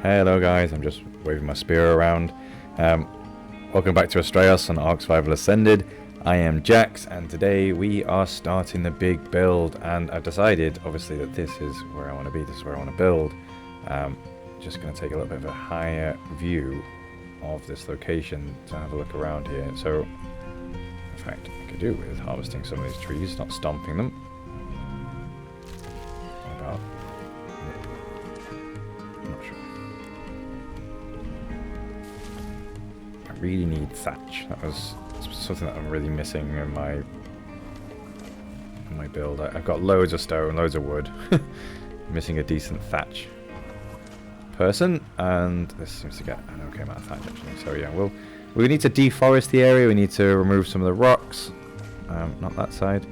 Hello guys, I'm just waving my spear around. Welcome back to Astraeos on Ark Survival Ascended. I am Jax, and today we are starting the big build, and I've decided, obviously, that this is where I want to be, this is where I want to build. Just going to take a little bit of a higher view of this location to have a look around here. So, in fact, I could do with harvesting some of these trees, not stomping them. What about... I'm not sure. I really need thatch. That was something that I'm really missing in my build. I've got loads of stone, loads of wood. Missing a decent thatch person, and this seems to get an okay amount of thatch actually. So yeah, we need to deforest the area. We need to remove some of the rocks. Not that side.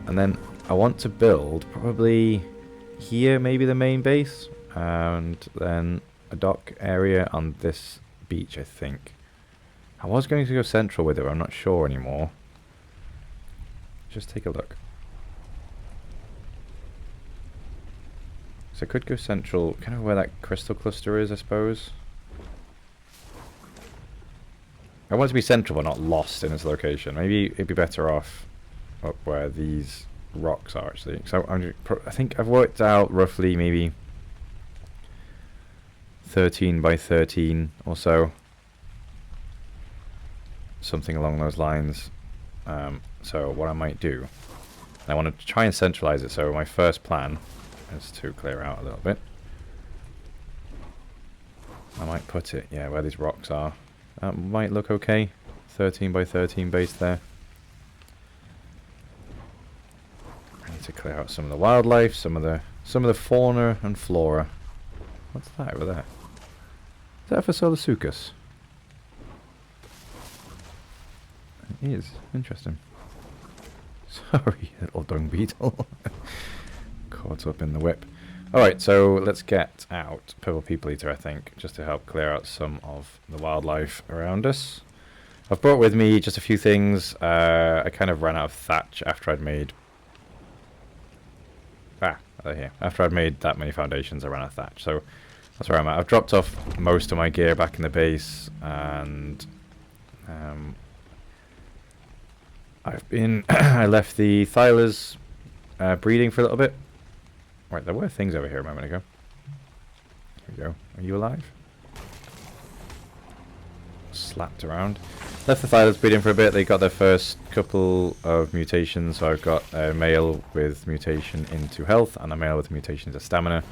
And then I want to build probably here, maybe the main base, and then a dock area on this beach, I think. I was going to go central with it, but I'm not sure anymore. Just take a look. So I could go central, kind of where that crystal cluster is, I suppose. I want it to be central, but not lost in its location. Maybe it'd be better off up where these rocks are, actually. So I think I've worked out roughly maybe 13 by 13 or so. Something along those lines. So what I might do, I want to try and centralize it. So my first plan is to clear out a little bit. I might put it, yeah, where these rocks are. That might look okay. 13 by 13 base there. I need to clear out some of the wildlife, some of the fauna and flora. What's that over there? Is that for Solasuchus? It is. Interesting. Sorry, little dung beetle. Caught up in the whip. Alright, so let's get out Purple People Eater, I think, just to help clear out some of the wildlife around us. I've brought with me just a few things. I kind of ran out of thatch after I'd made... they're here. After I'd made that many foundations, I ran out of thatch. So that's where I'm at. I've dropped off most of my gear back in the base, and... I left the Thylers breeding for a little bit. Right, there were things over here a moment ago. Here we go. Are you alive? Slapped around. Left the Thylers breeding for a bit. They got their first couple of mutations. So I've got a male with mutation into health and a male with mutation into stamina.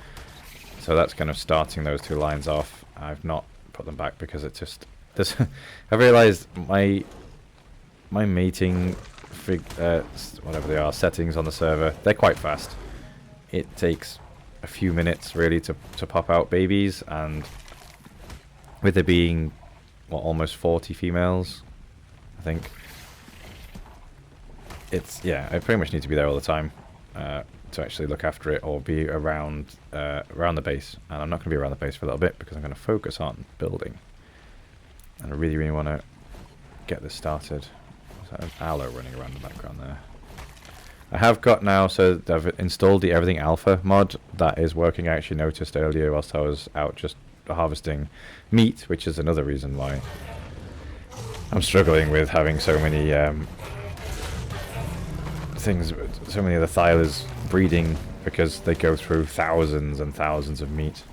So that's kind of starting those two lines off. I've not put them back because it just... I've realised my mating whatever they are, settings on the server, they're quite fast. It takes a few minutes really to pop out babies, and with there being almost 40 females, I think it's, yeah, I pretty much need to be there all the time to actually look after it or be around the base. And I'm not going to be around the base for a little bit because I'm going to focus on building, and I really want to get this started. There's an aloe running around in the background there. I have got now, so I've installed the Everything Alpha mod. That is working. I actually noticed earlier whilst I was out just harvesting meat, which is another reason why I'm struggling with having so many things, so many of the Thylers breeding, because they go through thousands and thousands of meat.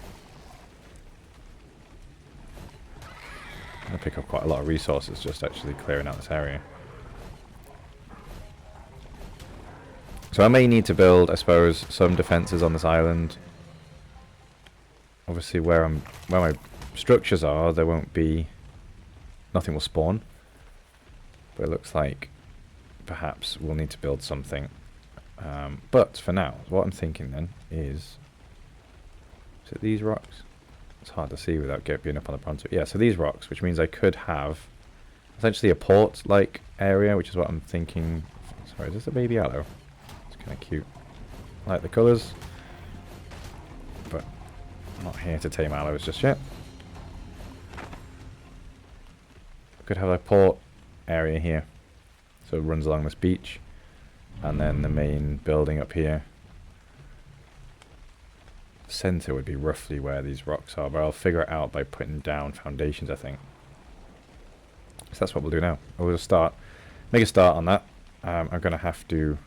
I pick up quite a lot of resources just actually clearing out this area. So I may need to build, I suppose, some defences on this island. Obviously, where my structures are, there won't be... nothing will spawn. But it looks like perhaps we'll need to build something. But for now, what I'm thinking then is... Is it these rocks? It's hard to see without being up on the pronto. Yeah, so these rocks, which means I could have essentially a port-like area, which is what I'm thinking. Sorry, is this a baby aloe? Kind of cute. I like the colours, but I'm not here to tame aloes just yet. Could have a port area here, so it runs along this beach, and then the main building up here. center would be roughly where these rocks are, but I'll figure it out by putting down foundations, I think. So that's what we'll do now. We'll just make a start on that. I'm going to have to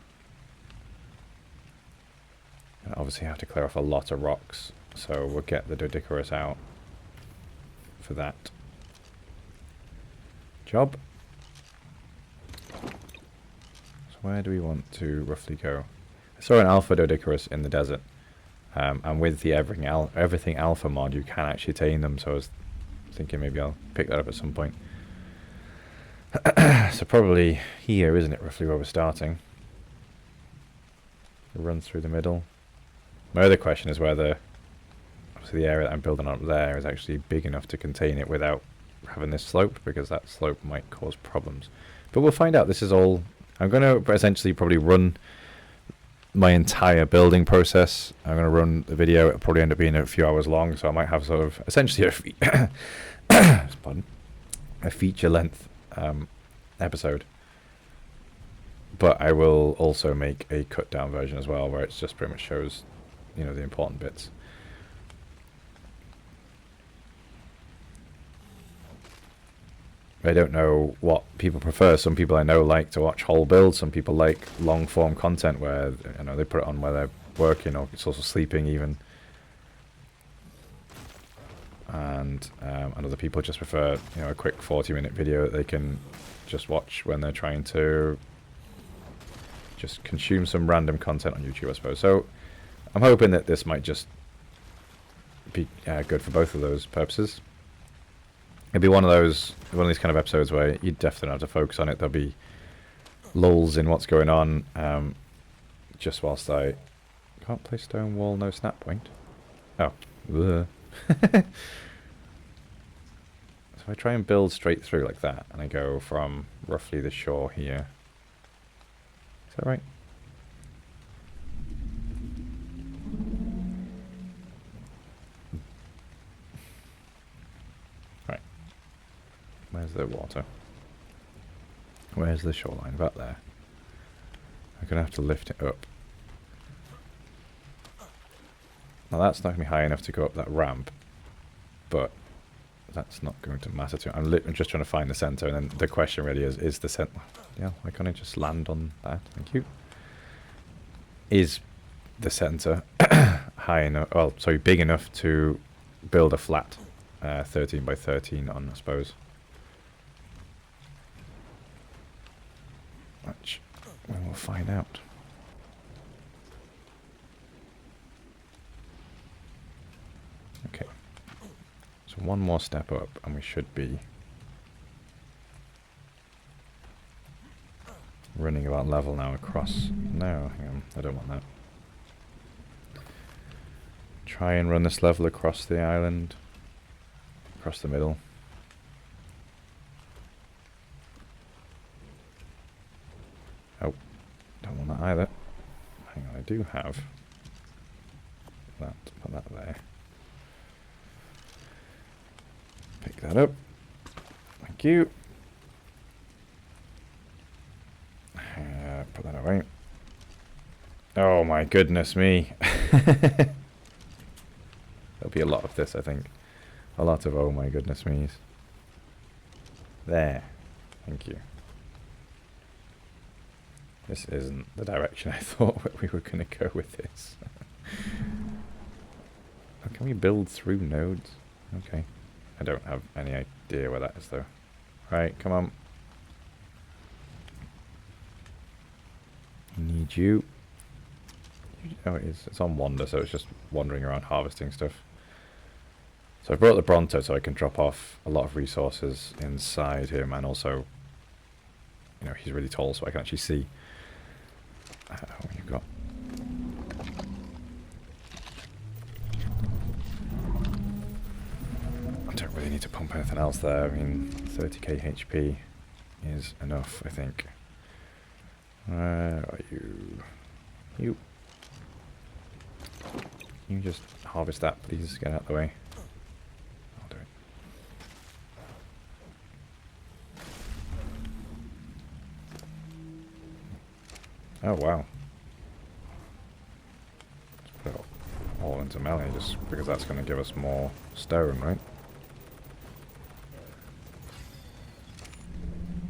obviously have to clear off a lot of rocks, so we'll get the Doedicurus out for that job. So where do we want to roughly go? I saw an alpha Doedicurus in the desert, and with the everything alpha mod you can actually tame them, so I was thinking maybe I'll pick that up at some point. So probably here, isn't it, roughly where we're starting? Run through the middle. My other question is whether obviously the area that I'm building up there is actually big enough to contain it without having this slope, because that slope might cause problems. But we'll find out. This is all... I'm going to essentially probably run my entire building process. I'm going to run the video. It'll probably end up being a few hours long, so I might have sort of essentially a feature length episode. But I will also make a cut down version as well, where it just pretty much shows, you know, the important bits. I don't know what people prefer. Some people I know like to watch whole builds. Some people like long form content where, you know, they put it on while they're working, or it's also sleeping even. And other people just prefer, you know, a quick 40-minute video that they can just watch when they're trying to just consume some random content on YouTube, I suppose. So I'm hoping that this might just be good for both of those purposes. It'd be one of these kind of episodes where you definitely have to focus on it. There'll be lulls in what's going on, just whilst I can't play stone wall, no snap point. Oh, so I try and build straight through like that, and I go from roughly the shore here. Is that right? Right. Where's the water? Where's the shoreline? About there. I'm going to have to lift it up. Now that's not going to be high enough to go up that ramp, but that's not going to matter to me. I'm just trying to find the center, and then the question really is the center... Yeah, why can't I just land on that? Thank you. Is the center high enough... Well, sorry, big enough to build a flat 13 by 13 on, I suppose. Which we will find out. Okay. So one more step up, and we should be running about level now across. No, hang on, I don't want that. Try and run this level across the island, across the middle. Oh, don't want that either. Hang on, I do have that. Put that there. Pick that up. Thank you. Put that away. Oh my goodness me. There'll be a lot of this, I think. A lot of oh my goodness me's. There. Thank you. This isn't the direction I thought we were going to go with this. Oh, can we build through nodes? Okay. I don't have any idea where that is though. Right, come on. Need you. Oh, it is. It's on wander, so it's just wandering around harvesting stuff. So I brought the Bronto so I can drop off a lot of resources inside him, and also, you know, he's really tall, so I can actually see what you've got. I don't really need to pump anything else there. I mean, 30k HP is enough, I think. Where are you? You just harvest that, please. Get out of the way. I'll do it. Oh, wow. Let's put it all into melee, just because that's going to give us more stone, right?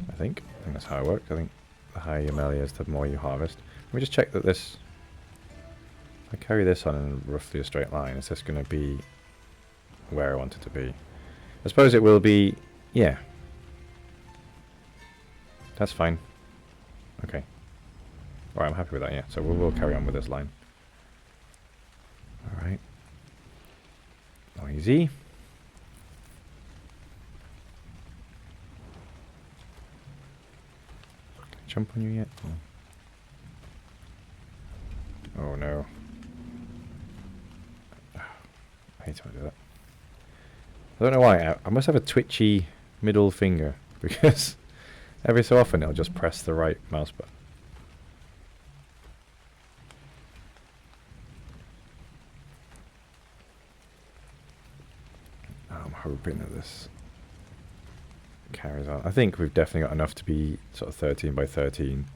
I think that's how it works. I think the higher your melee is, the more you harvest. Let me just check that this... If I carry this on in roughly a straight line, is this going to be where I want it to be? I suppose it will be... Yeah. That's fine. Okay. Alright, I'm happy with that, yeah. So we'll carry on with this line. Alright. Noisy. Jump on you yet? No. Oh no. I hate when I do that. I don't know why. I must have a twitchy middle finger because every so often it'll just press the right mouse button. I'm hoping that this carries on. I think we've definitely got enough to be sort of 13 by 13.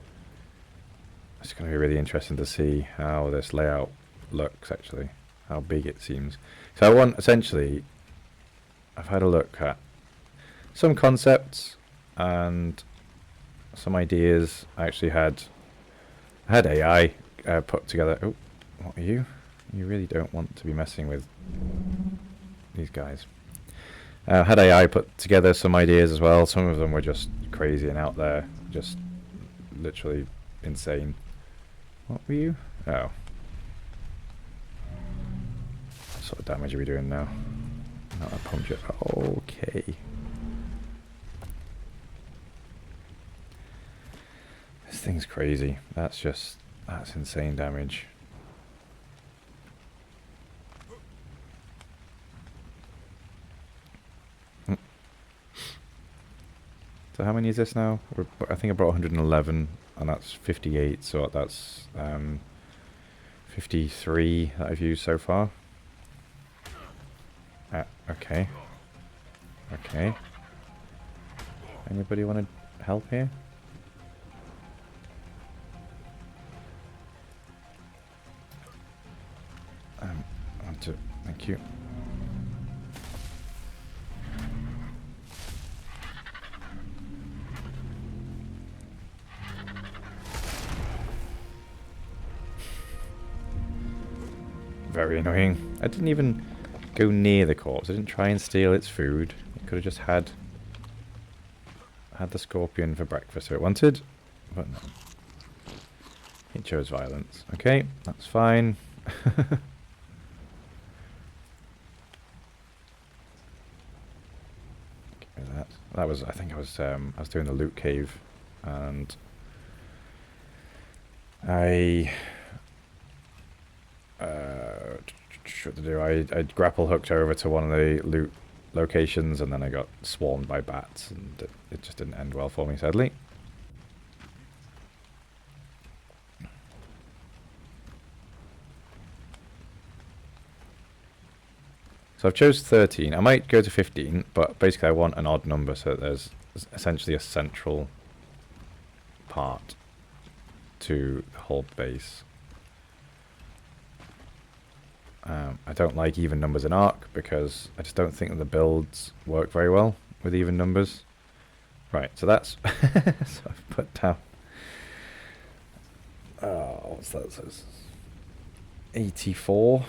It's going to be really interesting to see how this layout looks, actually. How big it seems. So I want, essentially, I've had a look at some concepts and some ideas. I actually had AI put together. Oh, what are you? You really don't want to be messing with these guys. Had AI put together some ideas as well. Some of them were just crazy and out there, just literally insane. What were you? Oh. What sort of damage are we doing now? Not a puncture. Okay. This thing's crazy. That's insane damage. So how many is this now? I think I brought 111, and that's 58, so that's 53 that I've used so far. Okay. Okay. Anybody want to help here? I want to... Thank you. Very annoying. I didn't even go near the corpse. I didn't try and steal its food. It could have just had the scorpion for breakfast if it wanted, but no. It chose violence. Okay, that's fine. That was, I think I was doing the loot cave, and I what to do? I grapple hooked over to one of the loot locations, and then I got swarmed by bats, and it just didn't end well for me, sadly. So I've chose 13. I might go to 15, but basically I want an odd number so that there's essentially a central part to the whole base. I don't like even numbers in Ark because I just don't think that the builds work very well with even numbers. Right, so that's... so I've put down... what's that? So it's 84.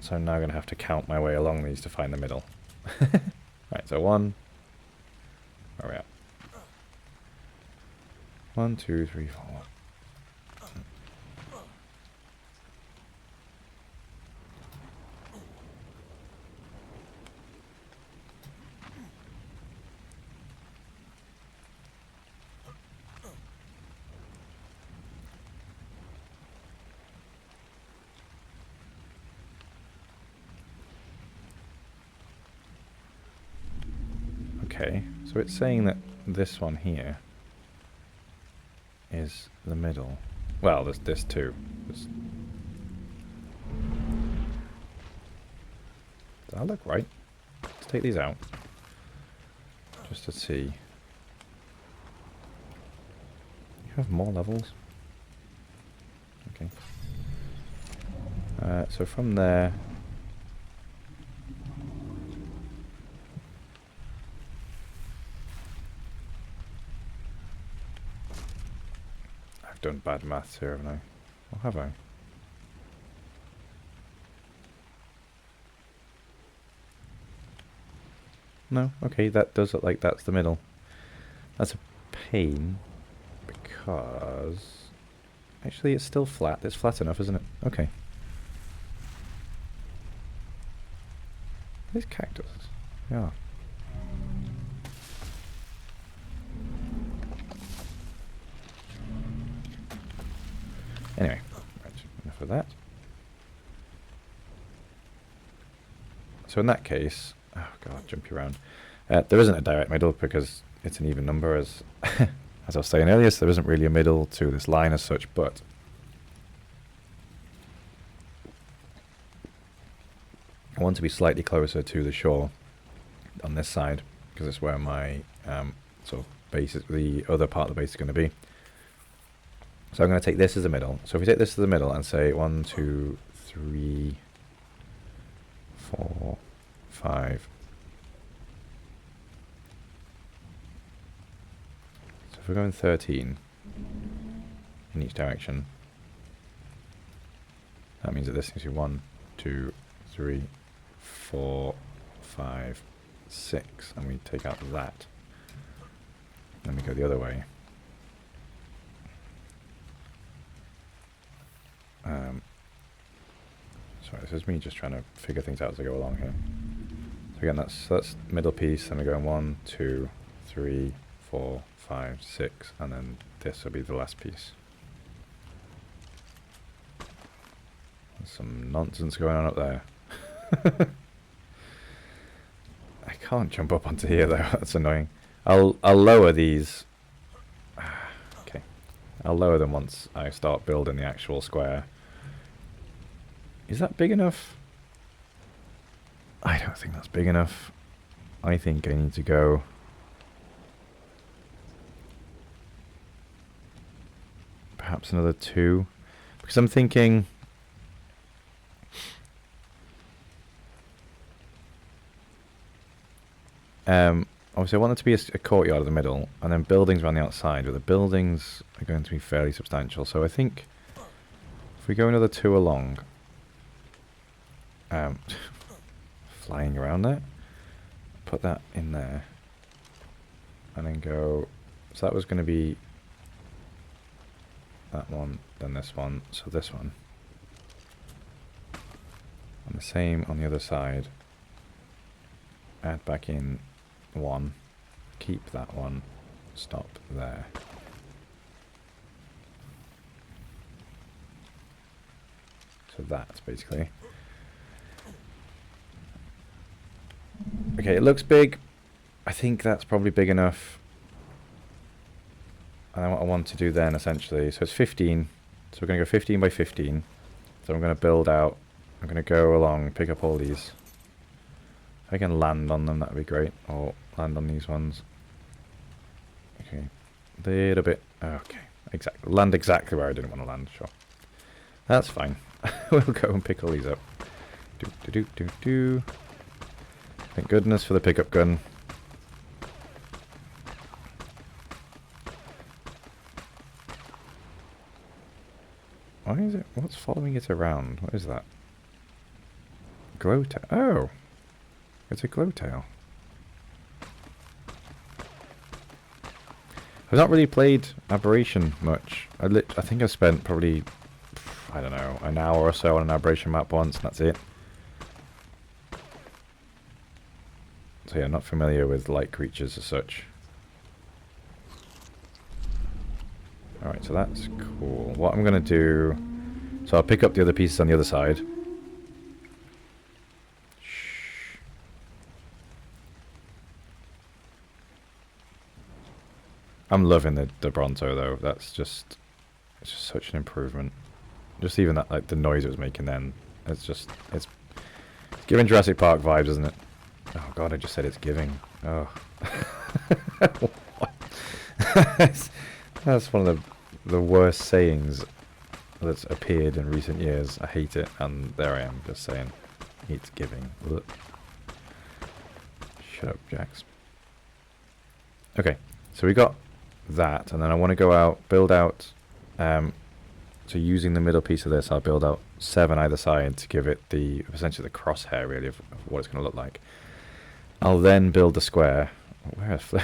So I'm now going to have to count my way along these to find the middle. Right, so 1... Where are we at? 1, 2, 3, 4... Okay, so it's saying that this one here is the middle. Well, there's this too. Does that look right? Let's take these out. Just to see. You have more levels? Okay. So from there... I've done bad maths here, haven't I? Or have I? No? Okay, that does look like that's the middle. That's a pain, because... Actually, it's still flat. It's flat enough, isn't it? Okay. These cactus. Yeah. Anyway, right, enough of that. So in that case... Oh god, jumpy around. There isn't a direct middle because it's an even number, as as I was saying earlier, so there isn't really a middle to this line as such, but I want to be slightly closer to the shore on this side, because it's where my sort of base, the other part of the base is going to be. So I'm going to take this as the middle. So if we take this to the middle and say 1, 2, 3, 4, 5. So if we're going 13 in each direction, that means that this needs to be 1, 2, 3, 4, 5, 6, and we take out that. Then we go the other way. Sorry, this is me just trying to figure things out as I go along here. So again, that's middle piece, and we're going 1, 2, 3, 4, 5, 6, and then this will be the last piece. There's some nonsense going on up there. I can't jump up onto here though. That's annoying. I'll lower these. Okay, I'll lower them once I start building the actual square. Is that big enough? I don't think that's big enough. I think I need to go... perhaps another 2. Because I'm thinking... obviously I want it to be a courtyard in the middle, and then buildings around the outside, but the buildings are going to be fairly substantial. So I think if we go another 2 along... flying around there, put that in there, and then go, so that was going to be that one, then this one, so this one, and the same on the other side, add back in 1, keep that one, stop there. So that's basically... Okay, it looks big. I think that's probably big enough. And what I want to do then, essentially, so it's 15. So we're going to go 15 by 15. So I'm going to build out. I'm going to go along, pick up all these. If I can land on them, that would be great. Or land on these ones. Okay. Little bit. Okay. Exactly. Land exactly where I didn't want to land. Sure. That's fine. We'll go and pick all these up. Do, do, do, do, do. Thank goodness for the pickup gun. Why is it? What's following it around? What is that? Glowtail. Oh! It's a glowtail. I've not really played Aberration much. I think I've spent probably, I don't know, an hour or so on an Aberration map once, and that's it. So yeah, not familiar with light creatures as such. Alright, so that's cool. What I'm going to do... So I'll pick up the other pieces on the other side. Shh. I'm loving the Bronto though. That's just... It's just such an improvement. Just even that, like, the noise it was making then. It's just... It's giving Jurassic Park vibes, isn't it? Oh god, I just said it's giving. Oh. That's one of the worst sayings that's appeared in recent years. I hate it, and there I am, just saying, it's giving. Ugh. Shut up, Jax. Okay, so we got that, and then I want to go out, build out, so using the middle piece of this, I'll build out 7 either side to give it the, essentially the crosshair really of what it's going to look like. I'll then build the square.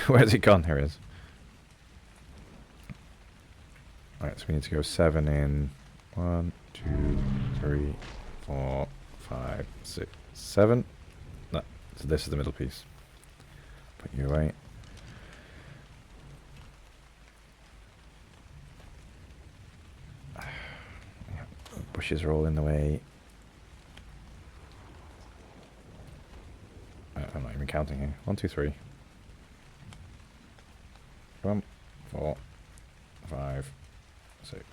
Where's it gone? Here it is. Alright, so we need to go 7 in 1, 2, 3, 4, 5, 6, 7. No, so this is the middle piece. Put you away. Bushes are all in the way. I'm not even counting here. 1, 2, 3. 1, 4, 5, 6,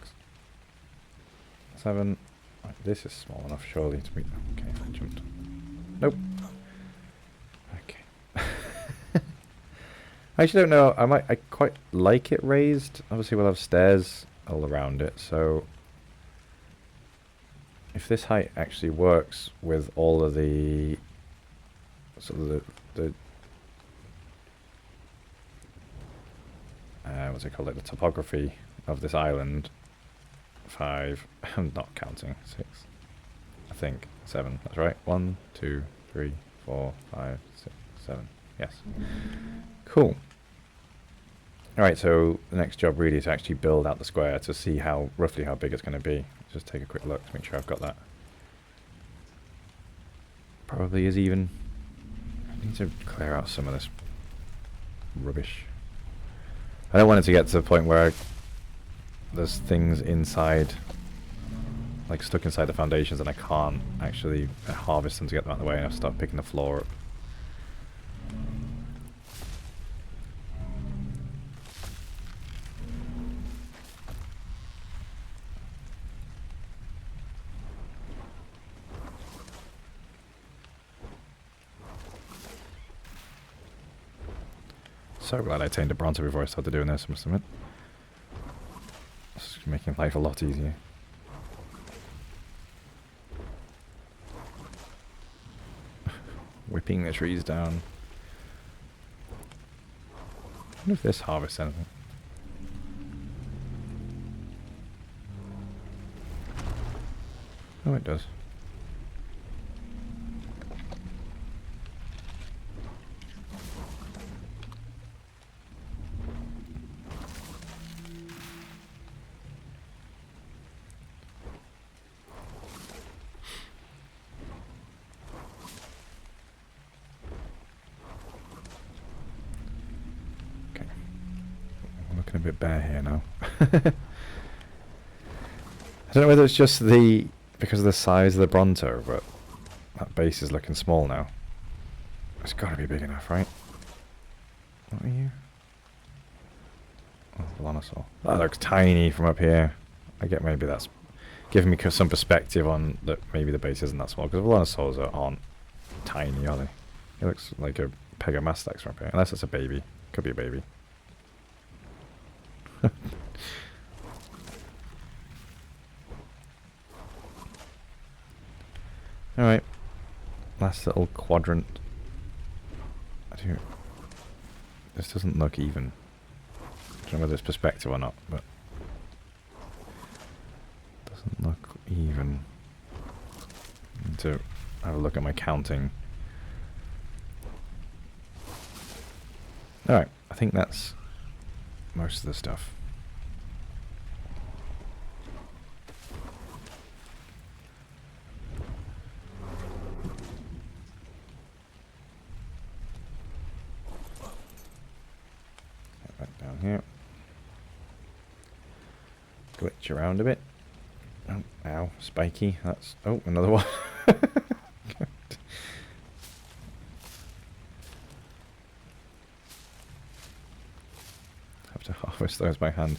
7. Right, this is small enough, surely, to be. Okay, I jumped. Nope. Okay. I actually don't know. I quite like it raised. Obviously, we'll have stairs all around it, so if this height actually works with all of the sort of the what's it called, like the topography of this island. 5, I'm not counting, 6, I think 7, that's right. 1, 2, 3, 4, 5, 6, 7. Yes. Cool. Alright, so the next job really is to actually build out the square to see how roughly how big it's going to be. Just take a quick look to make sure I've got that. Probably is even. I need to clear out some of this rubbish. I don't want it to get to the point where there's things inside, like stuck inside the foundations, and I can't actually harvest them to get them out of the way, and I'll start picking the floor up. So glad I attained a bronzer before I started doing this, I must admit. It's making life a lot easier. Whipping the trees down. I wonder if this harvests anything. Oh, it does. A bit bare here now. I don't know whether it's just because of the size of the Bronto, but that base is looking small now. It's got to be big enough, right? What are you? Oh, Velonosaur. That looks tiny from up here. I get maybe that's giving me some perspective on that maybe the base isn't that small, because Velonosaurs aren't tiny, are they? It looks like a Pegomastax from up here, unless it's a baby. Could be a baby. Alright, last little quadrant. This doesn't look even. I don't know whether it's perspective or not, but it doesn't look even. I need to have a look at my counting. Alright, I think that's most of the stuff. Get back down here. Glitch around a bit. Oh, ow, spiky. That's, oh, another one. To harvest those by hand.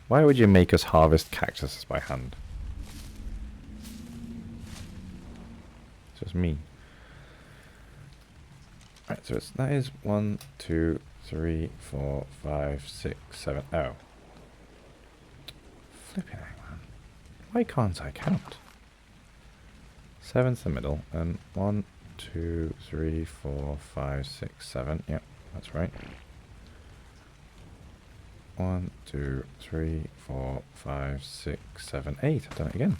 Why would you make us harvest cactuses by hand? It's just mean. Right, so that is 1, 2, 3, 4, 5, 6, 7. Oh. Flipping heck, man. Why can't I count? 7's the middle, and 1, 2, 3, 4, 5, 6, 7. Yep, that's right. 1, 2, 3, 4, 5, 6, 7, 8. I've done it again.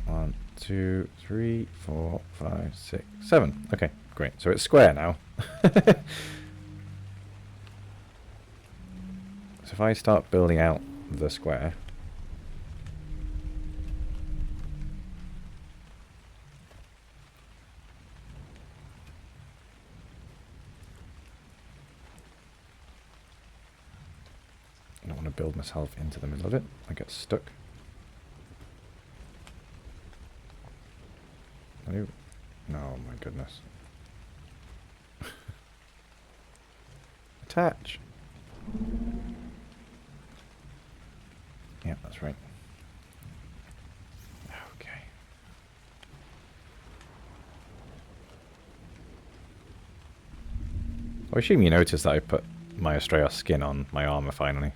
1, 2, 3, 4, 5, 6, 7. Okay, great. So it's square now. So if I start building out the square, I don't want to build myself into the middle of it. I get stuck. Oh my goodness. Attach. Yeah, that's right. Okay. I assume you noticed that I put my Astraeos skin on my armor finally.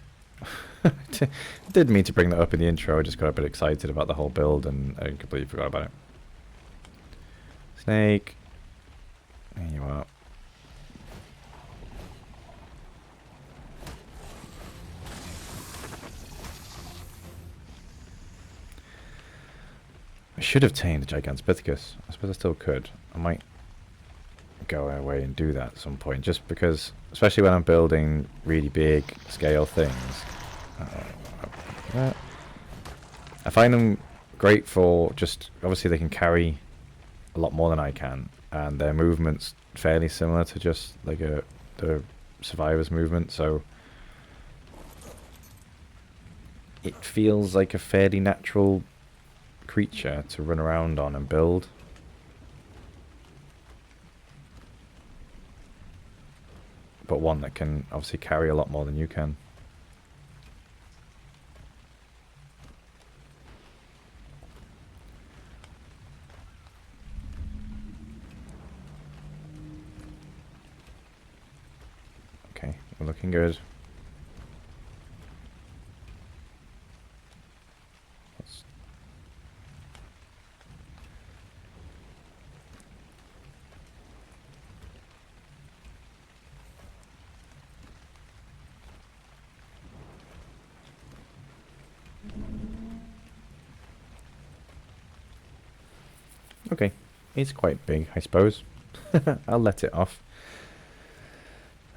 Didn't mean to bring that up in the intro, I just got a bit excited about the whole build and I completely forgot about it. Snake. There you are. I should have tamed the Gigantopithecus. I suppose I still could. I might go away and do that at some point, just because, especially when I'm building really big scale things, I find them great for just, obviously they can carry a lot more than I can, and their movement's fairly similar to just like the survivor's movement, so it feels like a fairly natural creature to run around on and build. But one that can obviously carry a lot more than you can. Okay, we're looking good. Okay, it's quite big, I suppose. I'll let it off.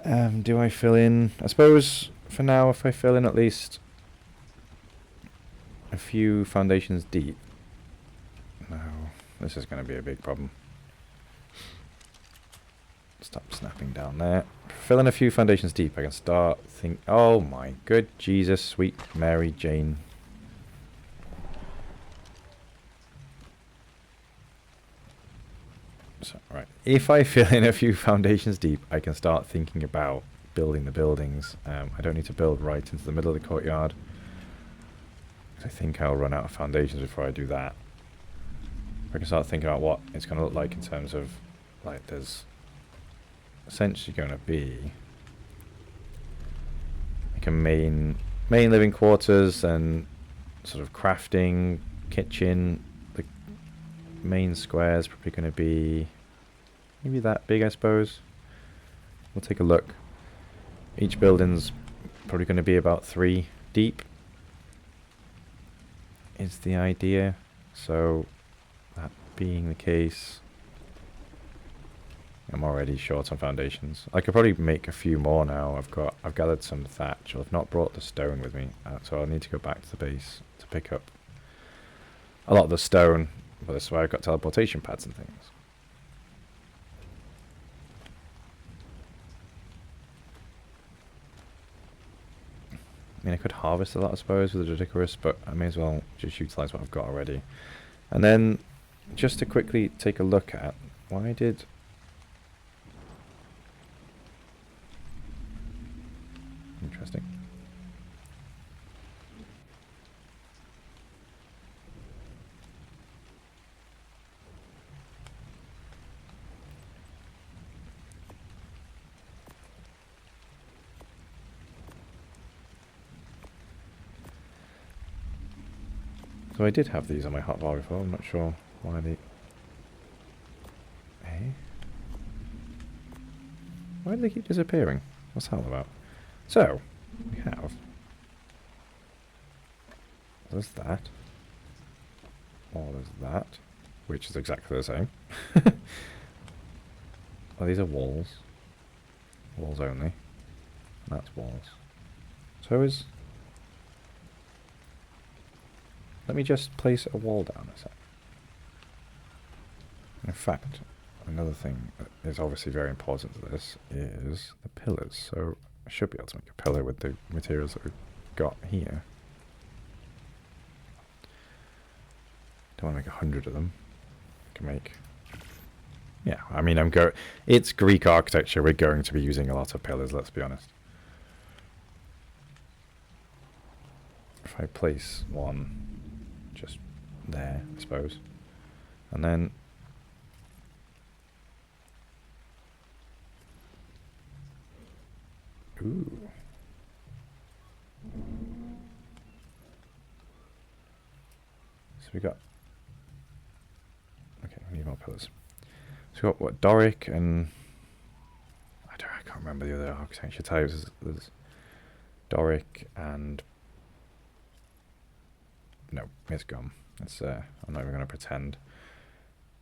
Do I fill in? I suppose for now, if I fill in at least a few foundations deep. No, this is going to be a big problem. Stop snapping down there. Fill in a few foundations deep. I can start think. Oh my good Jesus, sweet Mary Jane. So, right. If I fill in a few foundations deep, I can start thinking about building the buildings. I don't need to build right into the middle of the courtyard. I think I'll run out of foundations before I do that. I can start thinking about what it's going to look like in terms of, like, there's essentially going to be like a main living quarters and sort of crafting kitchen. The main square is probably going to be maybe that big, I suppose. We'll take a look. Each building's probably going to be about 3 deep is the idea. So that being the case, I'm already short on foundations. I could probably make a few more now. I've gathered some thatch. I've not brought the stone with me, so I'll need to go back to the base to pick up a lot of the stone. But this is why I've got teleportation pads and things. I mean, I could harvest a lot, I suppose, with the Ridiculous, but I may as well just utilize what I've got already. And then, just to quickly take a look at why did... Interesting. So I did have these on my hotbar before. I'm not sure why they... Hey? Why do they keep disappearing? What's that all about? So, we have... There's that. Or there's that. Which is exactly the same. Oh, these are walls. Walls only. That's walls. So is... Let me just place a wall down a sec. In fact, another thing that is obviously very important to this is the pillars. So I should be able to make a pillar with the materials that we've got here. Don't want to make 100 of them. I can make... Yeah, I mean, it's Greek architecture. We're going to be using a lot of pillars, let's be honest. If I place one just there, I suppose. And then... Ooh. So we got... Okay, we need more pillars. So we got what, Doric and... I can't remember the other architecture types. There's Doric and... No, it's gone. It's, I'm not even going to pretend.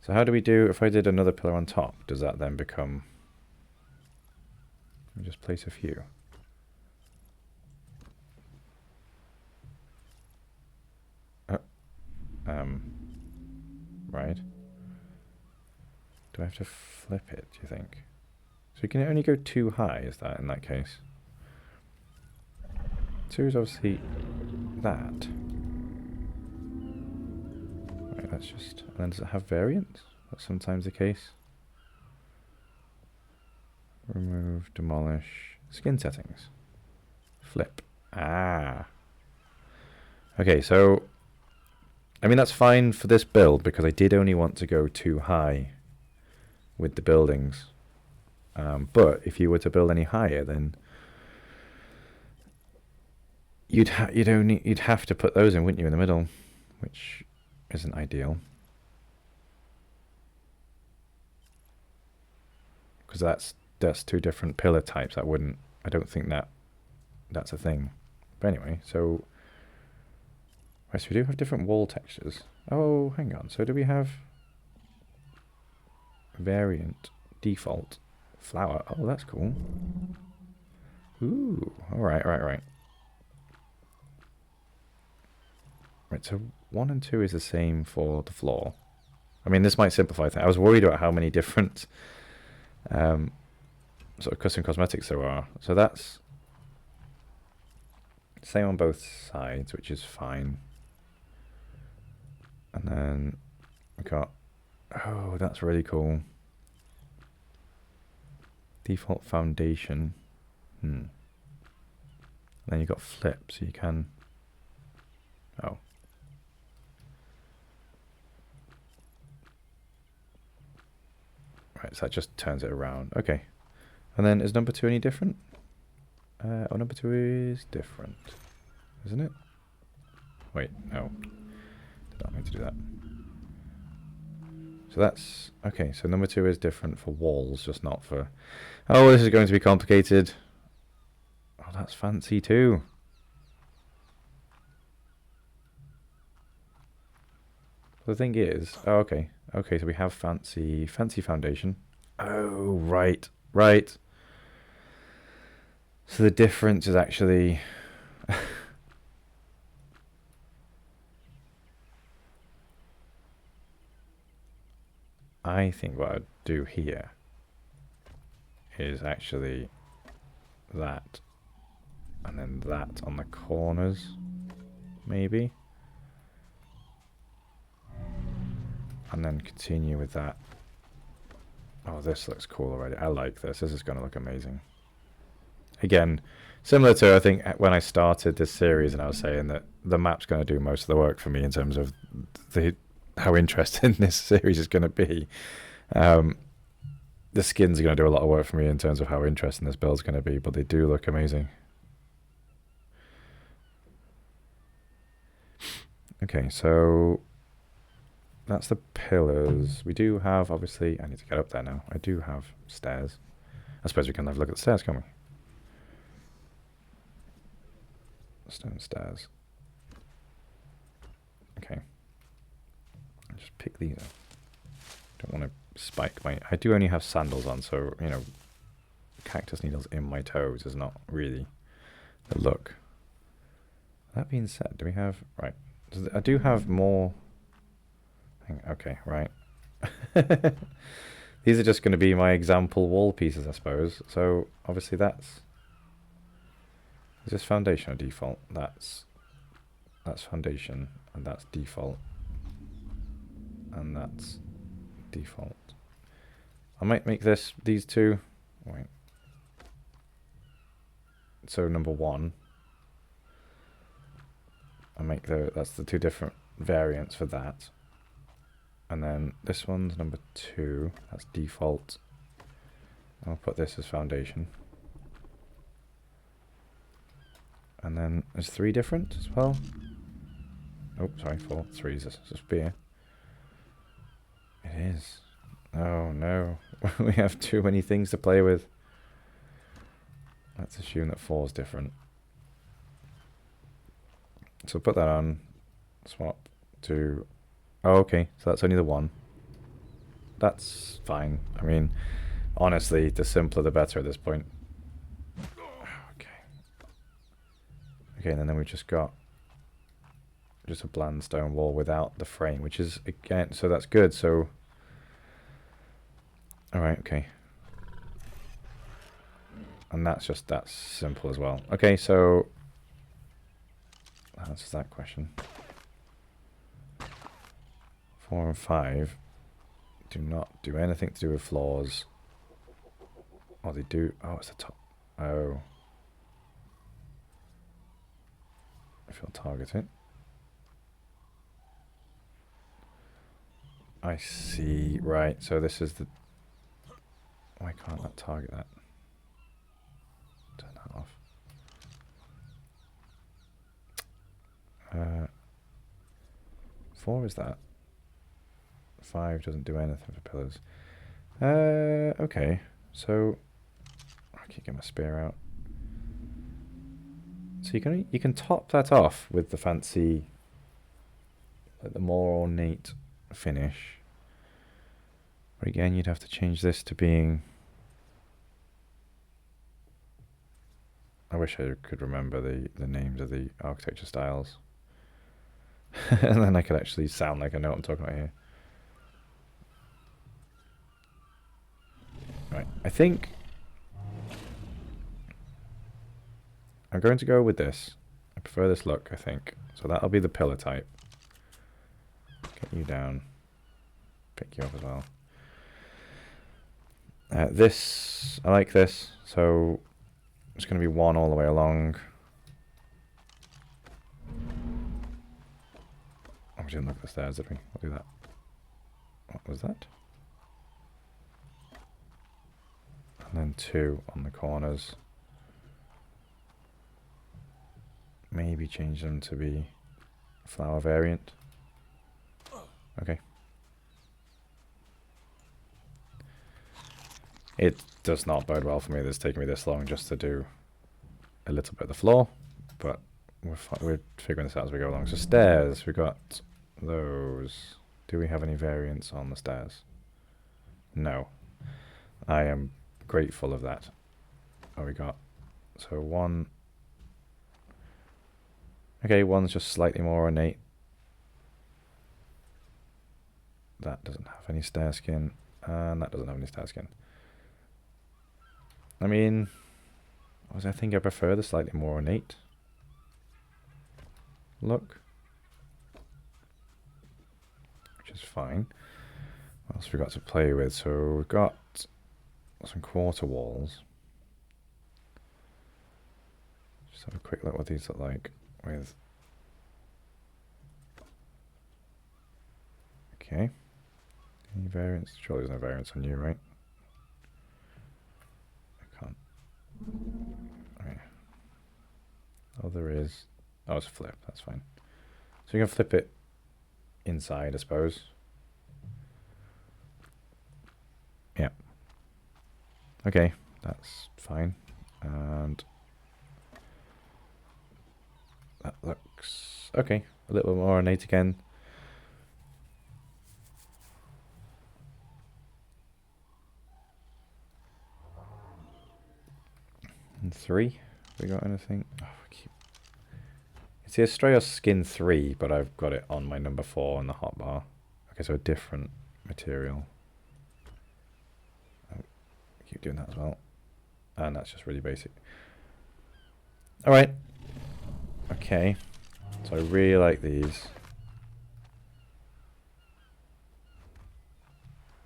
So how do we do, if I did another pillar on top, does that then become... Let me just place a few. Right. Do I have to flip it, do you think? So you can only go 2 high, is that in that case? 2 is obviously that. Right, that's just... And then does it have variants? That's sometimes the case. Remove, demolish, skin settings. Flip. Ah. Okay, so... I mean, that's fine for this build, because I did only want to go 2 high with the buildings. But if you were to build any higher, then you'd have to put those in, wouldn't you, in the middle, which isn't ideal. Because that's 2 different pillar types. I don't think that's a thing. But anyway, so... Right, so we do have different wall textures. Oh, hang on. So do we have variant, default, flower? Oh, that's cool. Ooh, all right. Right, so 1 and 2 is the same for the floor. I mean, this might simplify things. I was worried about how many different sort of custom cosmetics there are. So that's same on both sides, which is fine. And then we got, oh, that's really cool. Default foundation. And then you got flip, so you can, oh. Right, so that just turns it around. Okay. And then is number 2 any different? Oh, number 2 is different, isn't it? Wait, no. Did not mean to do that. So that's... Okay, so number 2 is different for walls, just not for... Oh, this is going to be complicated. Oh, that's fancy too. The thing is... Oh, okay. Okay, so we have fancy foundation. Oh, right. So the difference is actually... I think what I'd do here is actually that, and then that on the corners, maybe, and then continue with that. Oh, this looks cool already. I like this. This is going to look amazing. Again, similar to, I think, when I started this series and I was saying that the map's going to do most of the work for me in terms of how interesting this series is going to be. The skins are going to do a lot of work for me in terms of how interesting this build's going to be, but they do look amazing. Okay, so that's the pillars. We do have, obviously, I need to get up there now. I do have stairs. I suppose we can have a look at the stairs, can't we? Stone stairs. Okay. I'll just pick these up. Don't want to spike my... I do only have sandals on, so, you know, cactus needles in my toes is not really the look. That being said, do we have... Right. I do have more... Okay, right. These are just going to be my example wall pieces, I suppose. So, obviously that's... Is this foundation or default? That's foundation, and that's default. And that's default. I might make these two... Wait. So, number 1. I make that's the 2 different variants for that. And then this one's number 2. That's default. I'll put this as foundation. And then there's 3 different as well. Oh, sorry, 4. 3 is just beer. It is. Oh no, we have too many things to play with. Let's assume that 4 is different. So put that on. Swap to... Oh, okay, so that's only the 1. That's fine. I mean, honestly, the simpler the better at this point. Okay. Okay, and then we've just got just a bland stone wall without the frame, which is, again, so that's good. So, alright, okay. And that's simple as well. Okay, so that answers that question. 4 and 5 do not do anything to do with floors. Oh, they do. Oh, it's the top. Oh. If you'll target it. I see. Right, so this is the... Why can't that target that? Turn that off. 4 is that. 5 doesn't do anything for pillars. Okay, so I can get my spear out. So you can top that off with the fancy, like the more ornate finish. But again, you'd have to change this to being... I wish I could remember the names of the architecture styles. And then I could actually sound like I know what I'm talking about here. Right, I think I'm going to go with this. I prefer this look, I think. So that'll be the pillar type. Get you down. Pick you up as well. This, I like this. So it's going to be 1 all the way along. Oh, we didn't look at the stairs, did we? We'll do that. What was that? And then 2 on the corners. Maybe change them to be flower variant. Okay. It does not bode well for me that it's taking me this long just to do a little bit of the floor, but we're figuring this out as we go along. So stairs, we've got those. Do we have any variants on the stairs? No. I am grateful of that. Oh, we got... So 1... Okay, 1's just slightly more ornate. That doesn't have any stair skin, and that doesn't have any stair skin. I mean, I think I prefer the slightly more ornate look, which is fine. What else we got to play with? So we've got some quarter walls. Just have a quick look what these look like with... Okay. Any variants? Surely there's no variants on you, right? I can't. Okay. Oh, there is. Oh, it's a flip. That's fine. So you can flip it inside, I suppose. Yeah. Okay, that's fine. And that looks okay. A little bit more ornate again. And 3. We got anything? Oh, it's the Astraeos skin 3, but I've got it on my number 4 on the hotbar. Okay, so a different material. I'll keep doing that as well. And that's just really basic. Alright. Okay. So I really like these.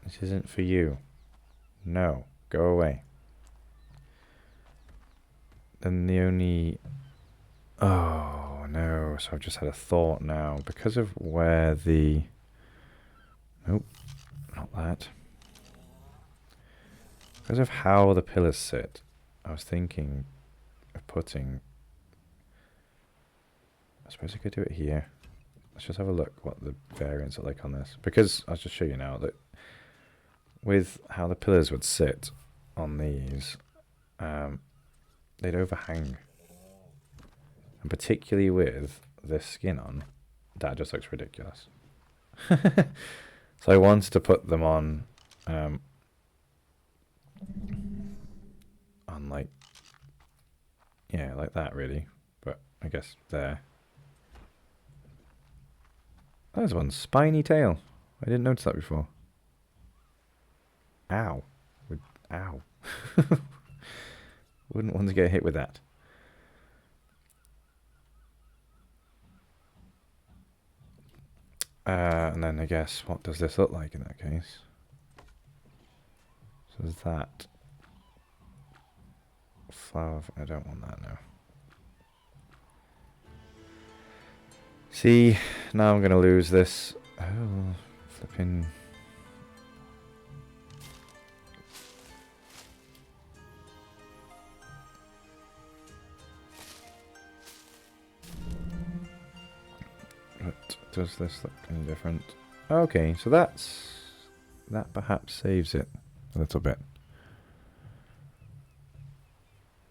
This isn't for you. No. Go away. Then the only... Oh, no. So I've just had a thought now. Because of where the... Nope. Not that. Because of how the pillars sit, I was thinking of putting... I suppose I could do it here. Let's just have a look what the variants are like on this. Because, I'll just show you now, that with how the pillars would sit on these, they'd overhang. And particularly with this skin on, that just looks ridiculous. So I wanted to put them on like, yeah, like that really. But I guess there. There's one spiny tail. I didn't notice that before. Ow. Ow. Wouldn't want to get hit with that. And then I guess, what does this look like in that case? So there's that. Flower. I don't want that now. See, now I'm going to lose this. Oh, flipping. But does this look any different? Okay, so that perhaps saves it a little bit.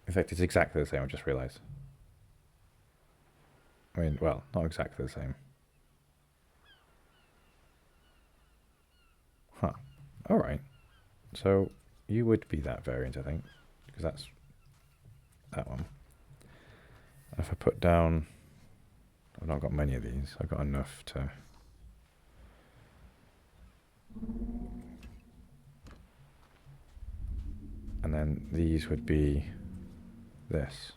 In fact, it's exactly the same, I just realised. I mean, well, not exactly the same. Huh. Alright. So, you would be that variant, I think. Because that's that one. And if I put down... I've not got many of these. I've got enough to... And then these would be this.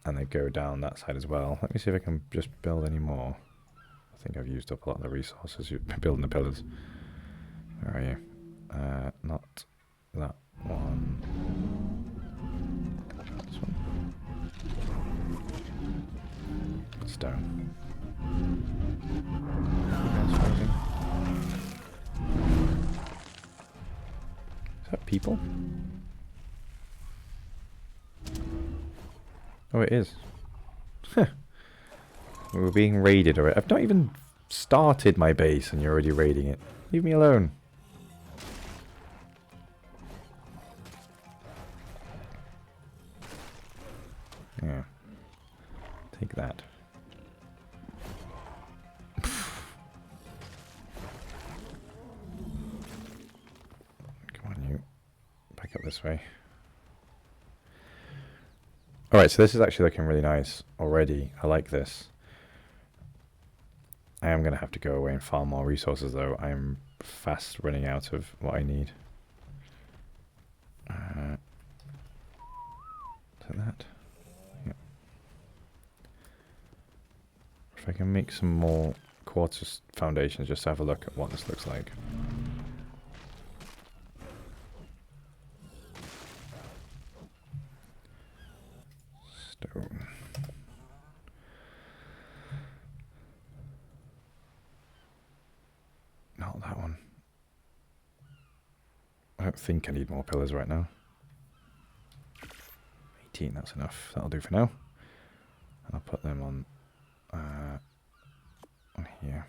And they go down that side as well. Let me see if I can just build any more. I think I've used up a lot of the resources building the pillars. Where are you? Not that one. This one. Stone. Is that people? Oh, it is. We were being raided already. I've not even started my base and you're already raiding it. Leave me alone. Yeah. Take that. Come on, you. Back up this way. Alright, so this is actually looking really nice already. I like this. I am going to have to go away and farm more resources though. I'm fast running out of what I need. Is that? Yeah. If I can make some more quartz foundations just to have a look at what this looks like. Stone. Not that one. I don't think I need more pillars right now. 18, that's enough. That'll do for now. I'll put them on here.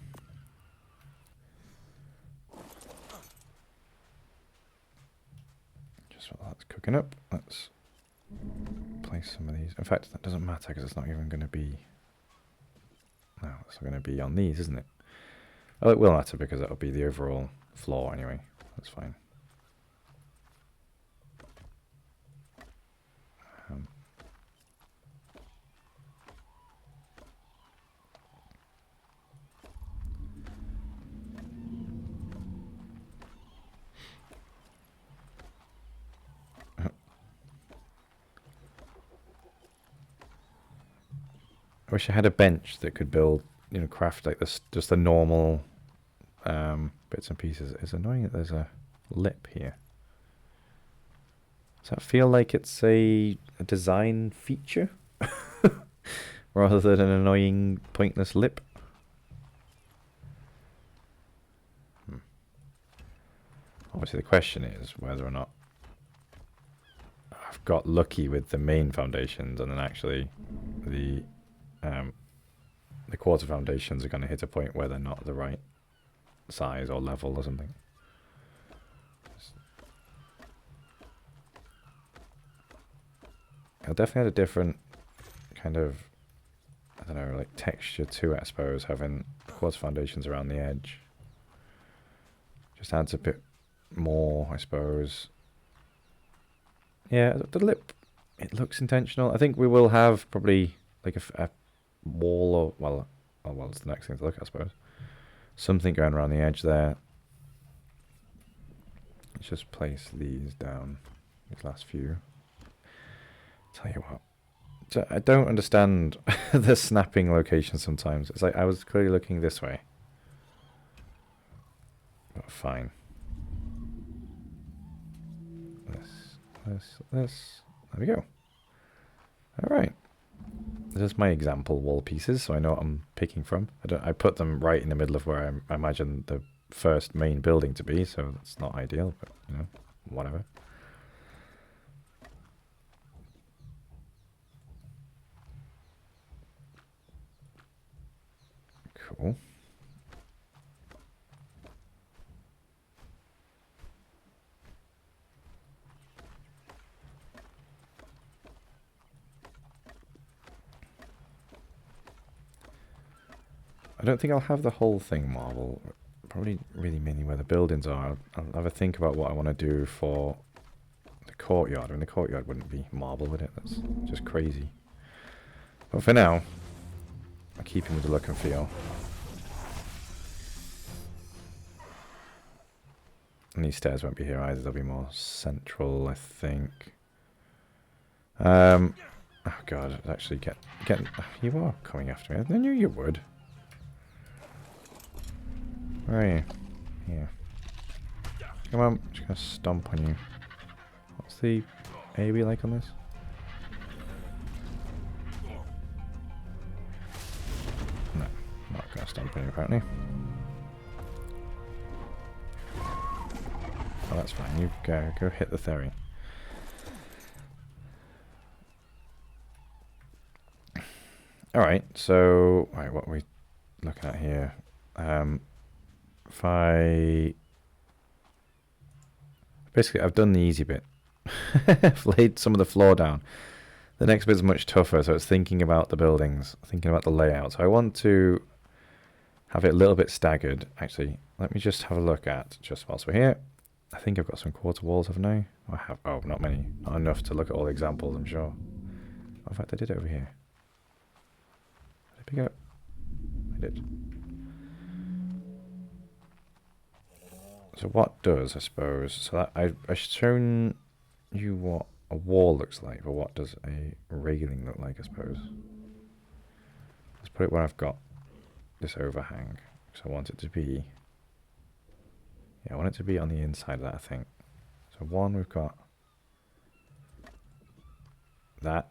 Just while that's cooking up, let's place some of these. In fact, that doesn't matter because it's not even going to be... No, it's not going to be on these, isn't it? Oh, it will matter because that'll be the overall floor anyway. That's fine. I wish I had a bench that could build, you know, craft like this, just the normal bits and pieces. It's annoying that there's a lip here. Does that feel like it's a design feature rather than an annoying, pointless lip? Obviously, the question is whether or not I've got lucky with the main foundations, and then actually the quarter foundations are going to hit a point where they're not the right size or level or something. I definitely had a different kind of, I don't know, like texture to it, I suppose, having quarter foundations around the edge. Just adds a bit more, I suppose. Yeah, the lip, it looks intentional. I think we will have probably like a wall, or well, it's the next thing to look at, I suppose. Something going around the edge there. Let's just place these down, these last few. Tell you what, so I don't understand the snapping location sometimes. It's like I was clearly looking this way. But fine. This. There we go. Alright. This is my example wall pieces, so I know what I'm picking from. I put them right in the middle of where I imagine the first main building to be, so that's not ideal, but, you know, whatever. Cool. I don't think I'll have the whole thing marble. Probably really mainly where the buildings are. I'll have a think about what I want to do for the courtyard. I mean, the courtyard wouldn't be marble, would it? That's just crazy. But for now, I'll keep him with the look and feel. And these stairs won't be here either. They'll be more central, I think. Oh god, actually getting... You are coming after me. I knew you would. Where are you? Here. Come on, I'm just gonna stomp on you. What's the AoE like on this? No, not gonna stomp on you apparently. Oh, that's fine. You go hit the theory. Alright, so... Right, what are we looking at here? If I... Basically, I've done the easy bit. I've laid some of the floor down. The next bit's much tougher, so it's thinking about the buildings, thinking about the layout. So I want to have it a little bit staggered. Actually, let me just have a look at, just whilst we're here. I think I've got some quarter walls, haven't I? I have. Oh, not many. Not enough to look at all the examples, I'm sure. Oh, in fact, I did it over here. Did I pick it up? I did. So what does, I suppose, so that I've shown you what a wall looks like, but what does a railing look like, I suppose? Let's put it where I've got this overhang. So I want it to be, yeah, I want it to be on the inside of that, I think. So one, we've got that,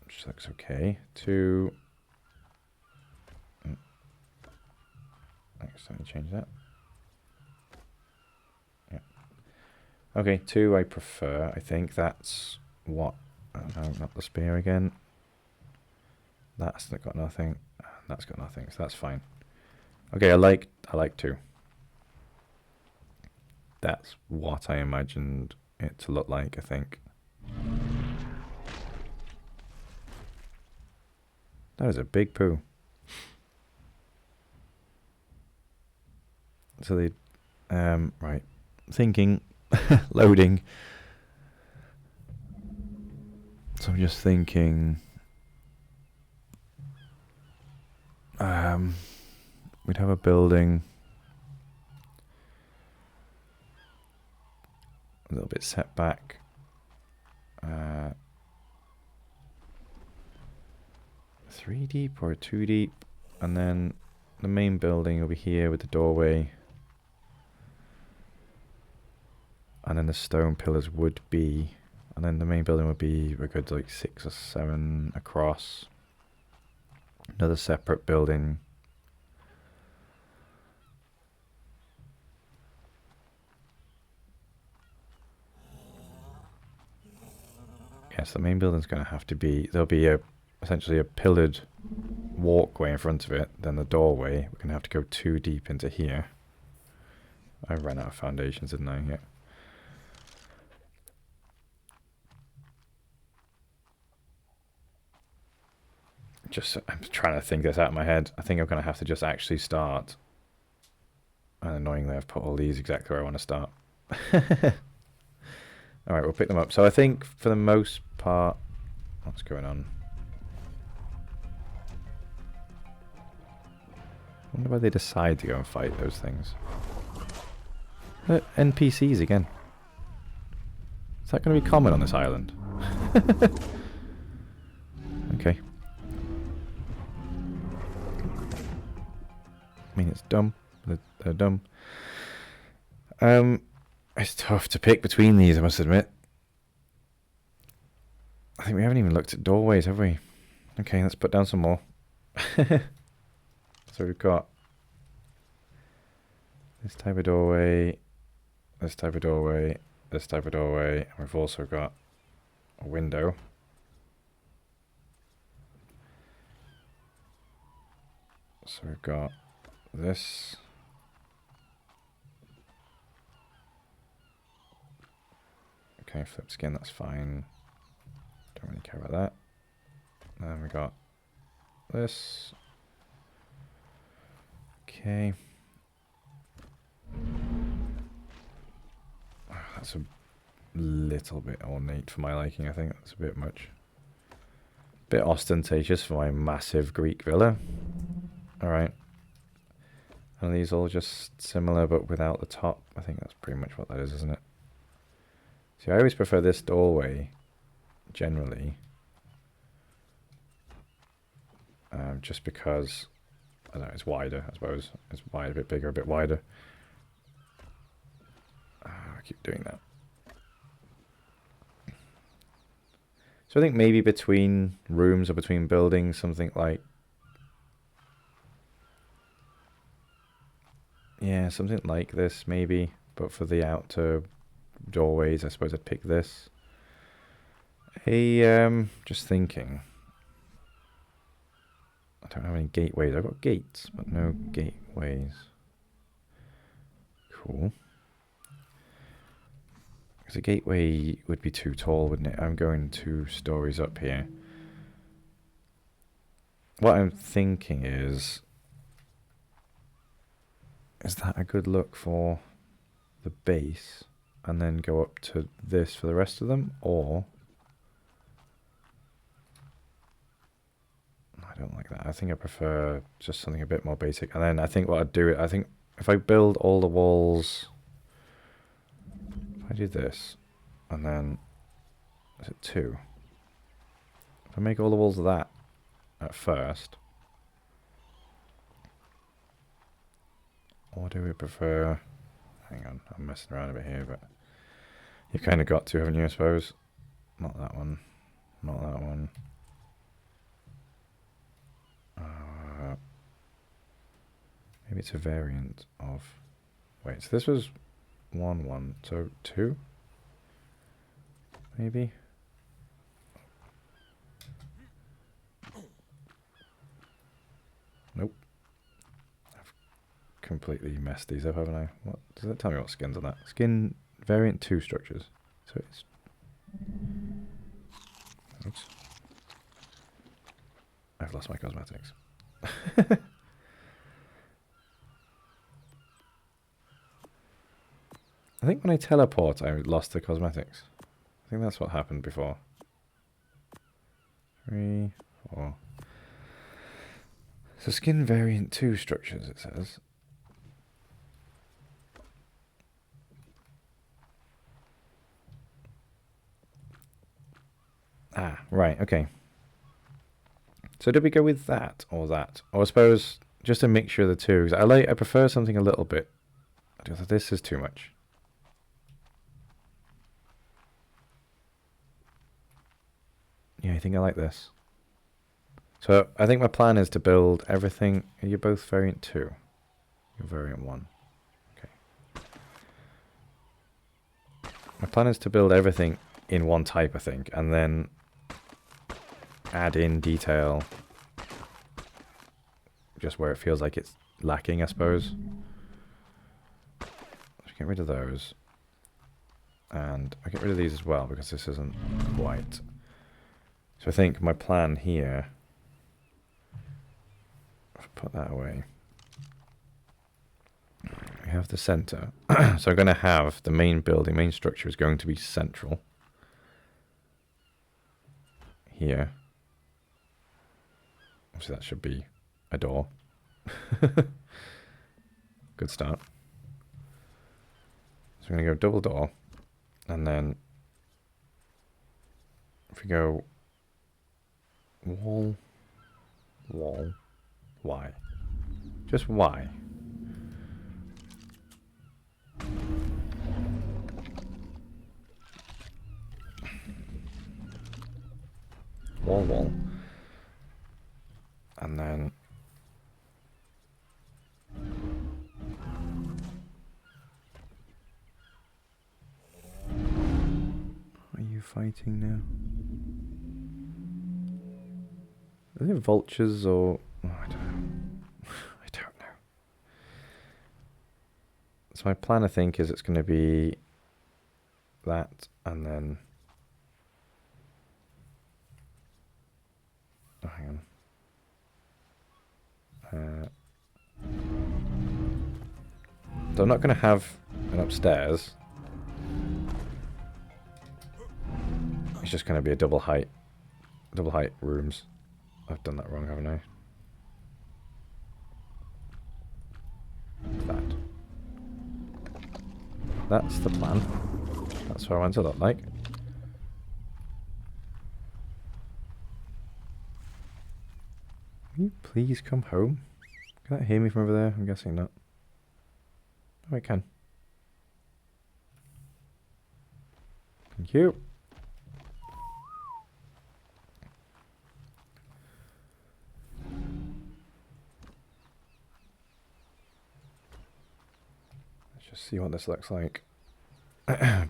which looks okay. Two, let me change that. Yeah. Okay, two I prefer. I think that's what... no, not the spear again. That's got nothing. That's got nothing, so that's fine. Okay, I like 2. That's what I imagined it to look like, I think. That was a big poo. So they, right, thinking, loading. So I'm just thinking, we'd have a building a little bit set back. 3 deep or 2 deep, and then the main building will be here with the doorway, and then the stone pillars would be, and then the main building would be a good like 6 or 7 across. Another separate building. Yes, the main building's going to have to be, there'll be essentially a pillared walkway in front of it, then the doorway. We're going to have to go 2 deep into here. I ran out of foundations, didn't I? Yeah. I'm trying to think this out in my head. I think I'm going to have to just actually start. And annoyingly, I've put all these exactly where I want to start. Alright, we'll pick them up. So I think for the most part... What's going on? I wonder why they decide to go and fight those things. NPCs again. Is that going to be common on this island? Okay. I mean, it's dumb. They're dumb. It's tough to pick between these, I must admit. I think we haven't even looked at doorways, have we? Okay, let's put down some more. So we've got this type of doorway, this type of doorway, this type of doorway, and we've also got a window. So we've got this. Okay, flipped skin, that's fine. Don't really care about that. And then we got this. Okay. Oh, that's a little bit ornate for my liking, I think. That's a bit much. Bit ostentatious for my massive Greek villa. Alright. And these all just similar but without the top. I think that's pretty much what that is, isn't it? See, I always prefer this doorway, generally. Just because, I don't know, it's wider, I suppose. It's wide, a bit bigger, a bit wider. I keep doing that. So I think maybe between rooms or between buildings, something like... Yeah, something like this, maybe. But for the outer doorways, I suppose I'd pick this. Just thinking. I don't have any gateways. I've got gates, but no gateways. Cool. Because a gateway would be too tall, wouldn't it? I'm going 2 stories up here. What I'm thinking is that a good look for the base and then go up to this for the rest of them? Or... I don't like that. I think I prefer just something a bit more basic. And then I think what I'd do, I think if I build all the walls, if I do this, and then, is it 2? If I make all the walls of that at first, or do we prefer, hang on, I'm messing around a bit here, but you've kind of got to, haven't you, I suppose? Not that one, not that one. Maybe it's a variant of... Wait, so this was 1, 1, so 2? Maybe? completely messed these up, haven't I? What does that tell me? What skin's on that? Skin variant 2 structures. So it's. Oops. I've lost my cosmetics. I think when I teleport, I lost the cosmetics. I think that's what happened before. 3, 4. So skin variant 2 structures, it says. Ah, right, okay. So did we go with that or that? Or I suppose just a mixture of the two. I prefer something a little bit. This is too much. Yeah, I think I like this. So I think my plan is to build everything. You're both variant 2. You're variant 1. Okay. My plan is to build everything in one type, I think, and then add in detail just where it feels like it's lacking, I suppose. Let's get rid of those. And I'll get rid of these as well because this isn't quite. So I think my plan here, put that away. We have the center. So I'm going to have the main building, main structure is going to be central. Here. Obviously that should be a door. Good start. So we're going to go double door. And then if we go wall, Y. Just Y. Wall. And then are you fighting now? Are they vultures or oh, I don't know. I don't know. So my plan I think is it's gonna be that and then oh, hang on. So I'm not going to have an upstairs. It's just going to be a double height rooms. I've done that wrong, haven't I? That. That's the plan. That's what I want to look like. Can you please come home? Can that hear me from over there? I'm guessing not. Oh, I can. Thank you. Let's just see what this looks like.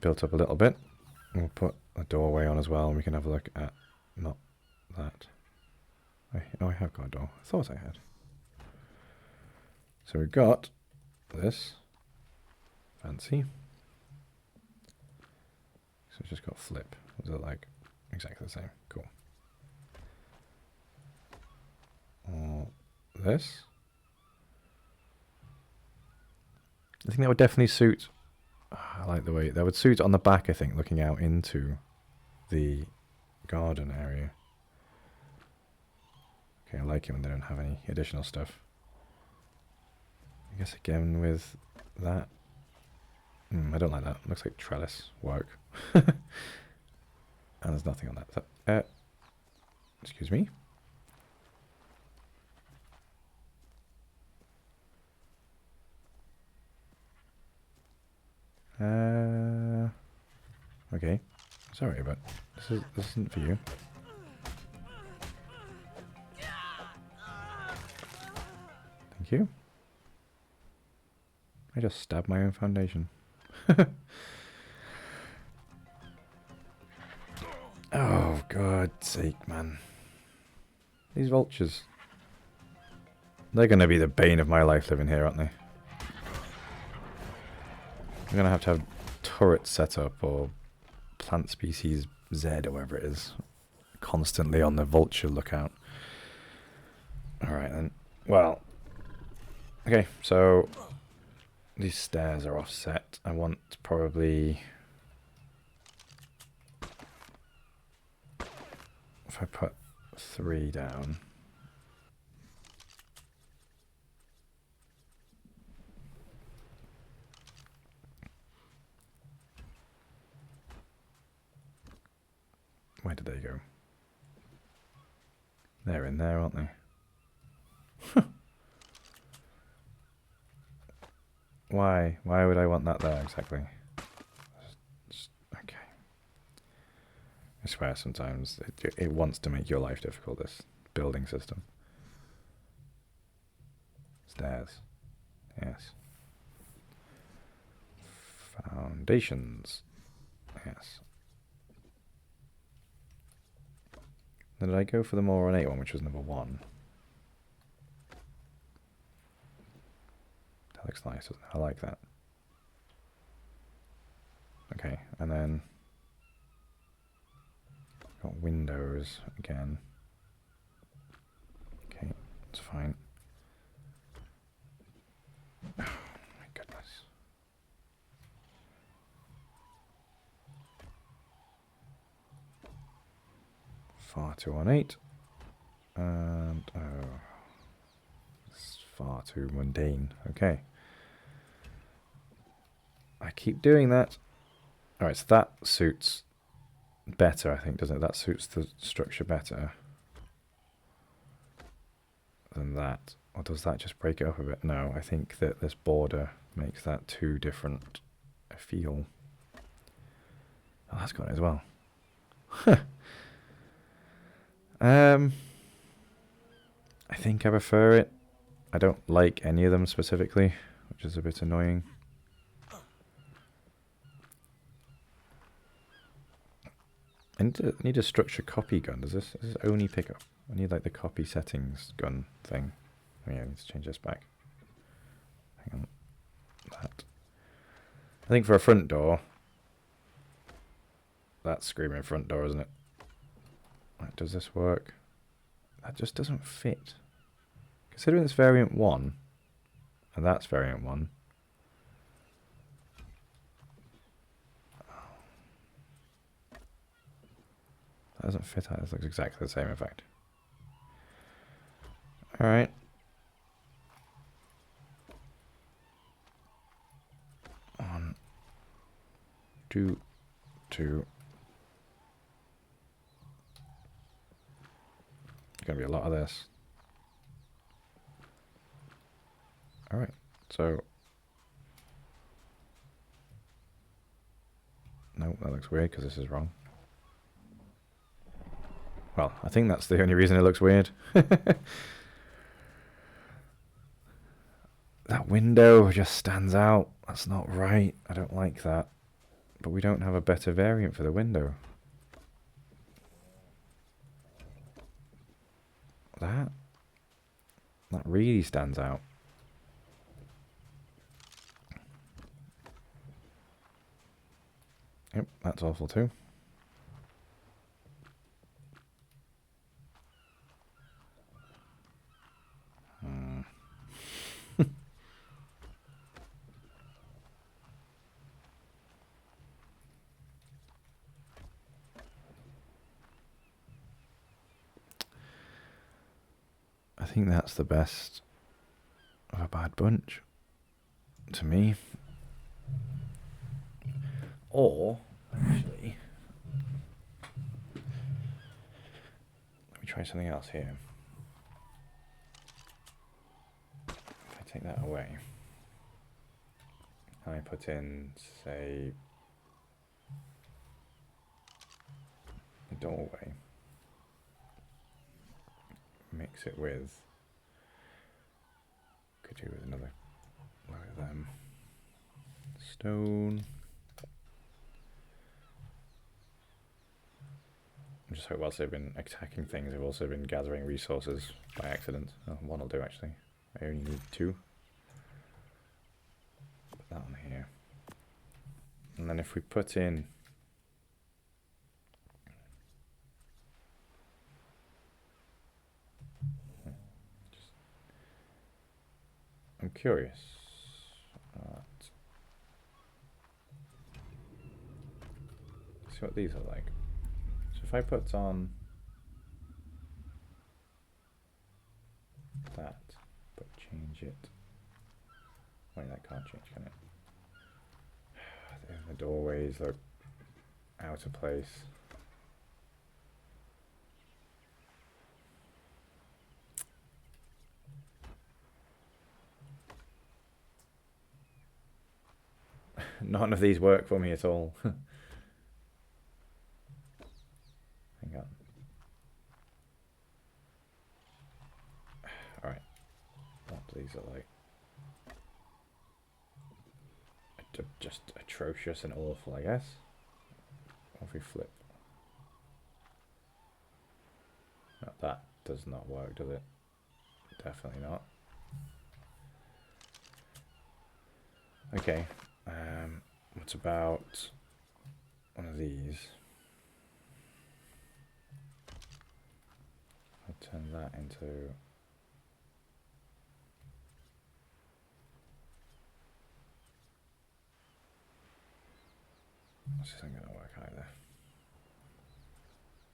Built up a little bit. We'll put a doorway on as well, and we can have a look at not that. Oh, I have got a door. I thought I had. So we've got this. Fancy. So it's just got flip. What does it like? Exactly the same. Cool. This. I think that would definitely suit. I like the way that would suit on the back, I think, looking out into the garden area. Okay, I like it when they don't have any additional stuff. I guess again with that. I don't like that. Looks like trellis work. And there's nothing on that. So, excuse me. Okay. Sorry, but this isn't for you. Thank you. I just stabbed my own foundation. Oh, God's sake, man. These vultures. They're going to be the bane of my life living here, aren't they? I'm going to have turrets set up, or plant species Z, or whatever it is, constantly on the vulture lookout. Alright then. Well, okay, so these stairs are offset. I want probably... if I put 3 down... where did they go? They're in there, aren't they? Why? Why would I want that there exactly? Okay. I swear sometimes it wants to make your life difficult, this building system. Stairs. Yes. Foundations. Yes. Then did I go for the more ornate one, which was number 1? That looks nice, doesn't it? I like that. Okay, and then got windows again. Okay, that's fine. Oh my goodness. Far too ornate. And oh, it's far too mundane. Okay. I keep doing that. Alright, so that suits better, I think, doesn't it? That suits the structure better than that. Or does that just break it up a bit? No, I think that this border makes that too different a feel. Oh, that's got it as well. I think I prefer it. I don't like any of them specifically, which is a bit annoying. I need a structure copy gun. Does this only pick up? I need like the copy settings gun thing. Oh yeah, I need to change this back. Hang on. That. I think for a front door, that's screaming front door, isn't it? Right, does this work? That just doesn't fit. Considering it's variant 1, and that's variant 1. That doesn't fit out. This looks exactly the same, in fact. Alright. One, two, two. There's going to be a lot of this. Alright, so... no, that looks weird because this is wrong. Well, I think that's the only reason it looks weird. That window just stands out. That's not right. I don't like that. But we don't have a better variant for the window. That really stands out. Yep, that's awful too. I think that's the best of a bad bunch, to me. Or, actually, let me try something else here. If I take that away, and I put in, say, a doorway, mix it with, could do with another load of them, stone. I just hope whilst they've been attacking things, they've also been gathering resources by accident. Oh, one will do actually. I only need 2. Put that on here. And then if we put in... I'm curious. See what these are like. So if I put on that, but change it. Wait, that can't change, can it? The doorways look out of place. None of these work for me at all. Hang on. Alright. What do these look like? Just atrocious and awful, I guess. What if we flip? No, that does not work, does it? Definitely not. Okay. What about one of these? I'll turn that into... This isn't going to work either.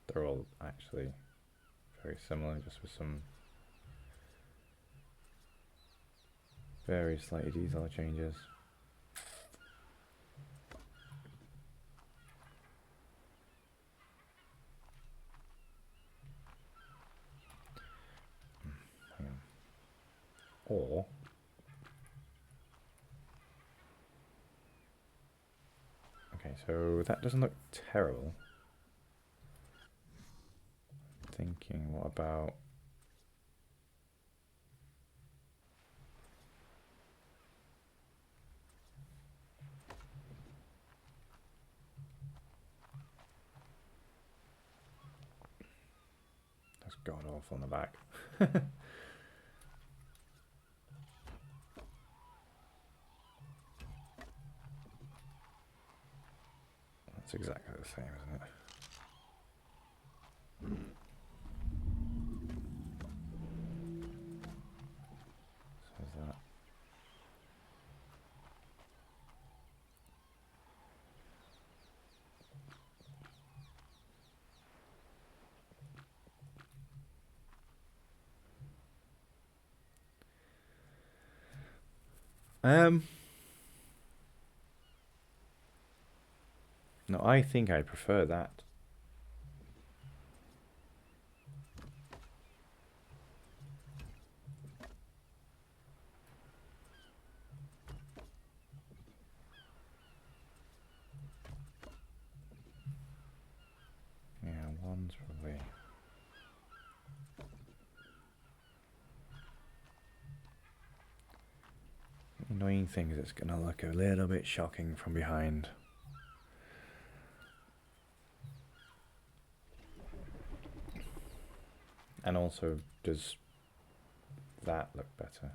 They're all actually very similar, just with some very slightly detail changes. Hang on. Or okay, so that doesn't look terrible. Thinking, what about that's god awful on the back. That's exactly the same, isn't it? So is that. No, I think I prefer that. Yeah, one's probably... The annoying thing is it's going to look a little bit shocking from behind. And also, does that look better?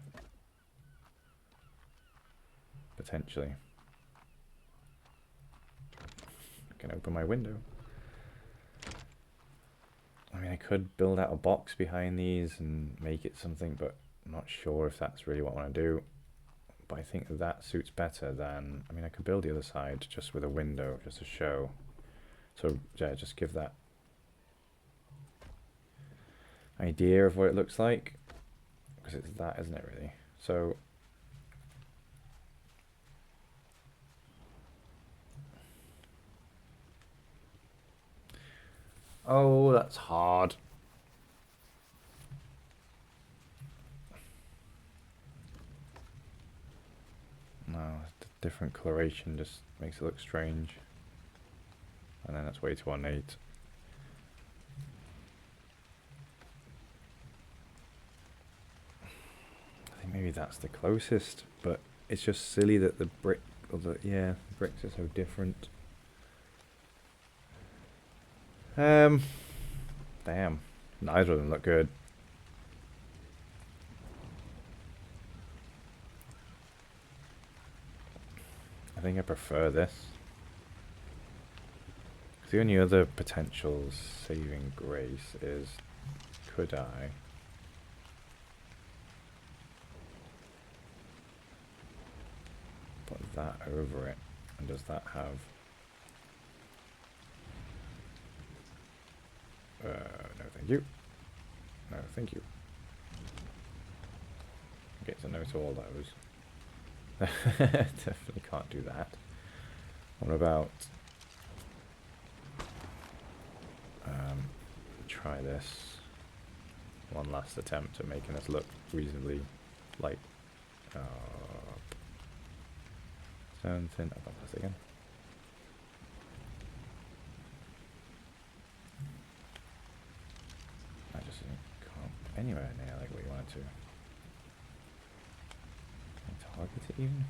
Potentially. I can open my window. I mean, I could build out a box behind these and make it something, but I'm not sure if that's really what I want to do. But I think that suits better than... I mean, I could build the other side just with a window, just to show. So, yeah, just give that idea of what it looks like. Because it's that, isn't it, really? So... Oh, that's hard. No, the different coloration just makes it look strange. And then that's way too ornate. I think maybe that's the closest, but it's just silly that the brick, or the, yeah, the bricks are so different. Damn, neither of them look good. I think I prefer this. The only other potential saving grace is, could I put that over it, and does that have no thank you, no thank you. Okay, so no to all those. Definitely can't do that. What about try this one last attempt at making us look reasonably like something. Oh, that's again. I just can't anywhere near like what you wanted to. Can I target it even?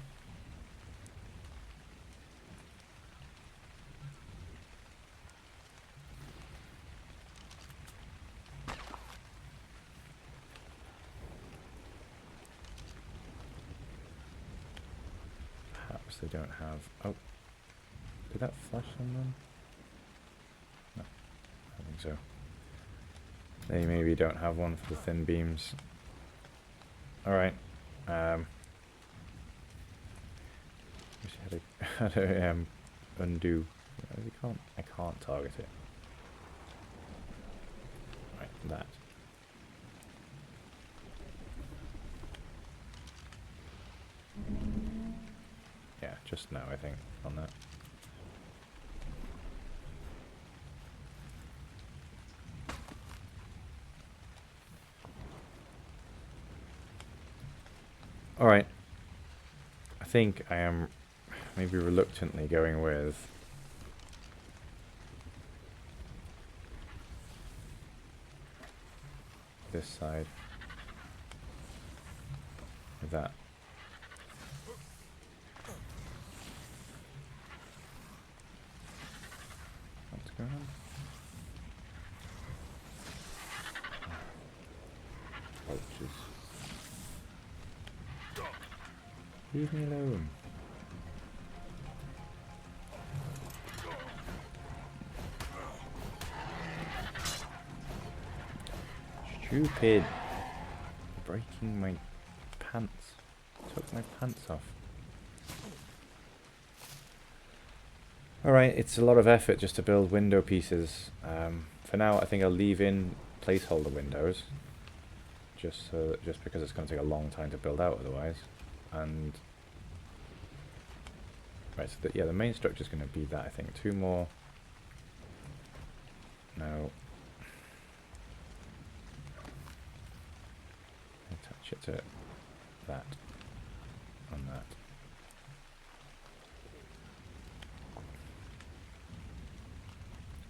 Perhaps they don't have. Oh, did that flash on them? No, I don't think so. They maybe don't have one for the thin beams. Alright. Wish I had a undo. I can't target it. Right, that. Yeah, just now I think on that. Alright. I think I am maybe reluctantly going with this side with that. What's going on? Roaches. Leave me alone. Stupid. Breaking my pants. Took my pants off. Alright, it's a lot of effort just to build window pieces. For now, I think I'll leave in placeholder windows. Just because it's going to take a long time to build out otherwise. And right, so yeah, the main structure is going to be that, I think. 2 more. No. Attach it to that and that.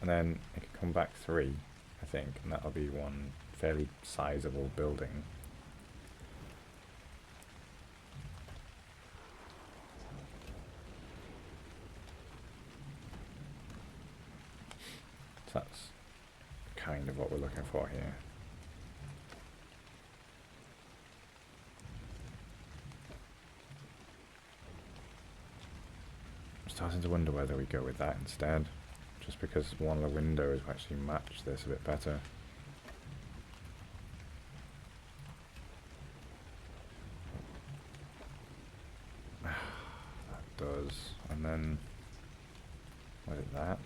And then it can come back 3, I think, and that'll be one fairly sizable building. So that's kind of what we're looking for here. I'm starting to wonder whether we go with that instead, just because one of the windows will actually match this a bit better. That does, and then what is that?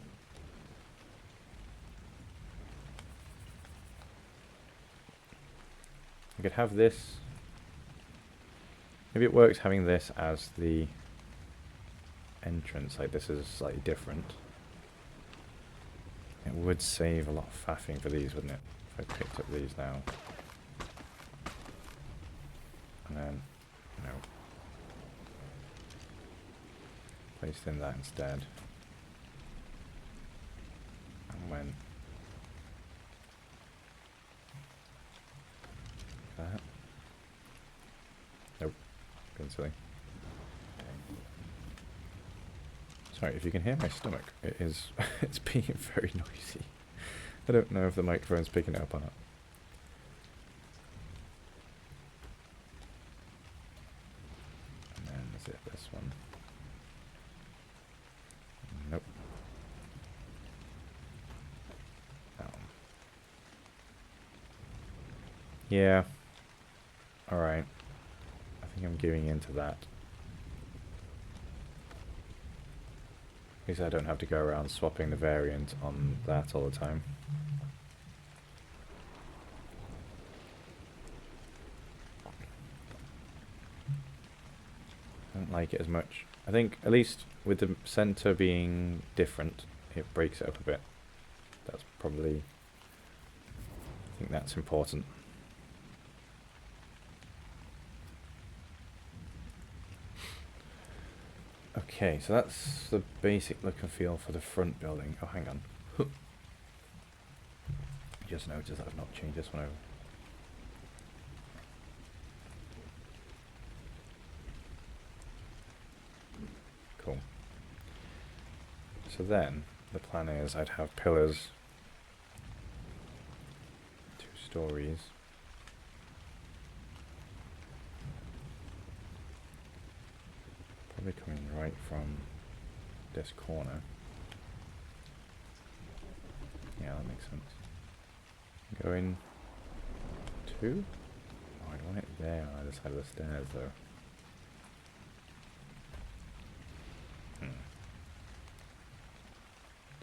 I could have this. Maybe it works having this as the entrance, like this is slightly different. It would save a lot of faffing for these, wouldn't it? If I picked up these now. And then, no. Placed in that instead. And went that. Nope. Being silly. Sorry, if you can hear my stomach, it is it's being very noisy. I don't know if the microphone's picking it up or not. And then is it this one? Nope. Yeah. Alright. I think I'm giving into that. At least I don't have to go around swapping the variant on that all the time. I don't like it as much. I think, at least with the center being different, it breaks it up a bit. That's probably... I think that's important. Okay, so that's the basic look and feel for the front building. Oh, hang on. Just noticed that I've not changed this one over. Cool. So then, the plan is I'd have pillars, 2 stories. Probably coming right from this corner. Yeah, that makes sense. Going 2? Oh, I'd want it there on either side of the stairs though.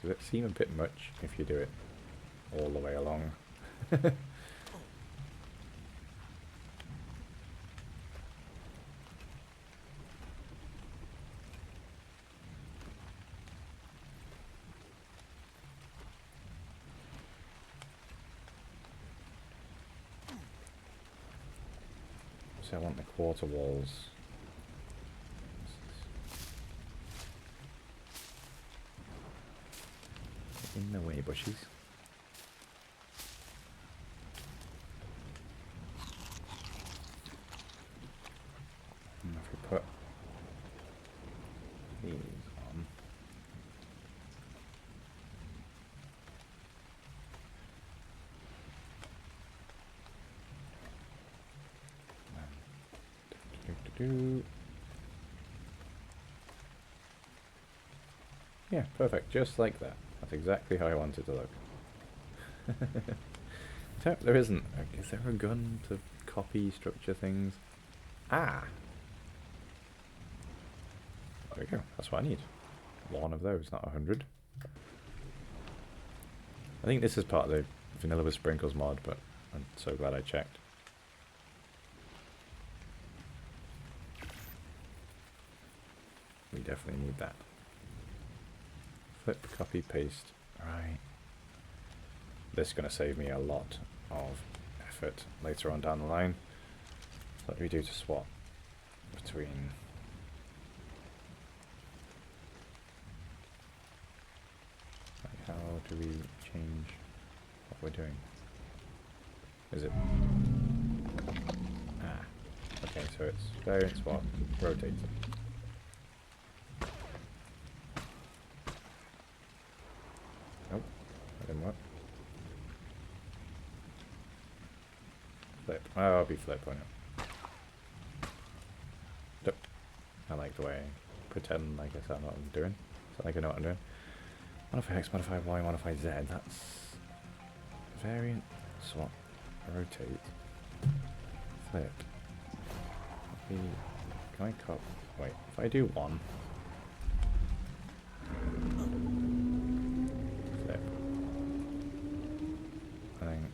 Does it seem a bit much if you do it all the way along? So I want the quarter walls. In the way, bushes. And if we put these on, yeah, perfect, just like that. That's exactly how I want it to look. There isn't. Is there a gun to copy structure things? Ah! There we go. That's what I need. 1 of those, not 100. I think this is part of the Vanilla with Sprinkles mod, but I'm so glad I checked. We definitely need that. Flip, copy, paste. Right. This is going to save me a lot of effort later on down the line. What do we do to swap between... Like, how do we change what we're doing? Is it... Ah. Okay, so it's variant swap, rotate. Nope, that didn't work. Flip. Oh, I'll be flip, won't it? Nope. I like the way I pretend like I know what I'm doing. So like I know what I'm doing. Modify X, modify Y, modify Z. That's variant, swap, rotate, flip. Copy. Can I copy? Wait, if I do 1, flip, and then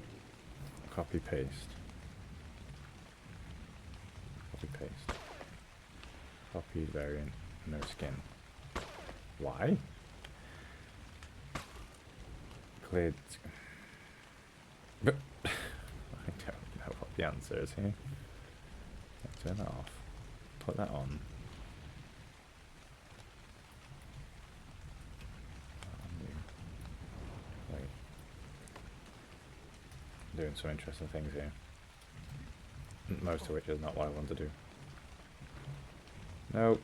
copy paste. Copy paste. Copied variant, no skin. Why? Cleared. But I don't know what the answer is here. Turn that off. Put that on. Wait. I'm doing some interesting things here. Most of which is not what I want to do. Nope.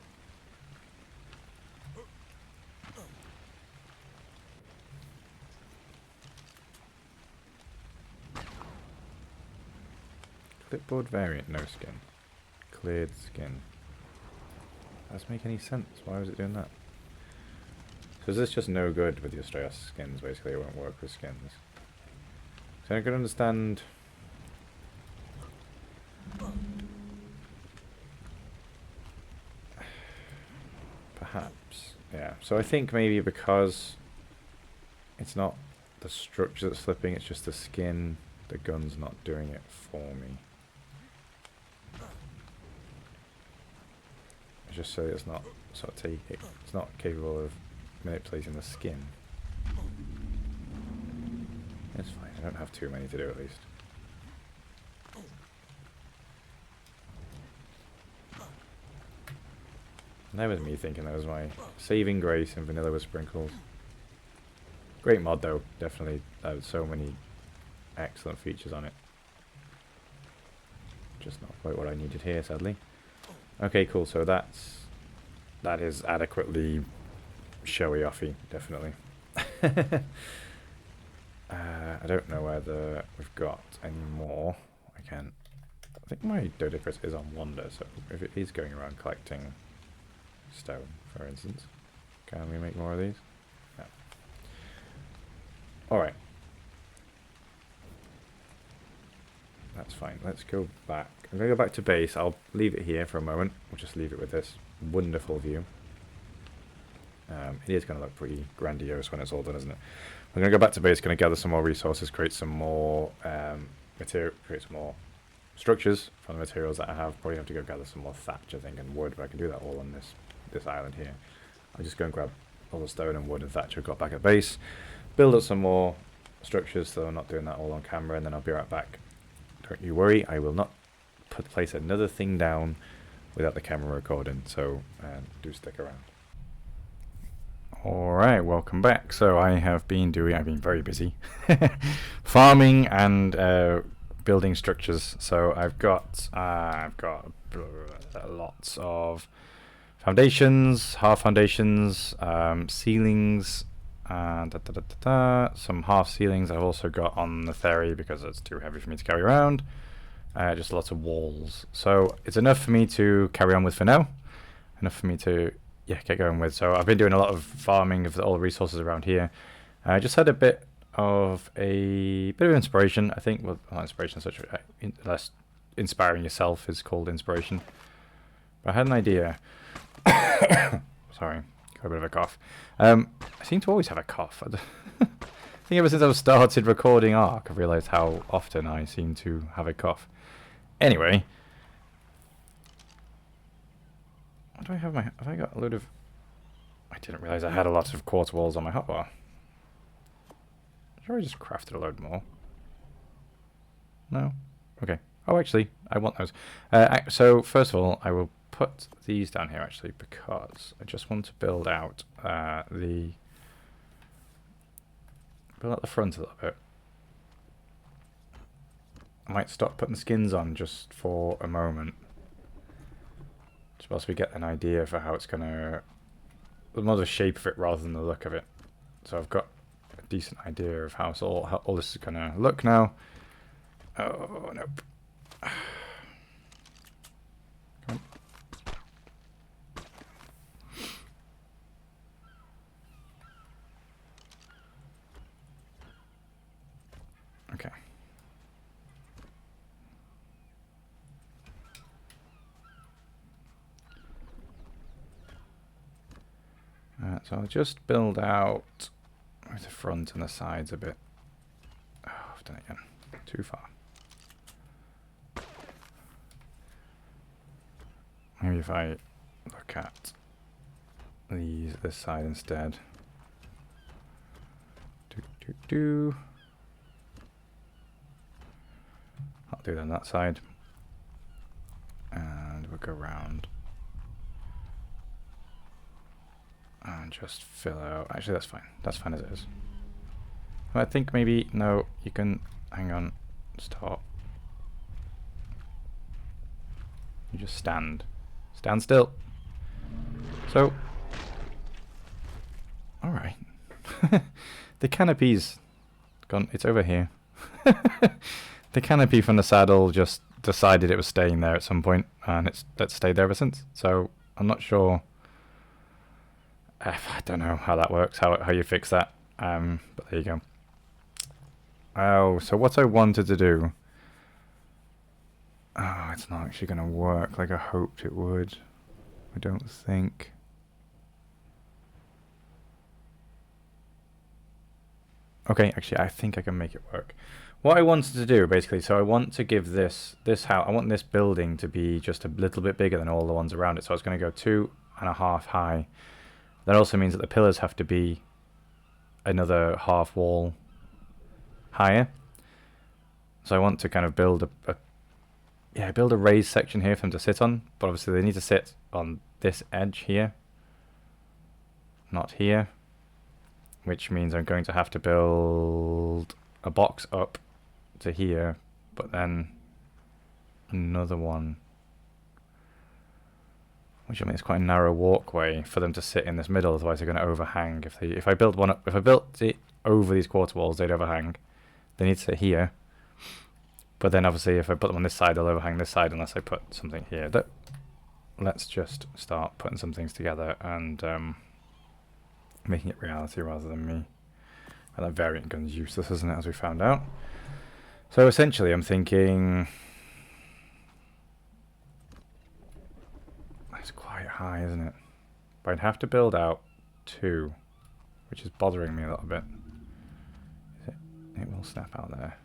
Clipboard variant, no skin. Cleared skin. Doesn't make any sense. Why was it doing that? So is this just no good with the Astraeos skins? Basically, it won't work with skins. So I can understand Perhaps. Yeah. So I think maybe because it's not the structure that's slipping, it's just the skin. The gun's not doing it for me. It's just so it's not sort of it's not capable of manipulating the skin. It's fine. I don't have too many to do at least. And that was me thinking that was my saving grace and vanilla with sprinkles. Great mod though, definitely. So many excellent features on it. Just not quite what I needed here, sadly. Okay, cool. So that is adequately showy-offy, definitely. I don't know whether we've got any more. I think my Dodicus is on Wander, so if it is going around collecting stone, for instance, can we make more of these? Yeah. Alright. That's fine. Let's go back. I'm going to go back to base. I'll leave it here for a moment. We'll just leave it with this wonderful view. It is going to look pretty grandiose when it's all done, isn't it? I'm going to go back to base, going to gather some more resources, create some more material, create some more structures from the materials that I have. Probably have to go gather some more thatch, I think, and wood, but I can do that all on this island here. I'll just go and grab all the stone and wood and thatch I've got back at base, build up some more structures, so I'm not doing that all on camera, and then I'll be right back. Don't you worry, I will not place another thing down without the camera recording, so do stick around. Alright, welcome back. So I've been very busy farming and building structures. So I've got lots of foundations, half foundations, ceilings, some half ceilings I've also got on the ferry because it's too heavy for me to carry around. Just lots of walls. So it's enough for me to carry on with for now. Enough for me to get going with. So I've been doing a lot of farming of all the resources around here. I just had a bit of inspiration. I think, well, not inspiration, such less inspiring yourself is called inspiration. But I had an idea. Sorry, got a bit of a cough. I seem to always have a cough. I think ever since I started recording Ark, I've realised how often I seem to have a cough. Anyway. What do I have have I got a load of... I didn't realise I had a lot of quartz walls on my hotbar. Sure, I just crafted a load more. No? Okay. Oh, actually, I want those. So, first of all, I will put these down here, actually, because I just want to build out the front a little bit. I might stop putting skins on just for a moment. Just so we get an idea for how it's going to... more the shape of it rather than the look of it. So I've got a decent idea of how all this is going to look now. Oh, nope. Come on. Okay. So I'll just build out with the front and the sides a bit. Oh, I've done it again. Too far. Maybe if I look at this side instead. I'll do that on that side. And we'll go around. And just fill out. Actually, that's fine. That's fine as it is. I think maybe... No, you can... Hang on. Stop. You just stand. Stand still. So... Alright. The canopy's gone. It's over here. The canopy from the saddle just decided it was staying there at some point, and it's stayed there ever since. So, I'm not sure... I don't know how that works, how you fix that, but there you go. Oh, so what I wanted to do... Oh, it's not actually going to work like I hoped it would. I don't think. Okay, actually, I think I can make it work. What I wanted to do, basically, so I want to give this house, I want this building to be just a little bit bigger than all the ones around it. So I was going to go 2.5 high. That also means that the pillars have to be another half wall higher. So I want to kind of build build a raised section here for them to sit on. But obviously they need to sit on this edge here, not here. Which means I'm going to have to build a box up to here, but then another one. Which I mean, it's quite a narrow walkway for them to sit in this middle. Otherwise, they're going to overhang. If I built one up, if I built it over these quarter walls, they'd overhang. They need to sit here. But then, obviously, if I put them on this side, they'll overhang this side unless I put something here. Let's just start putting some things together and making it reality rather than me. And that variant gun's useless, isn't it, as we found out. So essentially I'm thinking... That's quite high, isn't it? But I'd have to build out 2, which is bothering me a little bit. It will snap out there.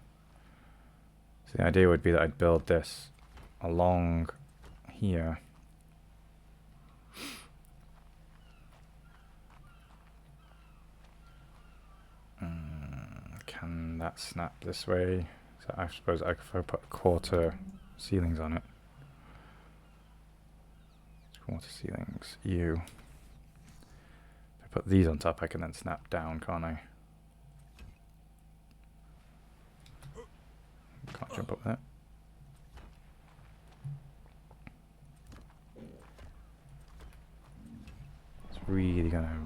So the idea would be that I'd build this along here. Can that snap this way? So I suppose I could put quarter ceilings on it. Quarter ceilings. If I put these on top, I can then snap down, can't I? Can't jump up there. It's really gonna...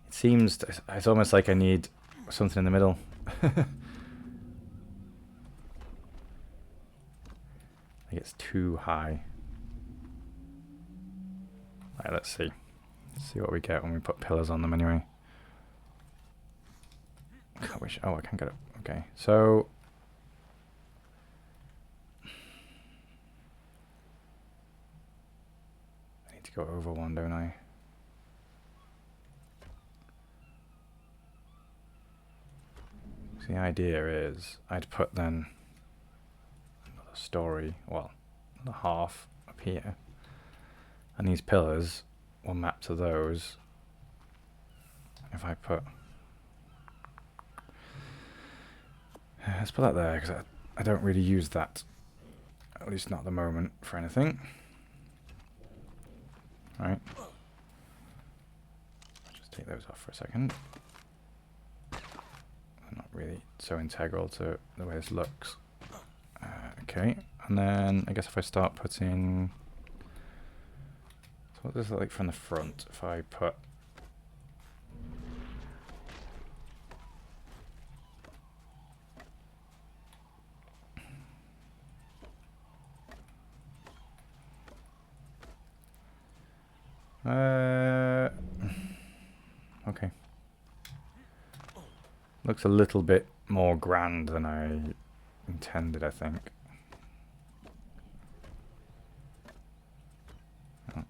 It seems... It's almost like I need something in the middle. I think it's too high. Alright, let's see. Let's see what we get when we put pillars on them anyway. I wish... Oh, I can get it. Okay, so... I need to go over one, don't I? The idea is I'd put then another story, well, another half up here, and these pillars will map to those. If I put, let's put that there because I don't really use that, at least not at the moment, for anything. All right, I'll just take those off for a second. Not really so integral to the way this looks. Okay, and then I guess if I start putting... So what does it look like from the front? If I put... Okay. Looks a little bit more grand than I intended, I think. Oh.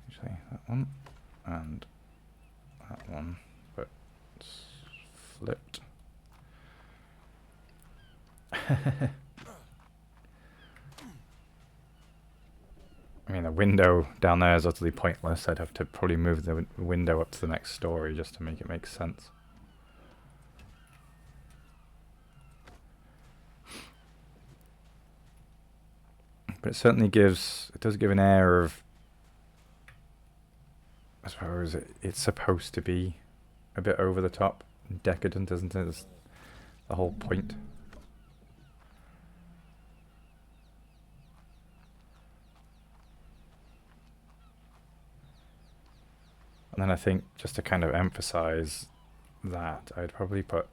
Actually, that one and that one, but it's flipped. I mean, the window down there is utterly pointless. I'd have to probably move the window up to the next story just to make it make sense. But it certainly gives... It does give an air of... I suppose it's supposed to be a bit over the top. Decadent, isn't it? It's the whole point. And then I think, just to kind of emphasize that, I'd probably put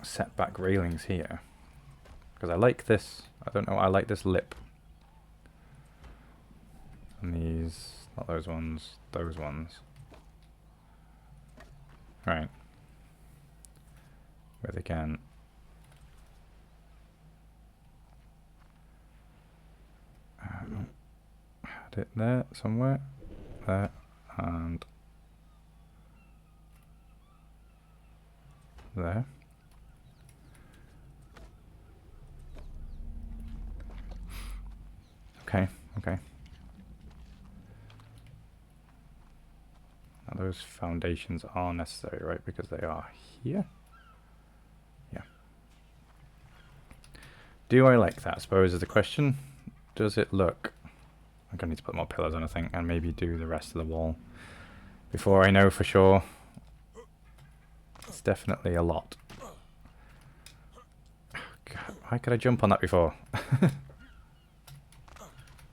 setback railings here. Because I like this, I don't know, I like this lip. And these, not those ones, those ones. Right. With again, put it there somewhere. There. And there. Okay, okay. Now those foundations are necessary, right? Because they are here. Yeah. Do I like that, I suppose, is the question. Does it look... I'm going to need to put more pillars on, I think, and maybe do the rest of the wall before I know for sure. It's definitely a lot. God, why could I jump on that before?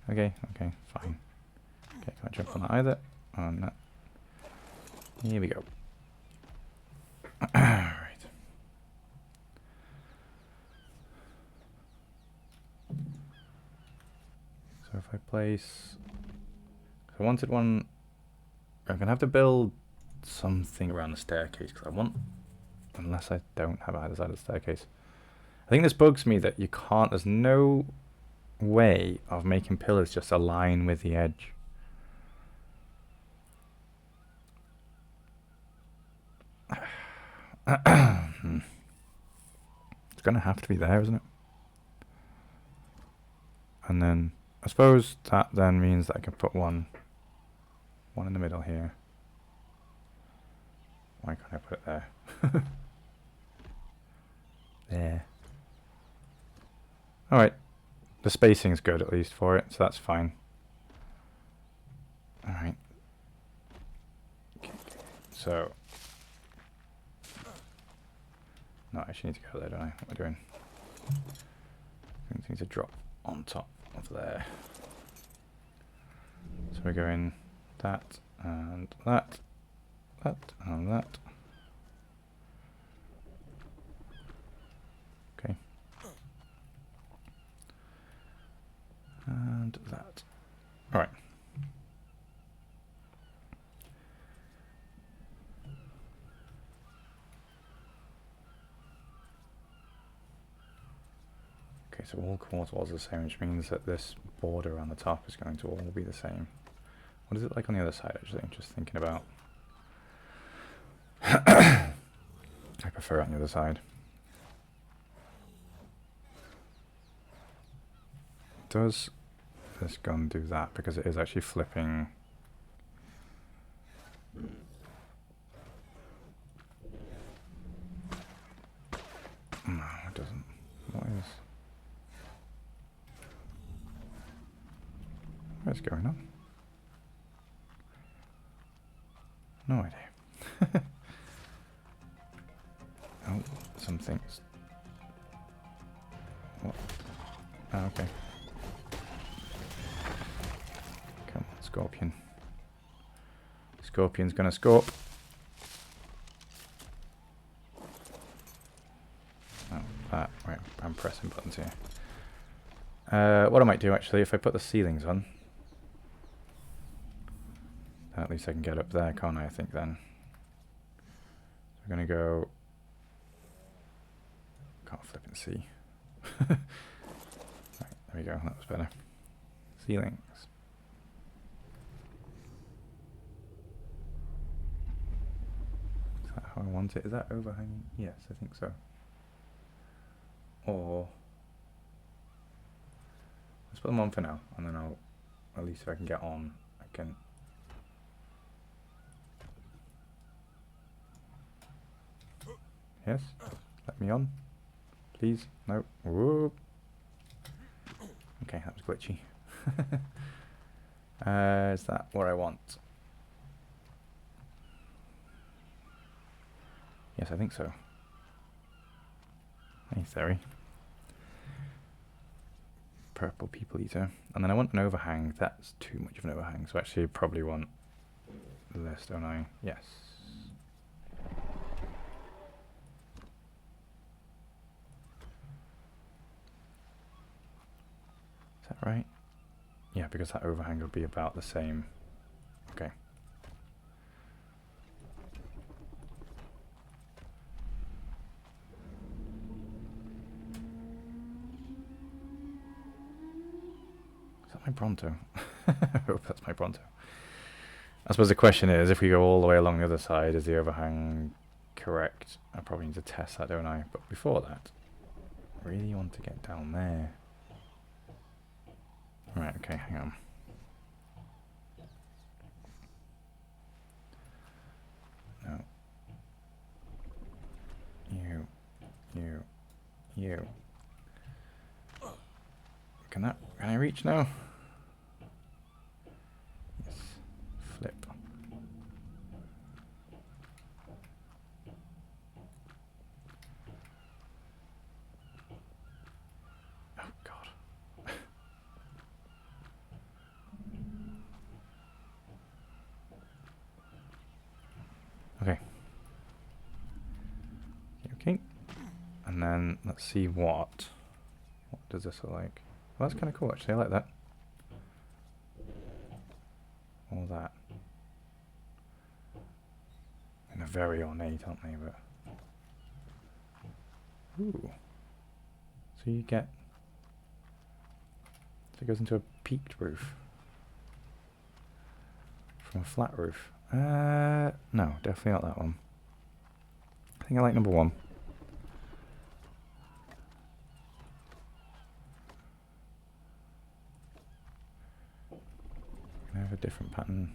Okay, okay, fine. Okay, can't jump on that either. On that. Here we go. Alright. So if I place... I wanted one... I'm going to have to build something around the staircase because I want... Unless I don't have either side of the staircase. I think this bugs me that you can't... There's no way of making pillars just align with the edge. It's going to have to be there, isn't it? And then I suppose that then means that I can put one in the middle here. Why can't I put it there? There. Alright. The spacing's good at least for it, so that's fine. Alright. Okay. So... No, I actually need to go there, don't I? What am I doing? I need to drop on top of there. So we're going that, and that, that, and that. Okay. And that. Alright. Okay, so all corners was the same, which means that this border on the top is going to all be the same. What is it like on the other side, actually? Just thinking about... I prefer it on the other side. Does this gun do that? Because it is actually flipping... No, it doesn't. What is... What's going on? No idea. Oh, some things. What? Oh, okay. Come on, Scorpion. Scorpion's gonna scorp. Oh, that. Right, I'm pressing buttons here. What I might do actually, if I put the ceilings on, then at least I can get up there, can't I think then. So we're gonna go... Can't flip and see. Right, there we go, that was better. Ceilings. Is that how I want it? Is that overhanging? Yes, I think so. Or... Let's put them on for now, and then I'll... At least if I can get on, I can... Yes? Let me on. Please? No. Whoop. Okay, that was glitchy. Is that what I want? Yes, I think so. Hey, Theory. Purple people eater. And then I want an overhang. That's too much of an overhang. So actually I probably want this, don't I? Yes. Is that right? Yeah, because that overhang would be about the same. Okay. Is that my Bronto? I hope that's my pronto. I suppose the question is, if we go all the way along the other side, is the overhang correct? I probably need to test that, don't I? But before that, I really want to get down there. Right, okay, hang on. No. You. Can I reach now? Yes. Flip. Oh god. Okay. Okay. And then let's see what does this look like? Well, that's kind of cool actually. I like that. All that. And they're very ornate, aren't they? But ooh. So you get. So it goes into a peaked roof from a flat roof. No, definitely not that one. I think I like number one. Can I have a different pattern?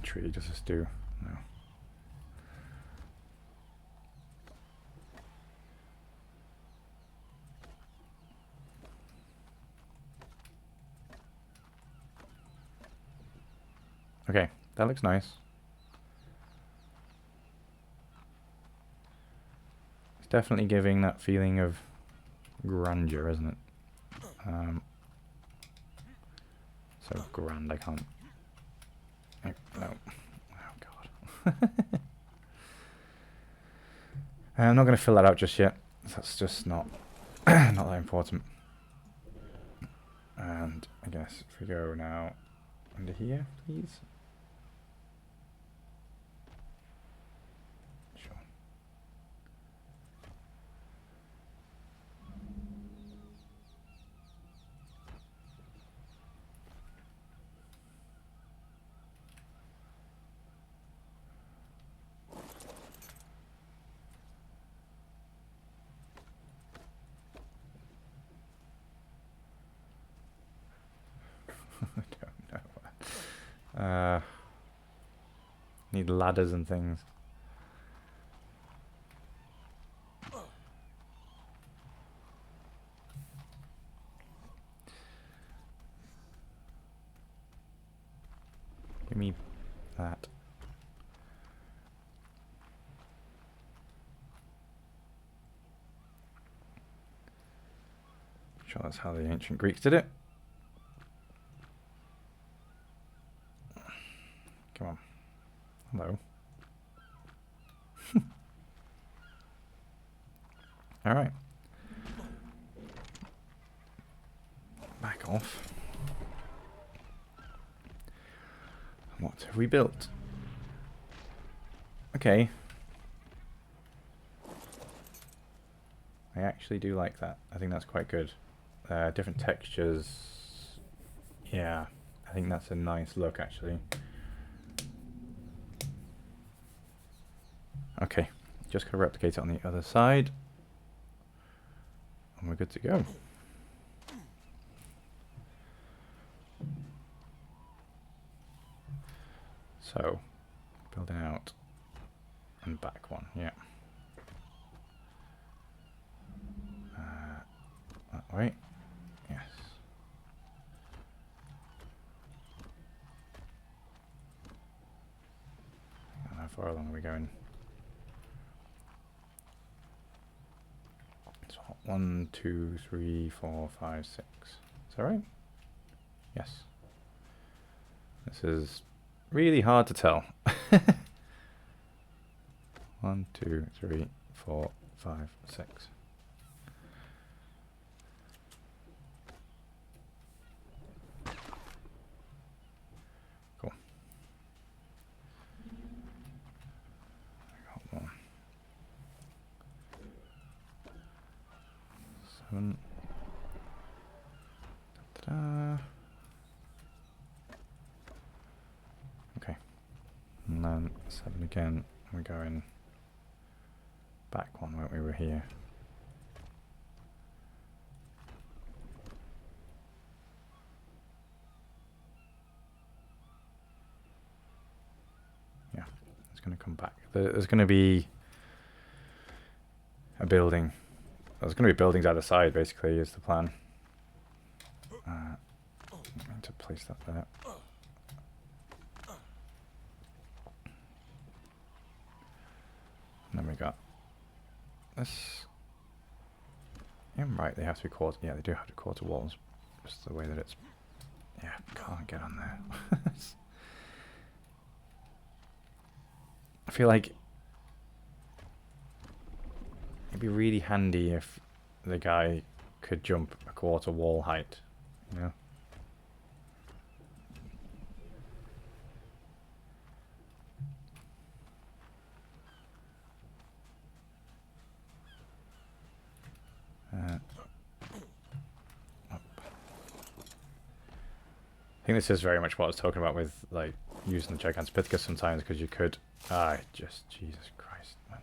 Tree, does this do? No. Okay, that looks nice. It's definitely giving that feeling of grandeur, isn't it? So grand, I can't. No. Oh god. I'm not going to fill that out just yet. That's just not not that important. And I guess if we go now under here, please. Sure. I don't know. Need ladders and things. Give me that. Sure, that's how the ancient Greeks did it. Come on. Hello. All right. Back off. What have we built? Okay. I actually do like that. I think that's quite good. Different textures. Yeah, I think that's a nice look actually. Okay, just gotta replicate it on the other side. And we're good to go. So, building out and back one, yeah. That way, yes. And how far along are we going? So 1, 2, 3, 4, 5, 6. Is that right? Yes. This is really hard to tell. 1, 2, 3, 4, 5, 6. Cool. I got one. 7. Ta-da. Okay. And then 7 again. We're going back one, weren't we? We're here. Yeah, it's going to come back. There's going to be a building. There's going to be buildings either side, basically, is the plan. I need to place that there. And then we got this. Yeah, right, they have to be quarter. Yeah, they do have to quarter walls. Just the way that it's. Yeah, can't get on there. I feel like it'd be really handy if the guy could jump a quarter wall height, you know? I think this is very much what I was talking about with like using the Gigantopithecus sometimes, because you could. Just Jesus Christ, man!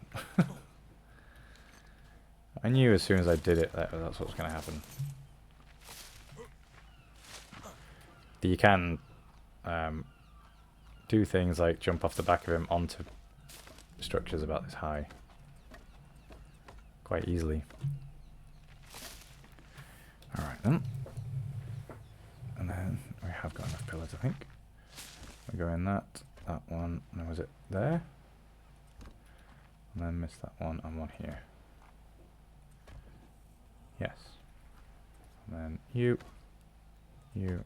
I knew as soon as I did it that's what was going to happen. You can do things like jump off the back of him onto structures about this high quite easily. All right then. And then we have got enough pillars, I think. We go in that one, and was it there? And then miss that one and one here. Yes. And then you, and you.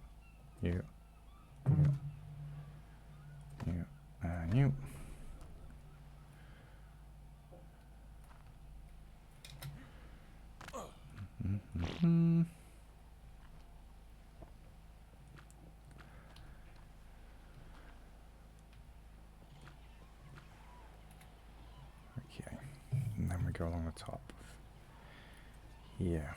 Okay, and then we go along the top here.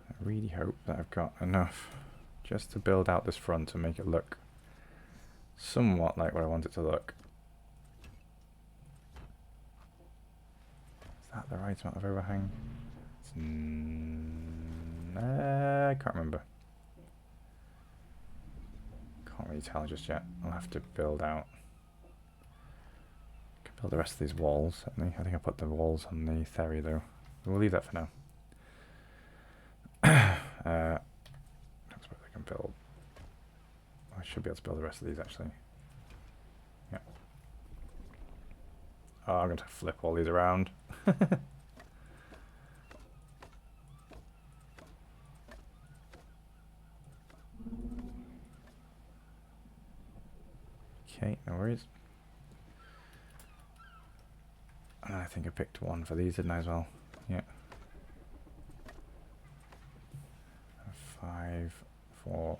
I really hope that I've got enough just to build out this front and make it look somewhat like what I want it to look. Is that the right amount of overhang? I can't remember. Can't really tell just yet. I'll have to build out. I can build the rest of these walls, certainly. I think I put the walls on the ferry though. We'll leave that for now. I suppose I can build. I should be able to build the rest of these actually. Yeah. Oh, I'm going to flip all these around. Okay, no worries. And I think I picked one for these, didn't I, as well? Yeah. 5, 4.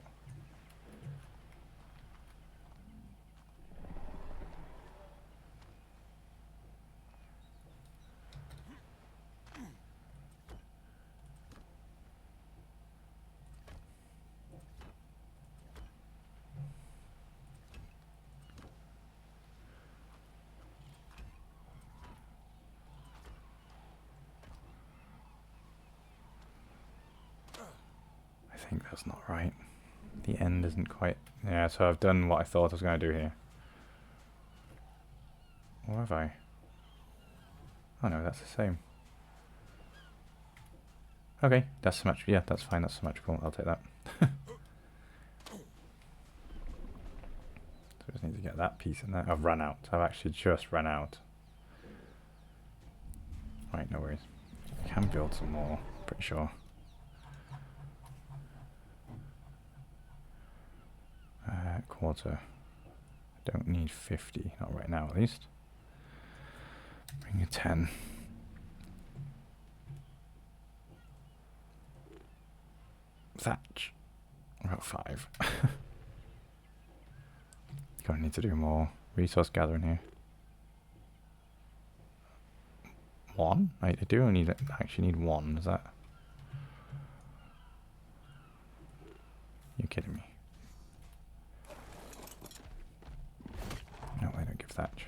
I think that's not right. The end isn't quite... Yeah, so I've done what I thought I was going to do here. Or have I? Oh no, that's the same. Okay, that's symmetrical. Yeah, that's fine, that's symmetrical. I'll take that. So I just need to get that piece in there. I've run out. I've actually just run out. Right, no worries. I can build some more, pretty sure. Quarter. I don't need 50, not right now at least. Bring a 10. thatch. I've got 5. Gonna need to do more resource gathering here. 1? I do actually need 1. Is that? You're kidding me. No, I don't give thatch.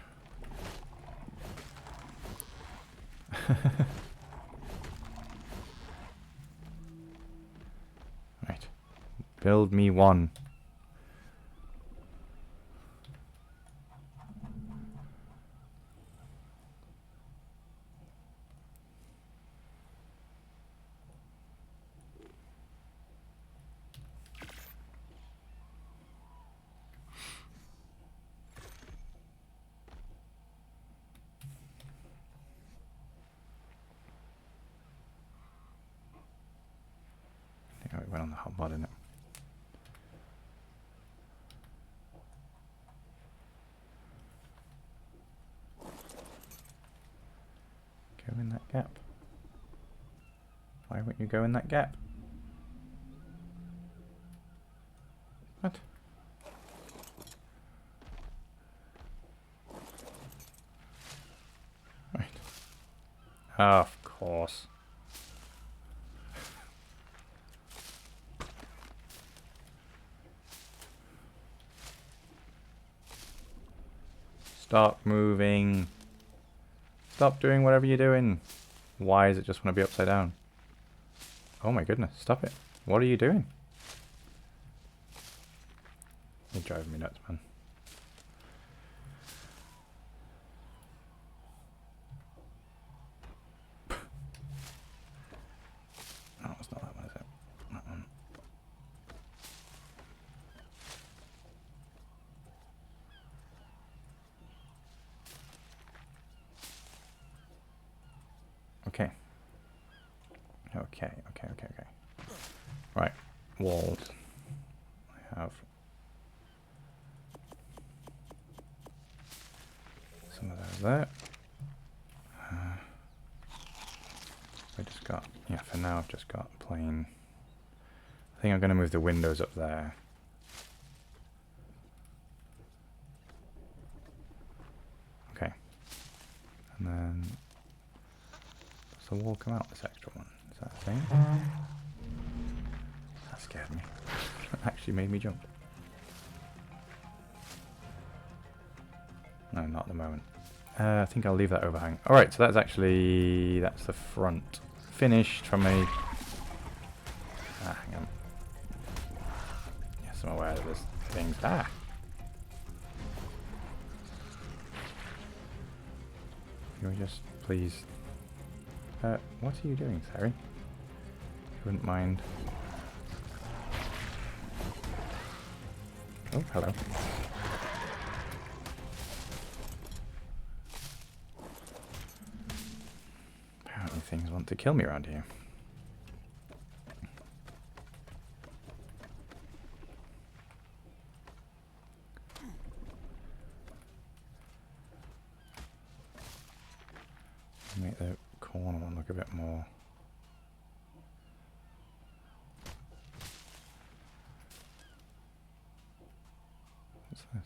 Right. Build me 1. I think I went on the hot mod, didn't it? Go in that gap. Why won't you go in that gap? What? Right. Of course. Stop moving. Stop doing whatever you're doing. Why does it just want to be upside down? Oh my goodness, stop it. What are you doing? You're driving me nuts, man. Oh, it's not that one, is it? That one. Okay. Okay. Right. Walls. I have some of those there. I just got, yeah, for now I've just got plain. I think I'm going to move the windows up there. Okay. And then, does the wall come out, this extra one? Is that a thing? That scared me. That actually made me jump. No, not at the moment. I think I'll leave that overhang. Alright, so that's actually, that's the front. Finished from a... Ah, hang on. Yes, I'm aware of this things. Ah! Can we just, please... what are you doing, Sari? You wouldn't mind... Oh, hello. Apparently things want to kill me around here. Make the corner one look a bit more... What's this?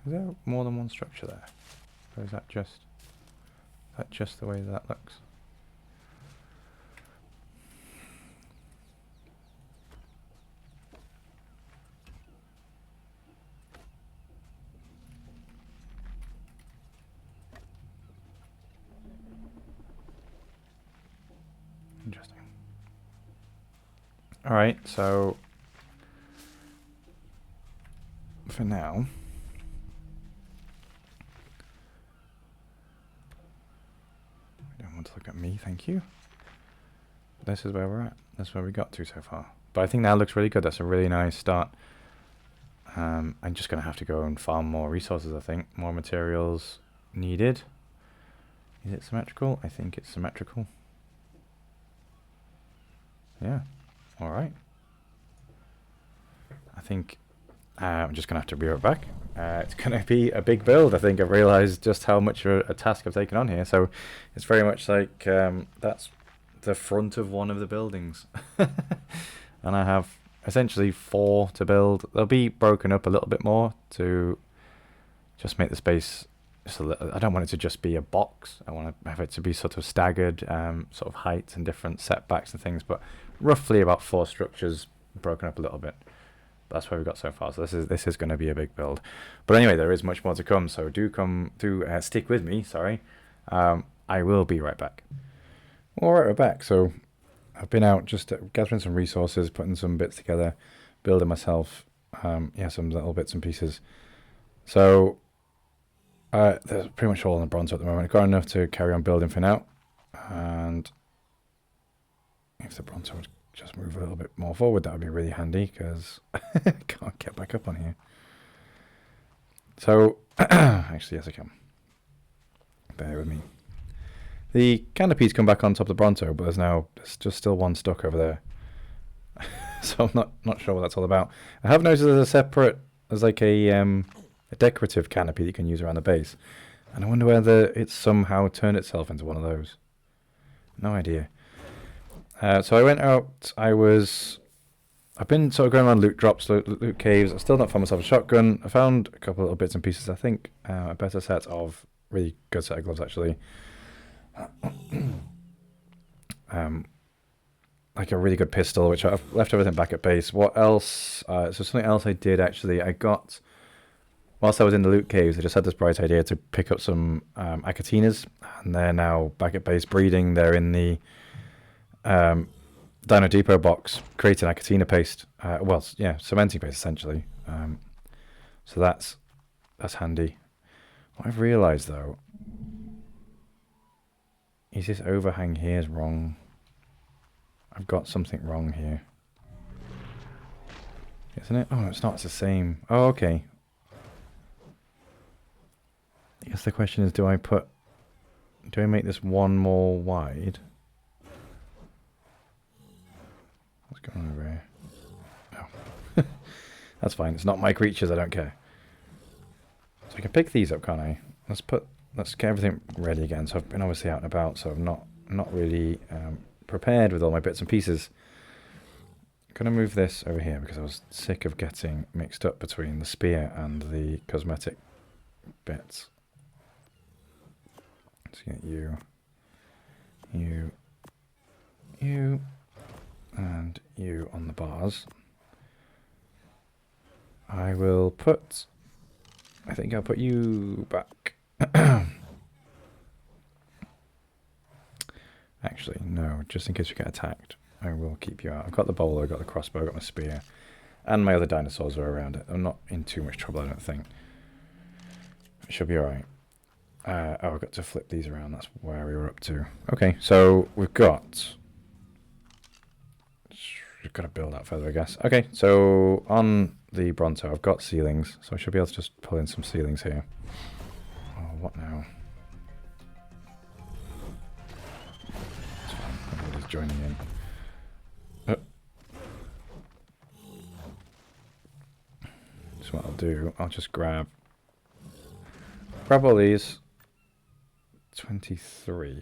Is there more than one structure there? Or is that just the way that looks? Interesting. Alright, so for now, I don't want to look at me, thank you. This is where we're at. That's where we got to so far. But I think that looks really good. That's a really nice start. I'm just going to have to go and farm more resources, I think. More materials needed. Is it symmetrical? I think it's symmetrical. Yeah. Alright. I think I'm just going to have to be right back. It's going to be a big build. I think I've realised just how much of a task I've taken on here. So it's very much like that's the front of one of the buildings. And I have essentially 4 to build. They'll be broken up a little bit more to just make the space just a little. I don't want it to just be a box. I want to have it to be sort of staggered, sort of heights and different setbacks and things, but roughly about 4 structures broken up a little bit. That's where we've got so far. So this is going to be a big build. But anyway, there is much more to come. So do stick with me. Sorry, I will be right back. All right, we're back. So I've been out just gathering some resources, putting some bits together, building myself, some little bits and pieces. So there's pretty much all on the bronze at the moment. I've got enough to carry on building for now. And if the bronze would just move a little bit more forward, that would be really handy, because I can't get back up on here. So, actually, yes I can. Bear with me. The canopy's come back on top of the Bronto, but there's just still one stuck over there. So I'm not sure what that's all about. I have noticed there's like a decorative canopy that you can use around the base. And I wonder whether it's somehow turned itself into one of those. No idea. So I went out, I've been sort of going around loot drops, loot caves. I've still not found myself a shotgun. I found a couple of little bits and pieces, I think. A better set of, really good set of gloves, actually. Like a really good pistol, which I've left everything back at base. What else? So something else I did, actually. I got, whilst I was in the loot caves, I just had this bright idea to pick up some Acatinas. And they're now back at base breeding. They're in the Dino Depot box, creating Acatina paste. Cementing paste, essentially. So that's handy. What I've realised, though, is this overhang here is wrong. I've got something wrong here. Isn't it? Oh, it's not. It's the same. Oh, okay. I guess the question is, do I make this one more wide? What's going on over here? Oh. That's fine. It's not my creatures. I don't care. So I can pick these up, can't I? Let's get everything ready again. So I've been obviously out and about, so I'm not really prepared with all my bits and pieces. I'm going to move this over here because I was sick of getting mixed up between the spear and the cosmetic bits. Let's get you, and you on the bars. I think I'll put you back. Actually, no, just in case we get attacked, I will keep you out. I've got the bowler, I've got the crossbow, I've got my spear, and my other dinosaurs are around it. I'm not in too much trouble, I don't think. It should be alright. I've got to flip these around, that's where we were up to. Okay, so we've got to build out further, I guess. Okay, so on the Bronto, I've got ceilings, so I should be able to just pull in some ceilings here. Oh, what now? It's fine, everybody's joining in. So what I'll do, I'll just grab all these. 23.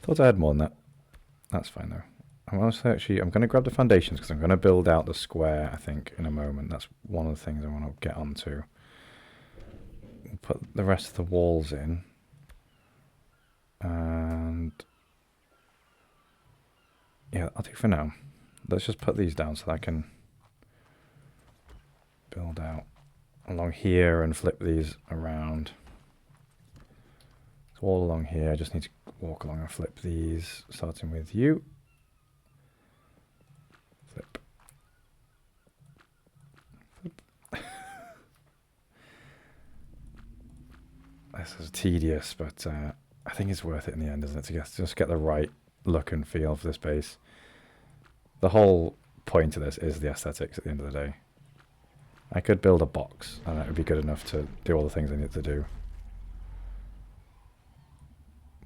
Thought I had more than that. That's fine though. I'm going to grab the foundations because I'm going to build out the square, I think, in a moment. That's one of the things I want to get onto. We'll put the rest of the walls in. And yeah, I'll do for now. Let's just put these down so that I can build out along here and flip these around. So all along here, I just need to walk along and flip these, starting with you. Flip. Flip. This is tedious, but I think it's worth it in the end, isn't it? To just get the right look and feel for this base. The whole point of this is the aesthetics at the end of the day. I could build a box, and that would be good enough to do all the things I need to do.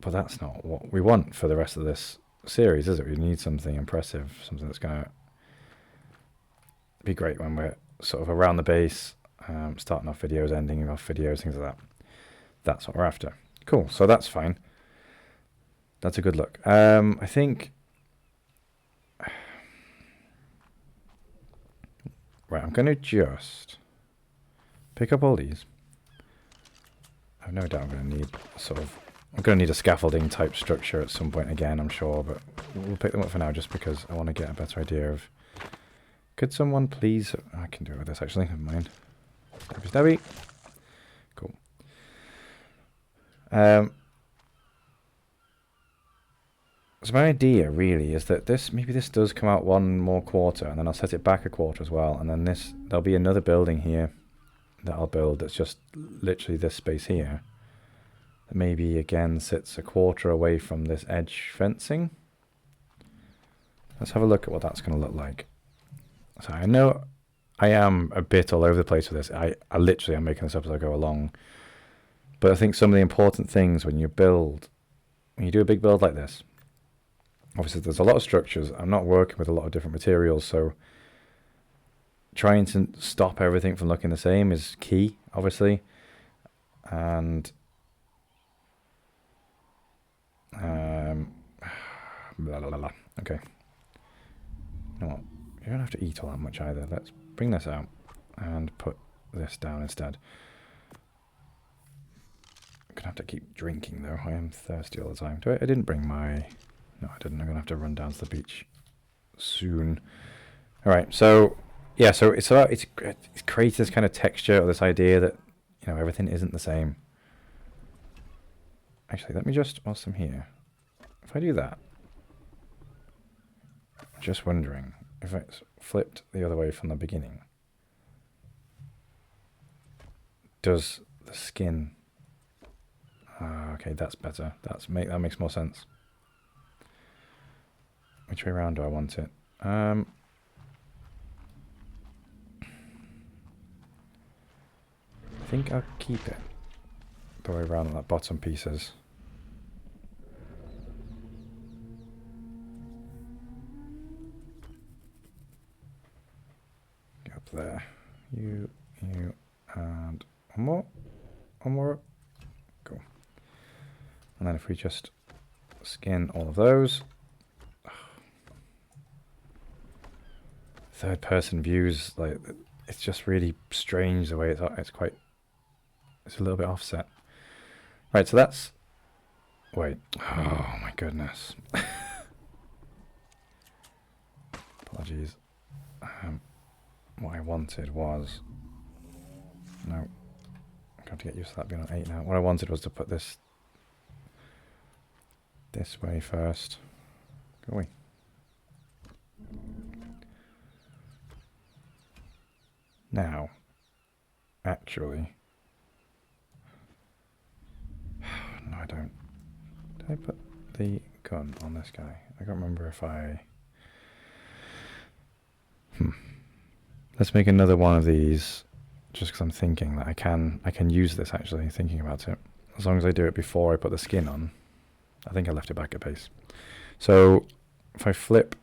But that's not what we want for the rest of this series, is it? We need something impressive, something that's going to be great when we're sort of around the base, starting off videos, ending off videos, things like that. That's what we're after. Cool, so that's fine. That's a good look. I think... Right, I'm going to just pick up all these. I've no doubt I'm going to need I'm going to need a scaffolding type structure at some point again, I'm sure, but we'll pick them up for now just because I want to get a better idea of... Could someone please... I can do it with this actually, never mind. Stabby stabby. Cool. So my idea really is that maybe this does come out one more quarter, and then I'll set it back a quarter as well, and then there'll be another building here that I'll build that's just literally this space here. That maybe again sits a quarter away from this edge fencing. Let's have a look at what that's going to look like. So I know I am a bit all over the place with this. I literally am making this up as I go along. But I think some of the important things when you do a big build like this, obviously there's a lot of structures. I'm not working with a lot of different materials, so trying to stop everything from looking the same is key, obviously. And blah, blah, blah. Okay. You know what? You don't have to eat all that much either. Let's bring this out and put this down instead. I'm gonna have to keep drinking though. I am thirsty all the time. I didn't bring my... No, I didn't. I'm gonna have to run down to the beach soon. All right. So yeah. So it's created this kind of texture or this idea that everything isn't the same. Actually, let me just whilst I'm here. If I do that, I'm just wondering if it's flipped the other way from the beginning. Does the skin... okay, that's better. That makes more sense. Which way around do I want it? I think I'll keep it the way around on that bottom pieces. Get up there. You, and one more. Cool. And then if we just skin all of those. Third person views, like, it's just really strange the way it's a little bit offset. Right, so that's... Wait. Oh my goodness. Apologies. What I wanted was... No. I'm going to get used to that being on 8 now. What I wanted was to put this way first. Go away. Now, actually... No, I don't. Did I put the gun on this guy? I can't remember if I... Let's make another one of these, just because I'm thinking that I can use this actually, thinking about it. As long as I do it before I put the skin on. I think I left it back at base. So, if I flip...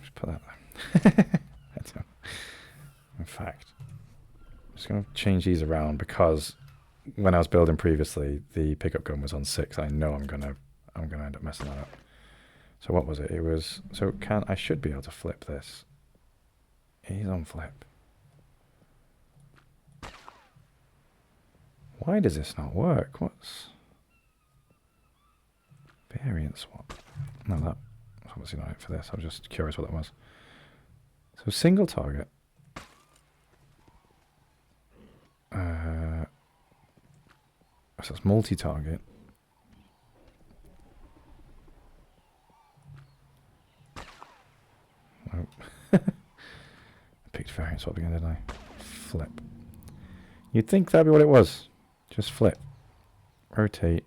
Just put that there. In fact, I'm just going to change these around because when I was building previously, the pickup gun was on 6. I know I'm gonna end up messing that up. So what was it? It was... So I should be able to flip this. He's on flip. Why does this not work? What's... Variant swap. No, that's obviously not it for this. I was just curious what that was. So single target. So that's multi-target. Nope. I picked variant swap again, didn't I? Flip. You'd think that'd be what it was. Just flip. Rotate.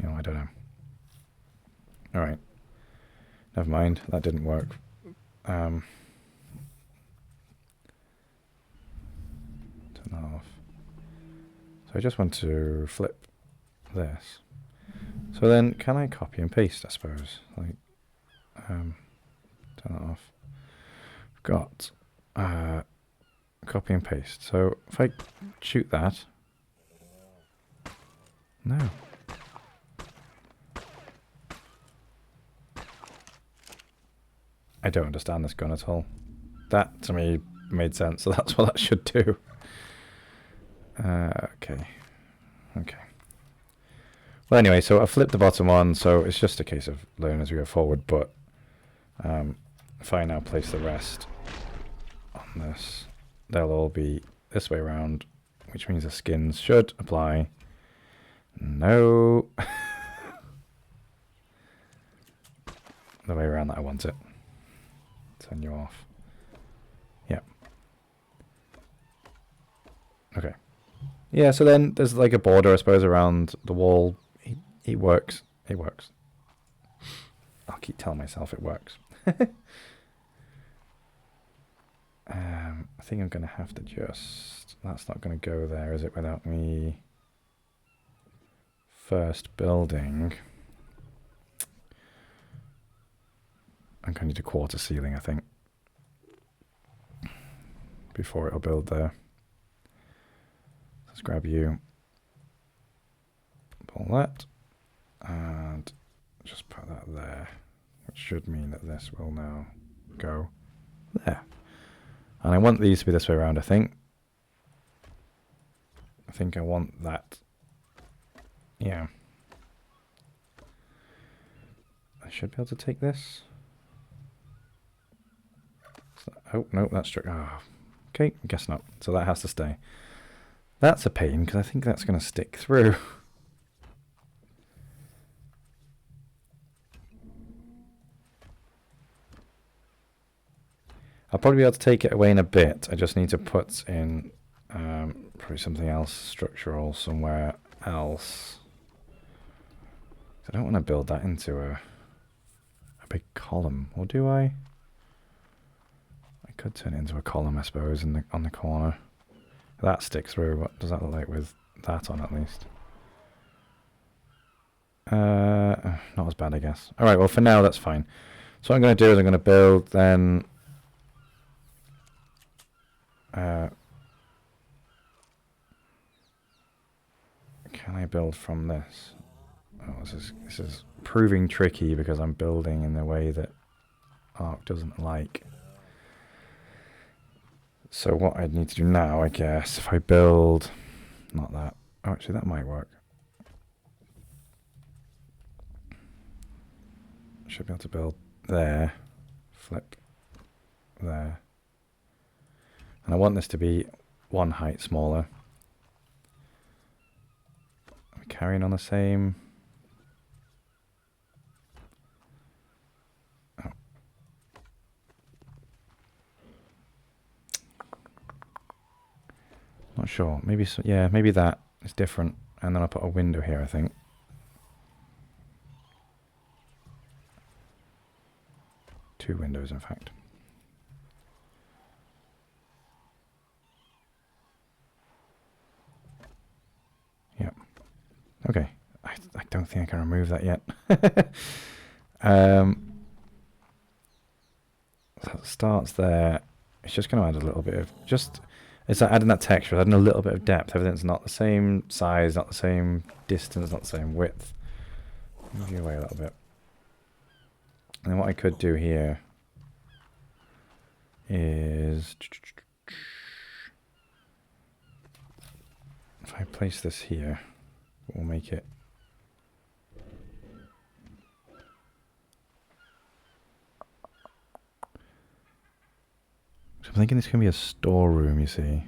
I don't know. Alright. Never mind. That didn't work. Turn that off. So I just want to flip this. So then, can I copy and paste, I suppose? Like, turn that off. I've got copy and paste. So if I shoot that, no. I don't understand this gun at all. That to me made sense, so that's what that should do. Okay. Okay. Well, anyway, so I flipped the bottom one, so it's just a case of learning as we go forward, but if I now place the rest on this, they'll all be this way around, which means the skins should apply. No. The way around that I want it. Turn you off. Yeah. Okay. Yeah, so then there's like a border, I suppose, around the wall. It works. It works. I'll keep telling myself it works. I think I'm going to have to just... That's not going to go there, is it, without me first building? I'm going to need a quarter ceiling, I think, before it'll build there. Let's grab you. Pull that. And just put that there, which should mean that this will now go there. And I want these to be this way around, I think. I think I want that. Yeah. I should be able to take this. Oh, no, that's true. Oh, okay, guess not. So that has to stay. That's a pain, because I think that's going to stick through. I'll probably be able to take it away in a bit. I just need to put in probably something else structural somewhere else. I don't want to build that into a big column, or do I? I could turn it into a column, I suppose, on the corner. That sticks through. What does that look like with that on, at least? Not as bad, I guess. All right, well, for now, that's fine. So what I'm going to do is I'm going to build then... can I build from this? Oh, this is proving tricky because I'm building in a way that Ark doesn't like. So what I need to do now, I guess, if I build... Not that. Oh, actually, that might work. Should be able to build there. Flip. There. And I want this to be one height smaller. Are we carrying on the same? Oh. Not sure. Maybe so, yeah, maybe that is different. And then I'll put a window here, I think. Two windows, in fact. Yeah. Okay. I don't think I can remove that yet. So it starts there. It's just going to add a little bit of it's like adding that texture, adding a little bit of depth. Everything's not the same size, not the same distance, not the same width. Move you away a little bit. And then what I could do here is if I place this here, we'll make it I'm thinking this can be a storeroom, you see.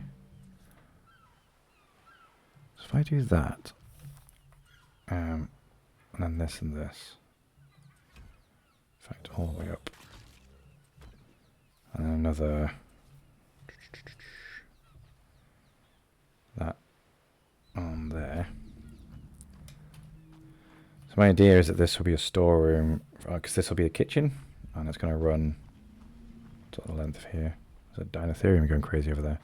So if I do that, and then this and this, in fact, all the way up, and then another, that on there. So my idea is that this will be a storeroom, because this will be a kitchen, and it's going to run to the length of here. There's a Dinotherium going crazy over there.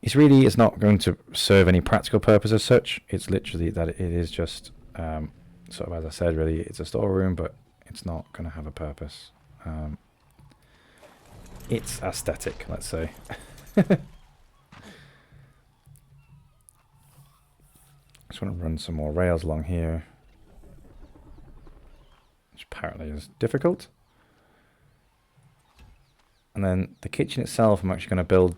You it's not going to serve any practical purpose as such. It's literally that it is just sort of, as I said, really, it's a storeroom, but it's not going to have a purpose. It's aesthetic, let's say. Just want to run some more rails along here, which apparently is difficult. And then the kitchen itself, I'm actually going to build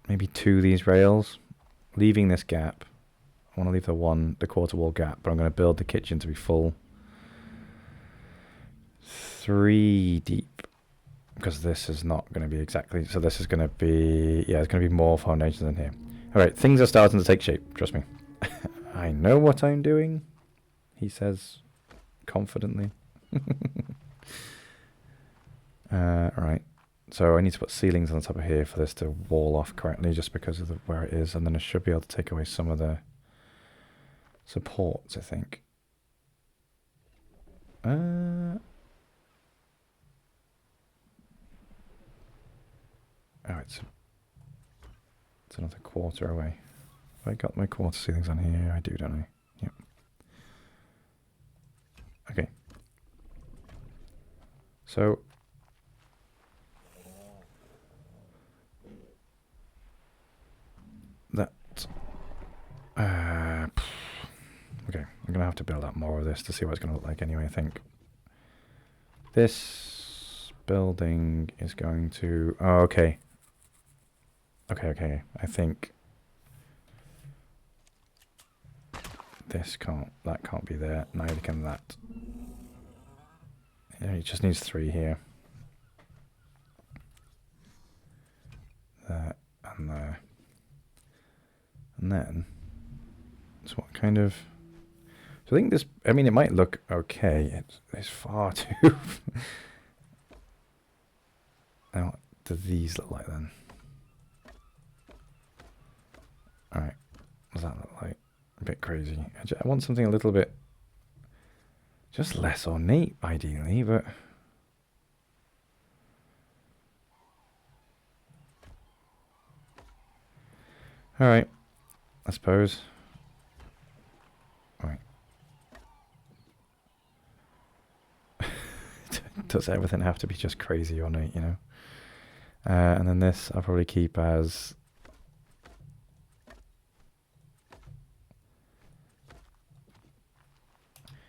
maybe 2 of these rails, leaving this gap. I want to leave the quarter wall gap, but I'm going to build the kitchen to be full. 3 deep, because this is not going to be exactly, so this is going to be, yeah, it's going to be more foundations in here. Alright, things are starting to take shape, trust me. I know what I'm doing, he says confidently. Alright, so I need to put ceilings on the top of here for this to wall off correctly, just because of where it is, and then I should be able to take away some of the supports, I think. Oh, it's another quarter away. Have I got my quarter ceilings on here? I do, don't I? Yep. Okay. So that okay, I'm gonna have to build up more of this to see what it's gonna look like anyway, I think. This building is going to, oh, okay. Okay, I think this can't, that can't be there, neither can that. Yeah, it just needs 3 here. There and there. And then, so what kind of, so I think this, I mean, it might look okay, it's far too, now what do these look like then? Alright, what does that look like? A bit crazy. I want something a little bit, just less ornate, ideally, but... Alright, I suppose. Alright. Does everything have to be just crazy ornate, you know? And then this I'll probably keep as...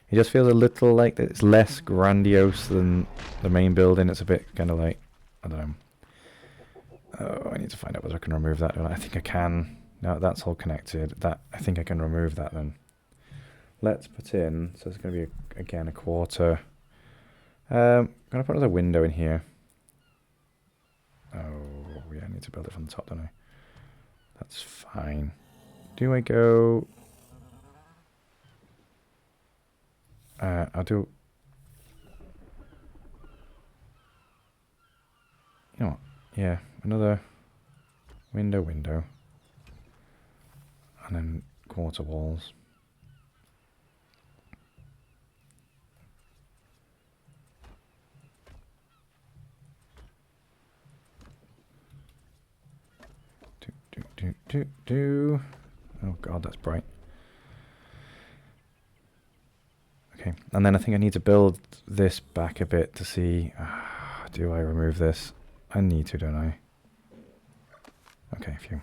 It just feels a little like it's less grandiose than the main building. It's a bit kind of like, I don't know. Oh, I need to find out whether I can remove that. I think I can. No, that's all connected. That, I think I can remove that then. Let's put in, so it's going to be, again, a quarter. I'm going to put another window in here. Oh, yeah, I need to build it from the top, don't I? That's fine. Do I go... I'll do... You know what? Yeah, another window. And then quarter walls. Do. Oh god, that's bright. Okay, and then I think I need to build this back a bit to see... do I remove this? I need to, don't I? Okay, phew.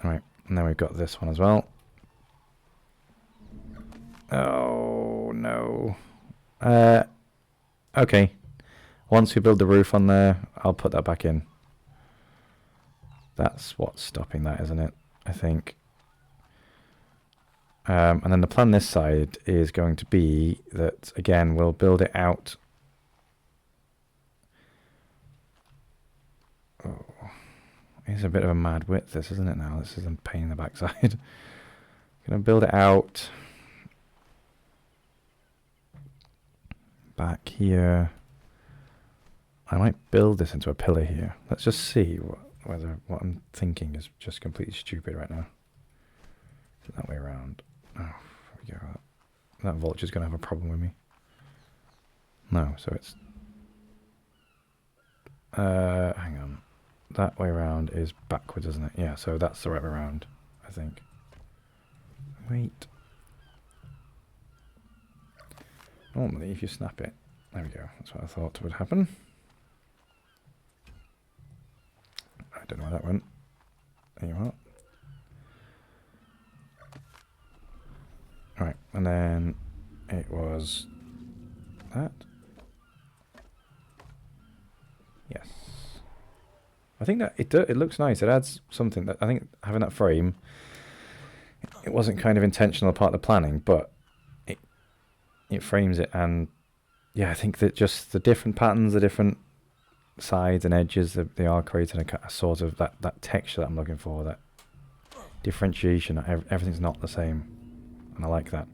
Alright, and then we've got this one as well. Oh, no. Okay. Once we build the roof on there, I'll put that back in. That's what's stopping that, isn't it? I think. And then the plan this side is going to be that, again, we'll build it out. Oh, it's a bit of a mad width, this, isn't it now? This is a pain in the backside. Gonna build it out. Back here. I might build this into a pillar here. Let's just see whether what I'm thinking is just completely stupid right now. Is it that way around? Oh, there we go. That vulture's going to have a problem with me. No, so it's... Hang on. That way around is backwards, isn't it? Yeah, so that's the right way around, I think. Wait. Normally, if you snap it... There we go. That's what I thought would happen. I don't know where that went. There you are. Right, and then it was that. Yes. I think that it looks nice. It adds something that I think having that frame, it wasn't kind of intentional part of the planning, but it frames it, and yeah, I think that just the different patterns, the different sides and edges, they are creating a sort of that texture that I'm looking for, that differentiation. Everything's not the same, and I like that.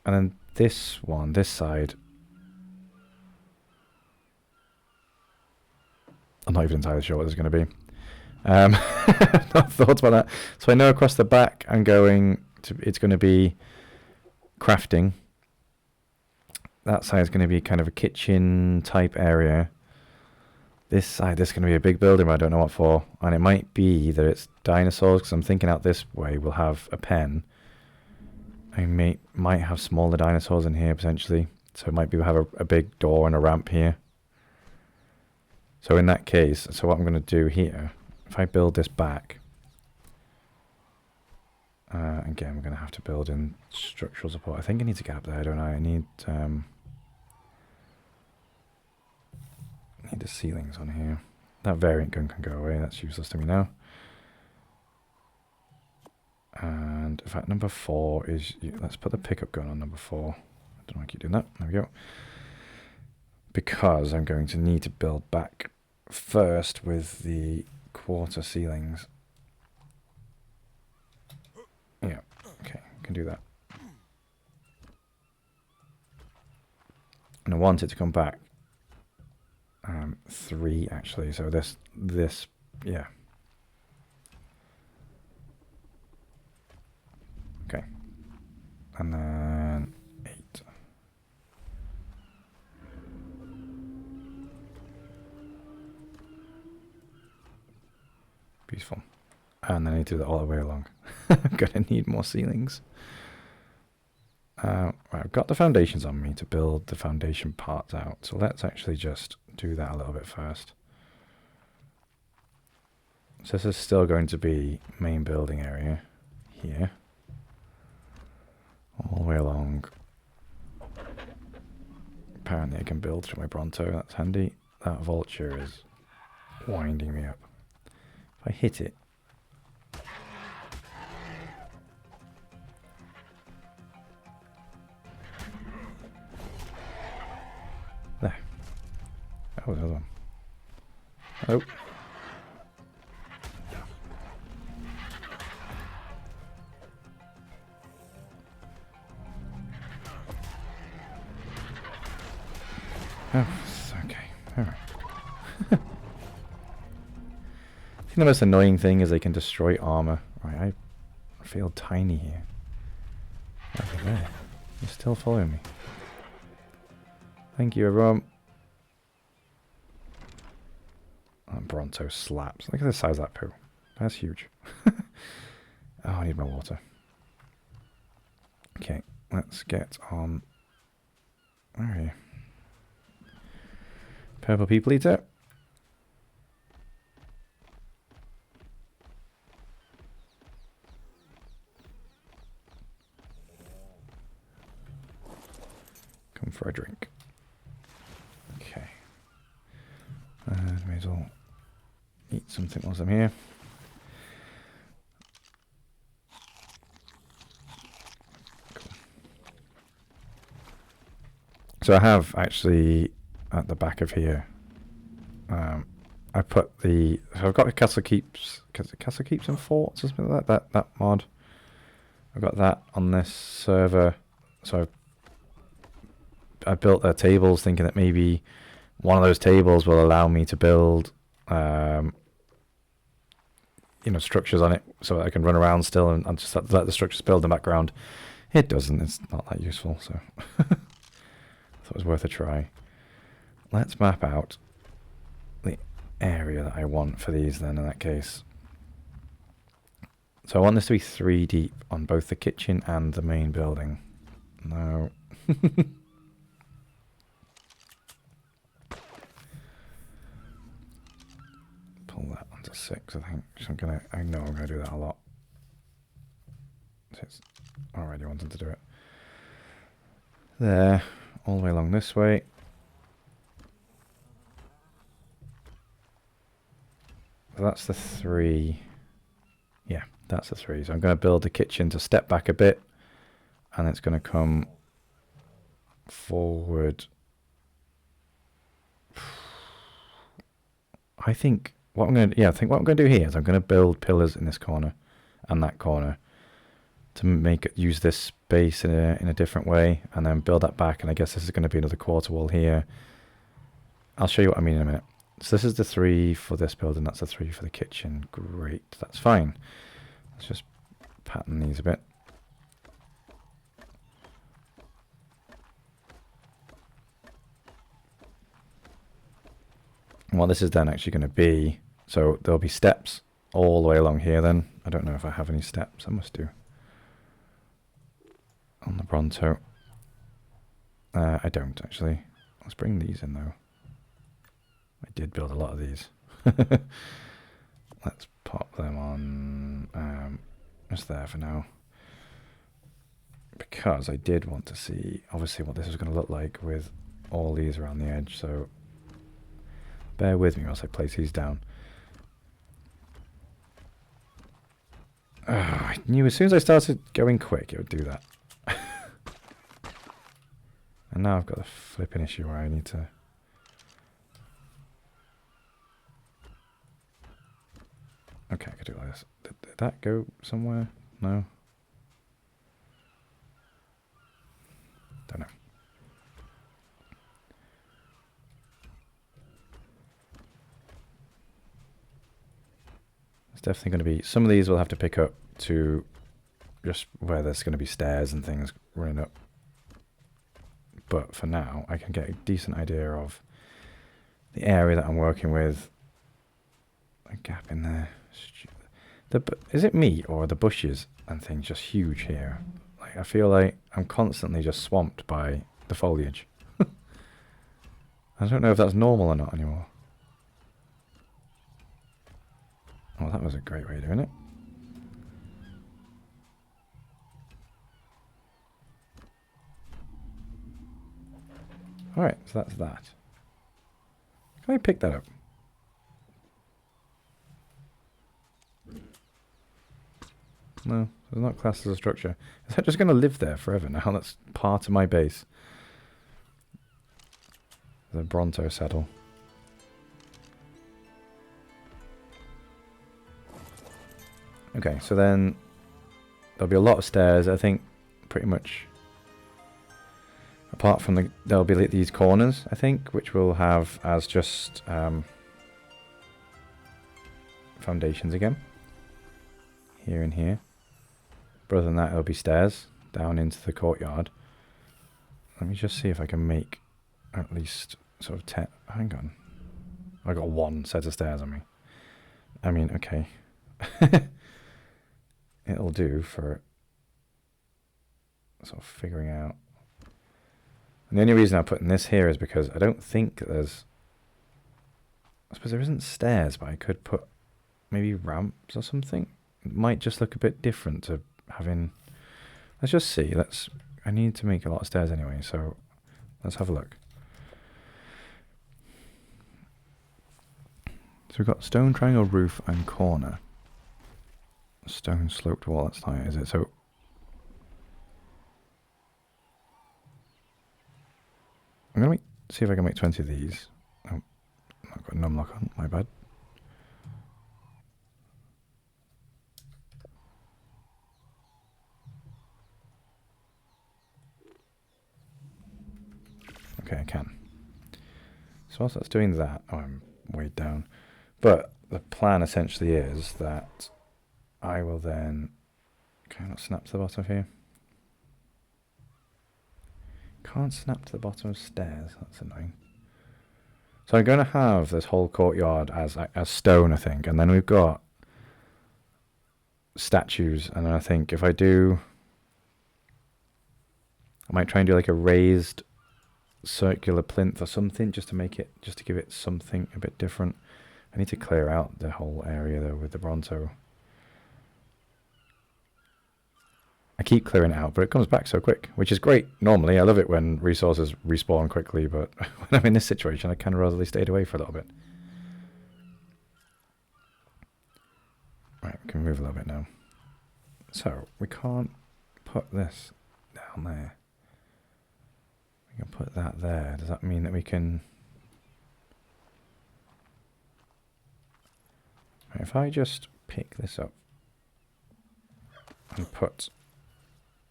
And then this one, this side, I'm not even entirely sure what this is going to be. Not thoughts about that. So I know across the back I'm going to, it's going to be crafting. That side is going to be kind of a kitchen type area. This side, this is going to be a big building, but I don't know what for. And it might be that it's dinosaurs, because I'm thinking out this way we'll have a pen. I might have smaller dinosaurs in here potentially. So it might be we'll have a big door and a ramp here. So in that case, so what I'm going to do here, if I build this back, again, we're going to have to build in structural support. I think I need to get up there, don't I? I need the ceilings on here. That variant gun can go away. That's useless to me now. And in fact, number 4 is... Let's put the pickup gun on number 4. I don't know why I keep doing that. There we go. Because I'm going to need to build back first with the quarter ceilings. Yeah, okay, can do that. And I want it to come back 3 actually, so this, yeah. Okay. And then 8. Beautiful. And then I need to do that all the way along. I'm going to need more ceilings. Right, I've got the foundations on me to build the foundation parts out. So let's actually just do that a little bit first. So this is still going to be main building area here. All the way along. Apparently I can build through my Bronto, that's handy. That vulture is winding me up. If I hit it, there. Oh, there's one. Oh. Oh, okay. All right. I think the most annoying thing is they can destroy armor. Right, I feel tiny here. Over there. You're still following me. Thank you, everyone. That Bronto slaps. Look at the size of that poo. That's huge. Oh, I need more water. Okay, let's get on. Where are you? Purple people eater. Come for a drink. Okay. May as well eat something whilst I'm here. Cool. So I have actually at the back of here, I put the, so I've got the Castle Keeps and Forts or something like that mod. I've got that on this server, so I built their tables thinking that maybe one of those tables will allow me to build, structures on it so that I can run around still and just let the structures build in the background. It doesn't, it's not that useful, so I thought it was worth a try. let's map out the area that I want for these then in that case. So I want this to be 3 deep on both the kitchen and the main building. No. Pull that onto 6, I think. So I know I'm gonna do that a lot. It's already wanting to do it. There, all the way along this way. So that's the 3. Yeah, that's the 3. So I'm going to build the kitchen to step back a bit, and it's going to come forward. I think what I'm going to do here is I'm going to build pillars in this corner and that corner to make it use this space in a different way, and then build that back. And I guess this is going to be another quarter wall here. I'll show you what I mean in a minute. So this is the 3 for this building, that's the 3 for the kitchen. Great, that's fine. Let's just pattern these a bit. And what this is then actually going to be, so there'll be steps all the way along here then. I don't know if I have any steps, I must do. On the Bronto. I don't actually. Let's bring these in though. I did build a lot of these. Let's pop them on just there for now. Because I did want to see, obviously, what this is going to look like with all these around the edge. So bear with me whilst I place these down. I knew as soon as I started going quick, it would do that. And now I've got a flipping issue where I need to... Okay, I could do it like this. Did that go somewhere? No? Don't know. It's definitely going to be... Some of these will have to pick up to just where there's going to be stairs and things running up. But for now, I can get a decent idea of the area that I'm working with. A gap in there. Is it me or are the bushes and things just huge here? Like, I feel like I'm constantly just swamped by the foliage. I don't know if that's normal or not anymore. Oh, that was a great way of doing it. Alright, so that's that. Can I pick that up? No, it's not classed as a structure. Is that just going to live there forever now? That's part of my base. The Bronto saddle. Okay, so then there'll be a lot of stairs. I think pretty much, apart from there'll be these corners, I think, which we'll have as just foundations again. Here and here. But other than that, there'll be stairs down into the courtyard. Let me just see if I can make at least sort of 10. Hang on. I got 1 set of stairs on me. I mean, okay. It'll do for sort of figuring out. And the only reason I'm putting this here is because I don't think there's... I suppose there isn't stairs, but I could put maybe ramps or something. It might just look a bit different to having... Let's just see. I need to make a lot of stairs anyway, so let's have a look. So we've got stone triangle roof and corner. Stone sloped wall, that's not it, is it? So I'm going to see if I can make 20 of these. Oh, I've got numlock on, my bad. Okay, I can. So whilst that's doing that, oh, I'm weighed down. But the plan essentially is that I will then... Can I not snap to the bottom of here? Can't snap to the bottom of stairs, that's annoying. So I'm going to have this whole courtyard as stone, I think. And then we've got statues. And then I think if I do... I might try and do like a raised circular plinth or something just to make it, just to give it something a bit different. I need to clear out the whole area though with the Bronto. I keep clearing it out, but it comes back so quick, which is great. Normally, I love it when resources respawn quickly, but when I'm in this situation, I kind of rather stayed away for a little bit. Right, we can move a little bit now. So, we can't put this down there. We can put that there. Does that mean that we can... Right, if I just pick this up and put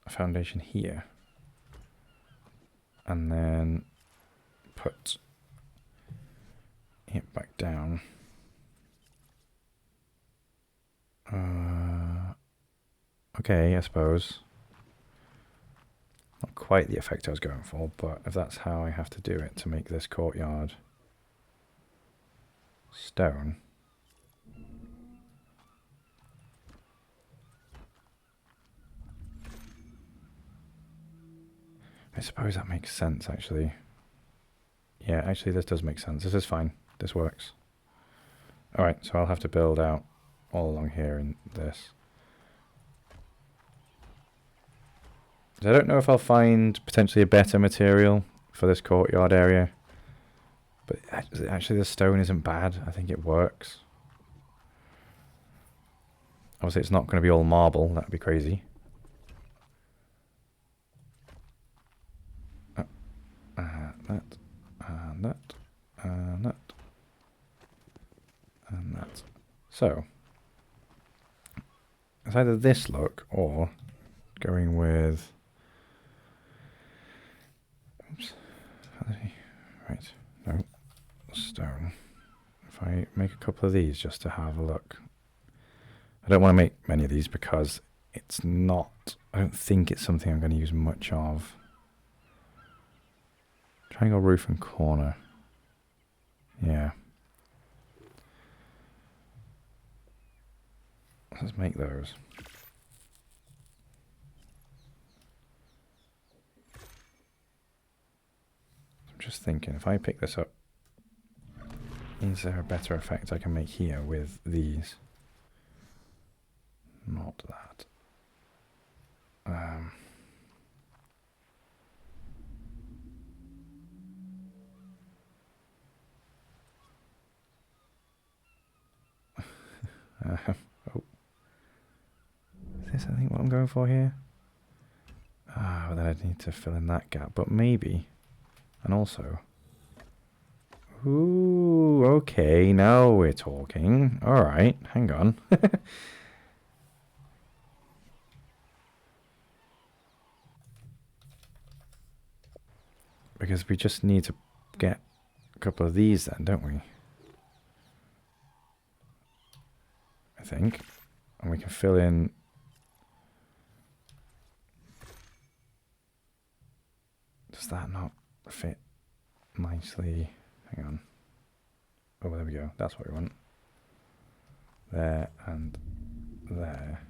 a foundation here, and then put it back down. Okay, I suppose. Not quite the effect I was going for, but if that's how I have to do it to make this courtyard stone. I suppose that makes sense, actually. Yeah, actually, this does make sense. This is fine. This works. Alright, so I'll have to build out all along here in this. I don't know if I'll find potentially a better material for this courtyard area. But actually, the stone isn't bad. I think it works. Obviously, it's not going to be all marble. That would be crazy. That, and that, and that, and that. So, it's either this look or going with... Oops. Right. No. Stone. If I make a couple of these just to have a look. I don't want to make many of these because it's not... I don't think it's something I'm going to use much of. Triangle roof and corner. Yeah. Let's make those. I'm just thinking, if I pick this up, is there a better effect I can make here with these? Not that. Oh. Is this, I think, what I'm going for here? Ah, but then I need to fill in that gap. But maybe, and also... Ooh, okay, now we're talking. Alright, hang on. Because we just need to get a couple of these then, don't we? I think. And we can fill in... Does that not fit nicely? Hang on. Oh, there we go. That's what we want. There and there.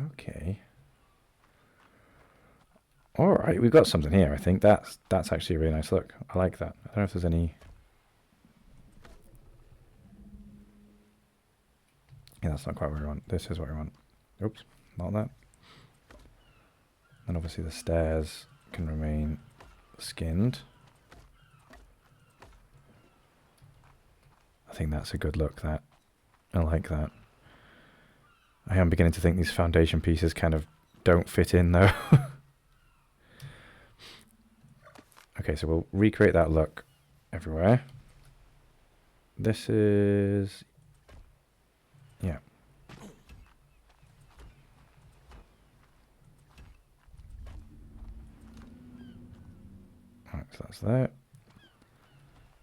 Okay. Alright, we've got something here, I think. That's actually a really nice look. I like that. I don't know if there's any... Yeah, that's not quite what we want. This is what we want. Oops, not that. And obviously the stairs can remain skinned. I think that's a good look, that. I like that. I am beginning to think these foundation pieces kind of don't fit in, though. Okay, so we'll recreate that look everywhere. This is... Yeah. Alright, so that's there.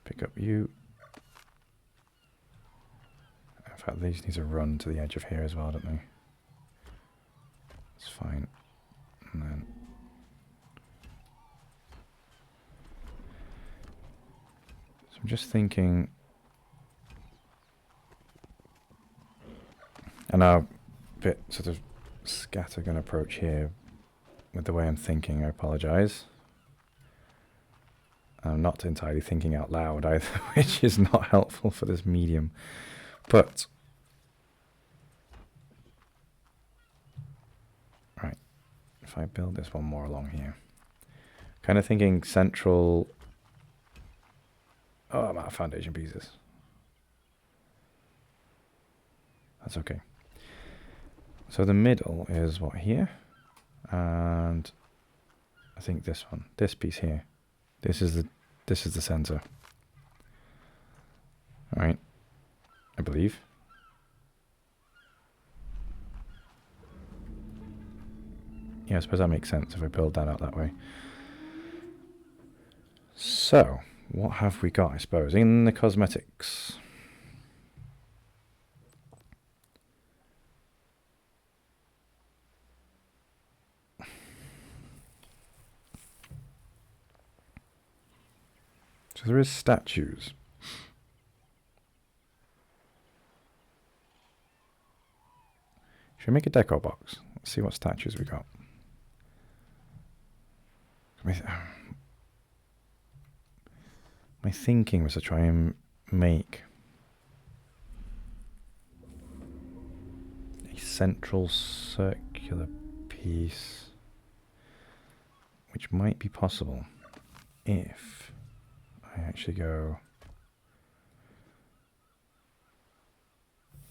Pick up you. In fact, these need to run to the edge of here as well, don't they? It's fine. And then... So I'm just thinking, and now a bit sort of scattergun approach here with the way I'm thinking. I apologise. I'm not entirely thinking out loud either, which is not helpful for this medium. But right, if I build this one more along here, kind of thinking central. Oh, I'm out of foundation pieces. That's okay. So the middle is what here, and I think this one, this piece here. This is the center. All right, I believe. Yeah, I suppose that makes sense if I build that out that way. So, what have we got, I suppose, in the cosmetics? So there is statues. Should we make a decor box? Let's see what statues we got. My thinking was to try and make a central circular piece, which might be possible if I actually go.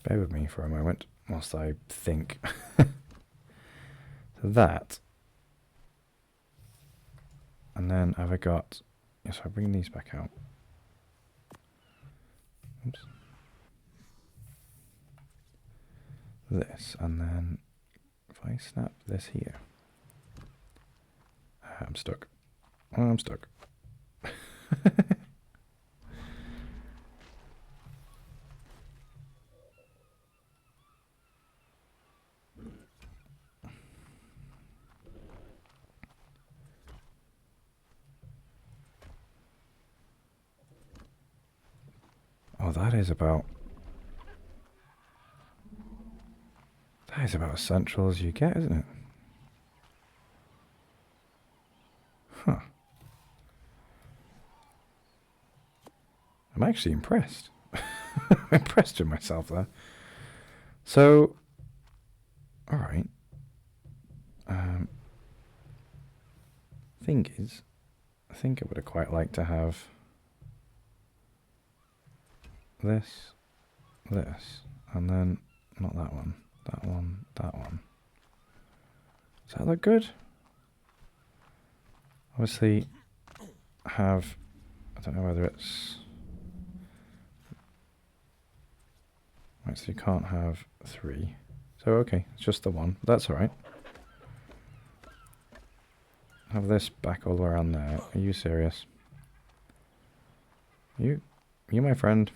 Bear with me for a moment whilst I think. So that, and then have I got? Yes, I bring these back out. Oops. This, and then if I snap this here, I'm stuck. Oh, I'm stuck. Oh, that is about as central as you get, isn't it? Huh. I'm actually impressed. I'm impressed with myself there. So, all right. Thing is, I think I would have quite liked to have this, and then not that one, that one, that one. Does that look good? Obviously, have, I don't know whether it's, right, so you can't have 3. So okay, it's just the one. That's all right. Have this back all the way around there. Are you serious? You my friend.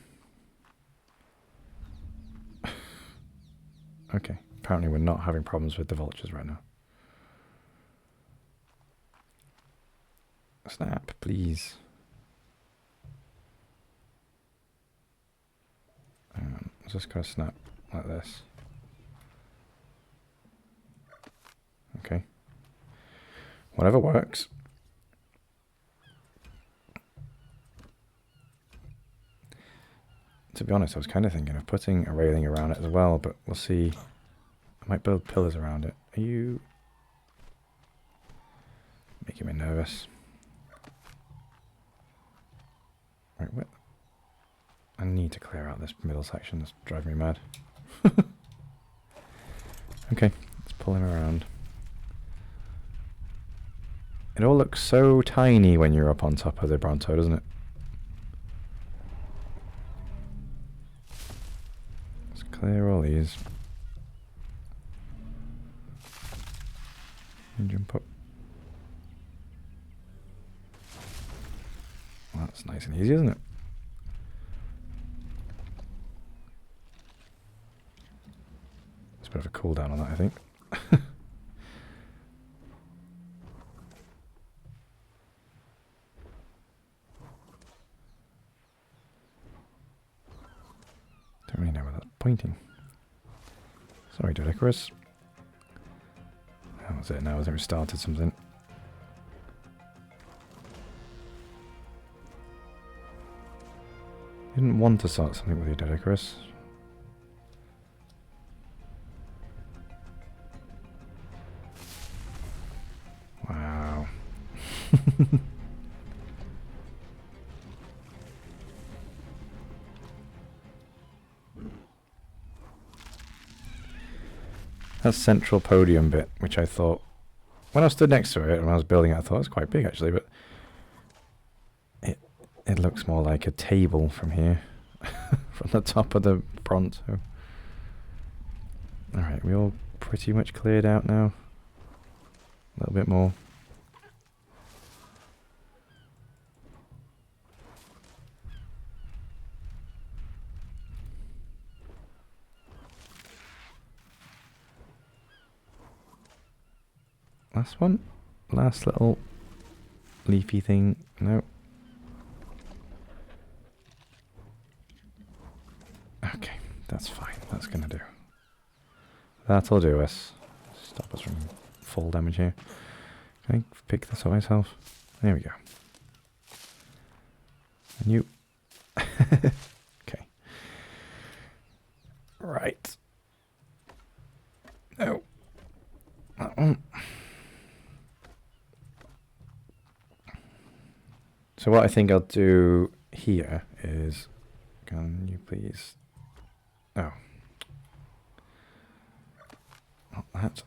Okay, apparently we're not having problems with the vultures right now. Snap, please. Let's just go snap like this. Okay. Whatever works. To be honest, I was kind of thinking of putting a railing around it as well, but we'll see. I might build pillars around it. Are you making me nervous? Right, what? I need to clear out this middle section. That's driving me mad. Okay, let's pull him around. It all looks so tiny when you're up on top of the Bronto, doesn't it? Let's clear all these. And jump up. Well, that's nice and easy, isn't it? It's a bit of a cooldown on that, I think. cheating. Sorry, Dodecurus. That was it now. I think we started something. Didn't want to start something with you, Dodecurus. Wow. That central podium bit, which I thought, when I stood next to it and I was building it, I thought it was quite big actually, but it looks more like a table from here, from the top of the front. So. Alright, we all pretty much cleared out now. A little bit more. Last one? Last little leafy thing? No. Okay, that's fine. That's gonna do. That'll do us. Stop us from full damage here. Can I pick this up myself? There we go. And you. Okay. Right. No. That one. So what I think I'll do here is, can you please, oh, not that.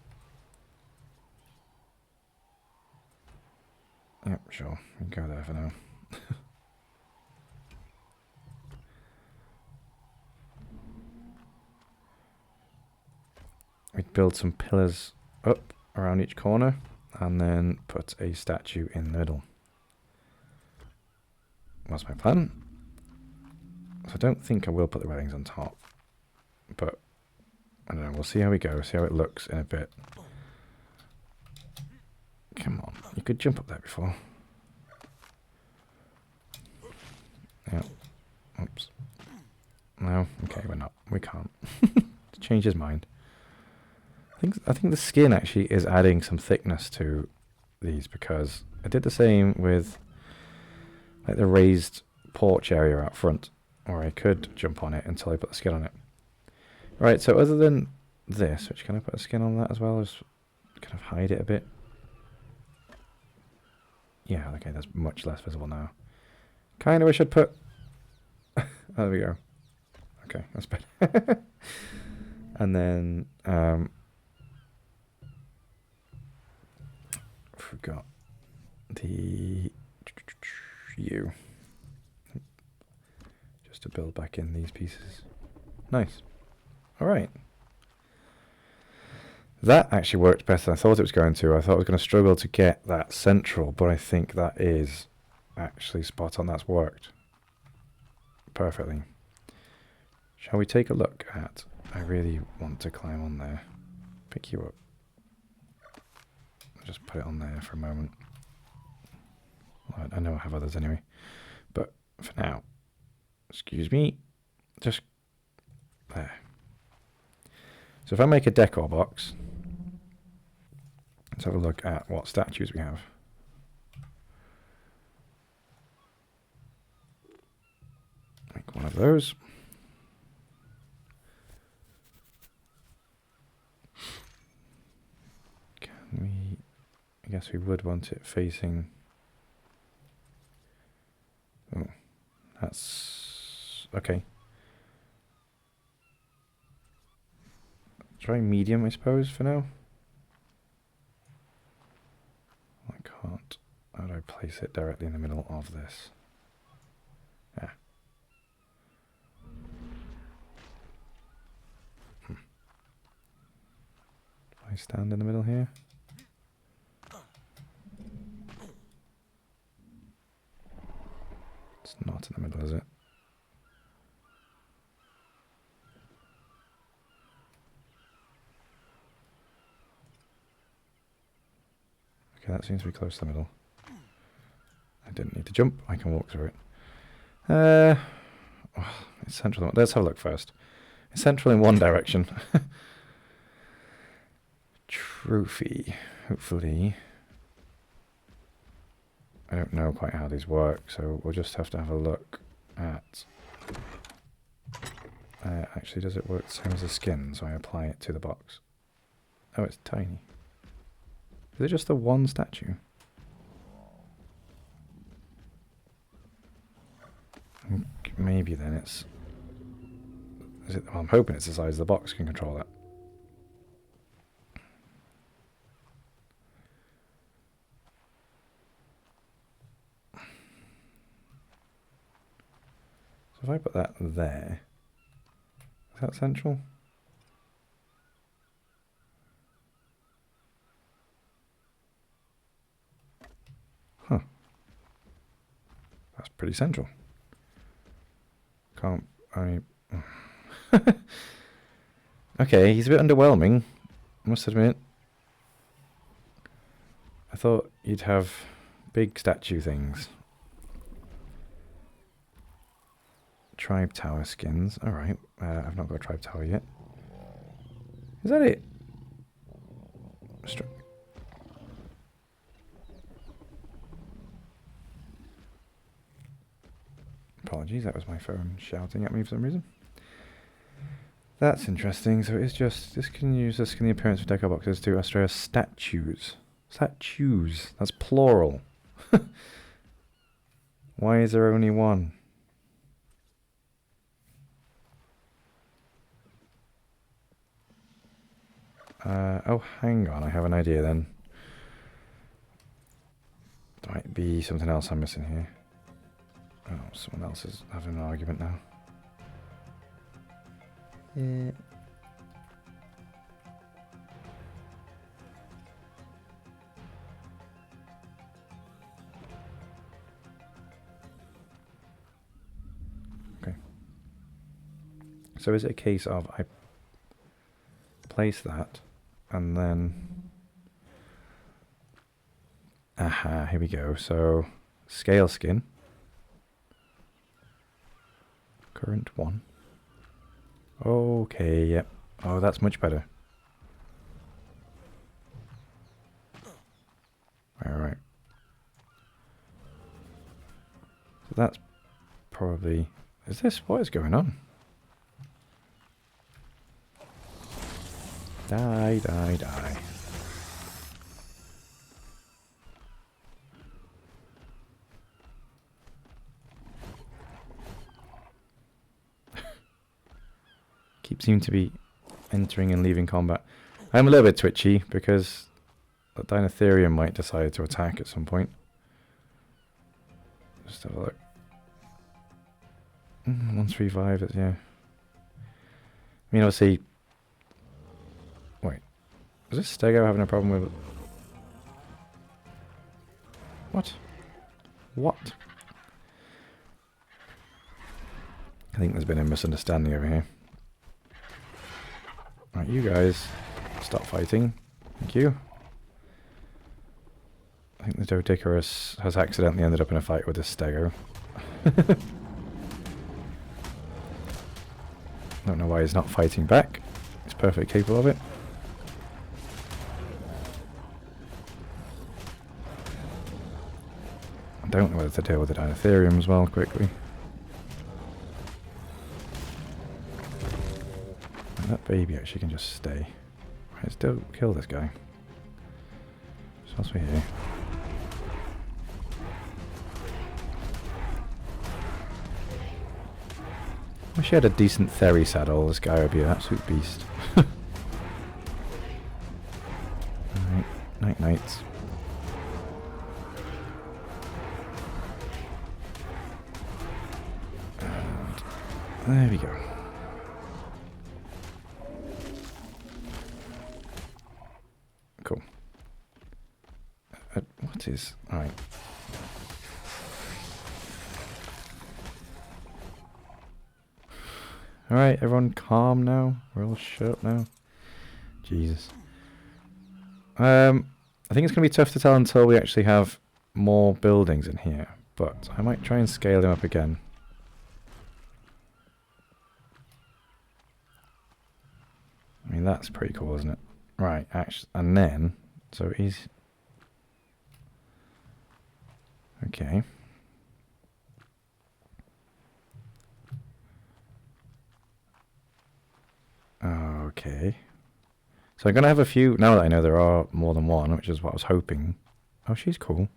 Yep, sure, we can go there for now. We'd build some pillars up around each corner and then put a statue in the middle. Was my plan. So I don't think I will put the railings on top, but I don't know, we'll see how we go, see how it looks in a bit. Come on, you could jump up there before. Yeah. Oops. No, okay, we're not. We can't. Change his mind. I think the skin actually is adding some thickness to these, because I did the same with like the raised porch area out front, or I could jump on it until I put the skin on it. Right, so other than this, which can I put a skin on that as well, just kind of hide it a bit? Yeah, okay, that's much less visible now. Kind of wish I'd put... oh, there we go. Okay, that's better. And then... forgot the... you. Just to build back in these pieces. Nice. Alright. That actually worked better than I thought it was going to. I thought I was going to struggle to get that central, but I think that is actually spot on. That's worked perfectly. Shall we take a look at... I really want to climb on there. Pick you up. I'll just put it on there for a moment. Well, I know I have others anyway. But for now, excuse me, just there. So if I make a decor box, let's have a look at what statues we have. Make one of those. Can we... I guess we would want it facing... Oh, that's... okay. Try medium, I suppose, for now. I can't. How do I place it directly in the middle of this? Yeah. Do I stand in the middle here? It's not in the middle, is it? Okay, that seems to be close to the middle. I didn't need to jump. I can walk through it. Oh, it's central. Let's have a look first. Central in one direction. Trophy. Hopefully. I don't know quite how these work, so we'll just have to have a look at... actually, does it work the same as a skin? So I apply it to the box. Oh, it's tiny. Is it just the one statue? Maybe then it's... Is it, well, I'm hoping it's the size the box can control that. So if I put that there, is that central? Huh. That's pretty central. Can't... Okay, he's a bit underwhelming, I must admit. I thought you'd have big statue things. Tribe Tower skins. Alright, I've not got a Tribe Tower yet. Is that it? Apologies, that was my phone shouting at me for some reason. That's interesting. So it's just, this can use the skin the appearance of deco boxes to Astraeos statues. Statues. That's plural. Why is there only one? Oh, hang on. I have an idea then. There might be something else I'm missing here. Oh, someone else is having an argument now. Yeah. Okay. So is it a case of I place that and then... Aha, here we go. So, scale skin. Current one. Okay, yep. Oh, that's much better. Alright. So that's probably... Is this... What is going on? Die, die, die. Keep seeming to be entering and leaving combat. I'm a little bit twitchy because the Dinotherium might decide to attack at some point. Just have a look. 135, it's, yeah. I mean, obviously... Wait. Is this Stego having a problem with it? What? What? I think there's been a misunderstanding over here. Right, you guys, stop fighting. Thank you. I think the Doedicurus has accidentally ended up in a fight with this Stego. Don't know why he's not fighting back. He's perfectly capable of it. I don't know whether to deal with the Dinotherium as well quickly. That baby actually can just stay. Right, still kill this guy. So else we here. Wish he had a decent Theory saddle. This guy would be an absolute beast. Alright, night nights. And there we go. Cool. What is... Alright. Alright, everyone calm now. We're all shut up now. Jesus. I think it's going to be tough to tell until we actually have more buildings in here. But I might try and scale them up again. that's pretty cool, isn't it? Right, actually, and then, so he's... Okay. Okay. So I'm going to have a few, now that I know there are more than one, which is what I was hoping. Oh, she's cool.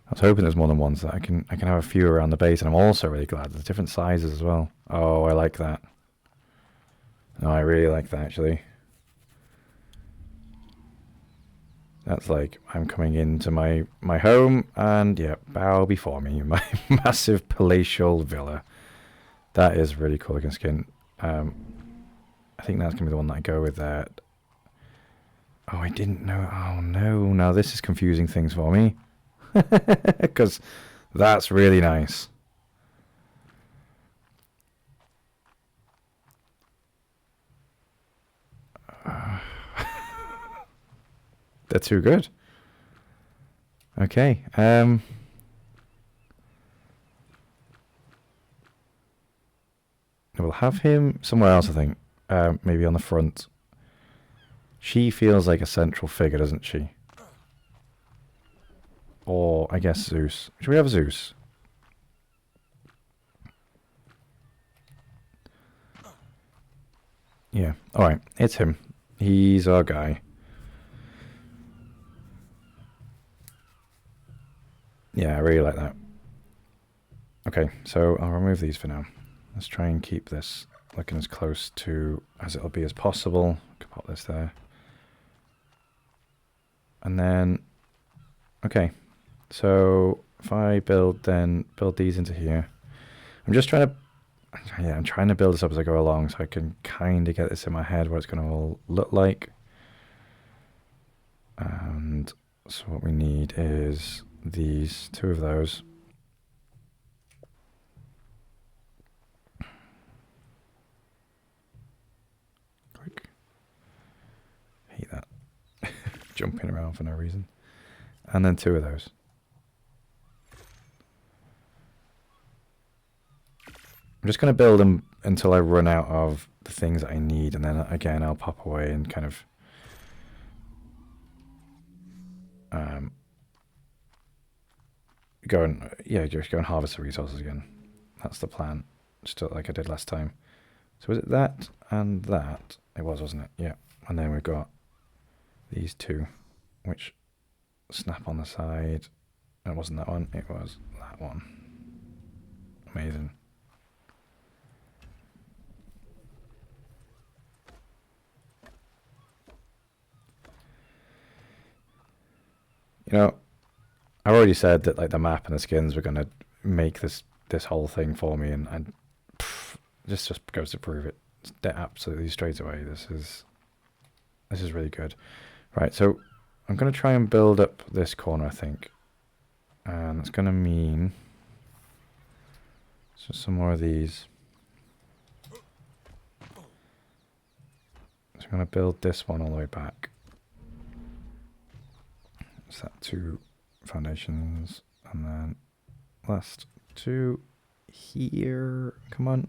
I was hoping there's more than one so that I can have a few around the base, and I'm also really glad there's different sizes as well. Oh, I like that. No, I really like that, actually. That's like, I'm coming into my home, and yeah, bow before me, my massive palatial villa. That is really cool looking skin. I think that's going to be the one that I go with that. Oh, I didn't know. Oh, no. Now this is confusing things for me. Because that's really nice. They're too good. Okay. We'll have him somewhere else, I think. Maybe on the front. She feels like a central figure, doesn't she? Or, I guess, Zeus. Should we have Zeus? Yeah. Alright, it's him. He's our guy. Yeah, I really like that. Okay, so I'll remove these for now. Let's try and keep this looking as close to as it'll be as possible. Can pop this there. And then, okay, so if I build these into here. I'm just trying to, yeah, I'm trying to build this up as I go along so I can kind of get this in my head what it's going to all look like. And so what we need is these, two of those. Click. Hate that. Jumping around for no reason. And then two of those. I'm just going to build them until I run out of the things that I need, and then again I'll pop away and kind of just go and harvest the resources again. That's the plan, just like I did last time. So was it that and that? It was, wasn't it? Yeah. And then we've got these two, which snap on the side. It wasn't that one, it was that one. Amazing. You know, I've already said that like the map and the skins were gonna make this whole thing for me, and this just goes to prove it. Absolutely straight away. This is really good. Right, so I'm gonna try and build up this corner, I think, and it's gonna mean so some more of these. So I'm gonna build this one all the way back. Is that 2 foundations, and then last 2 here. Come on.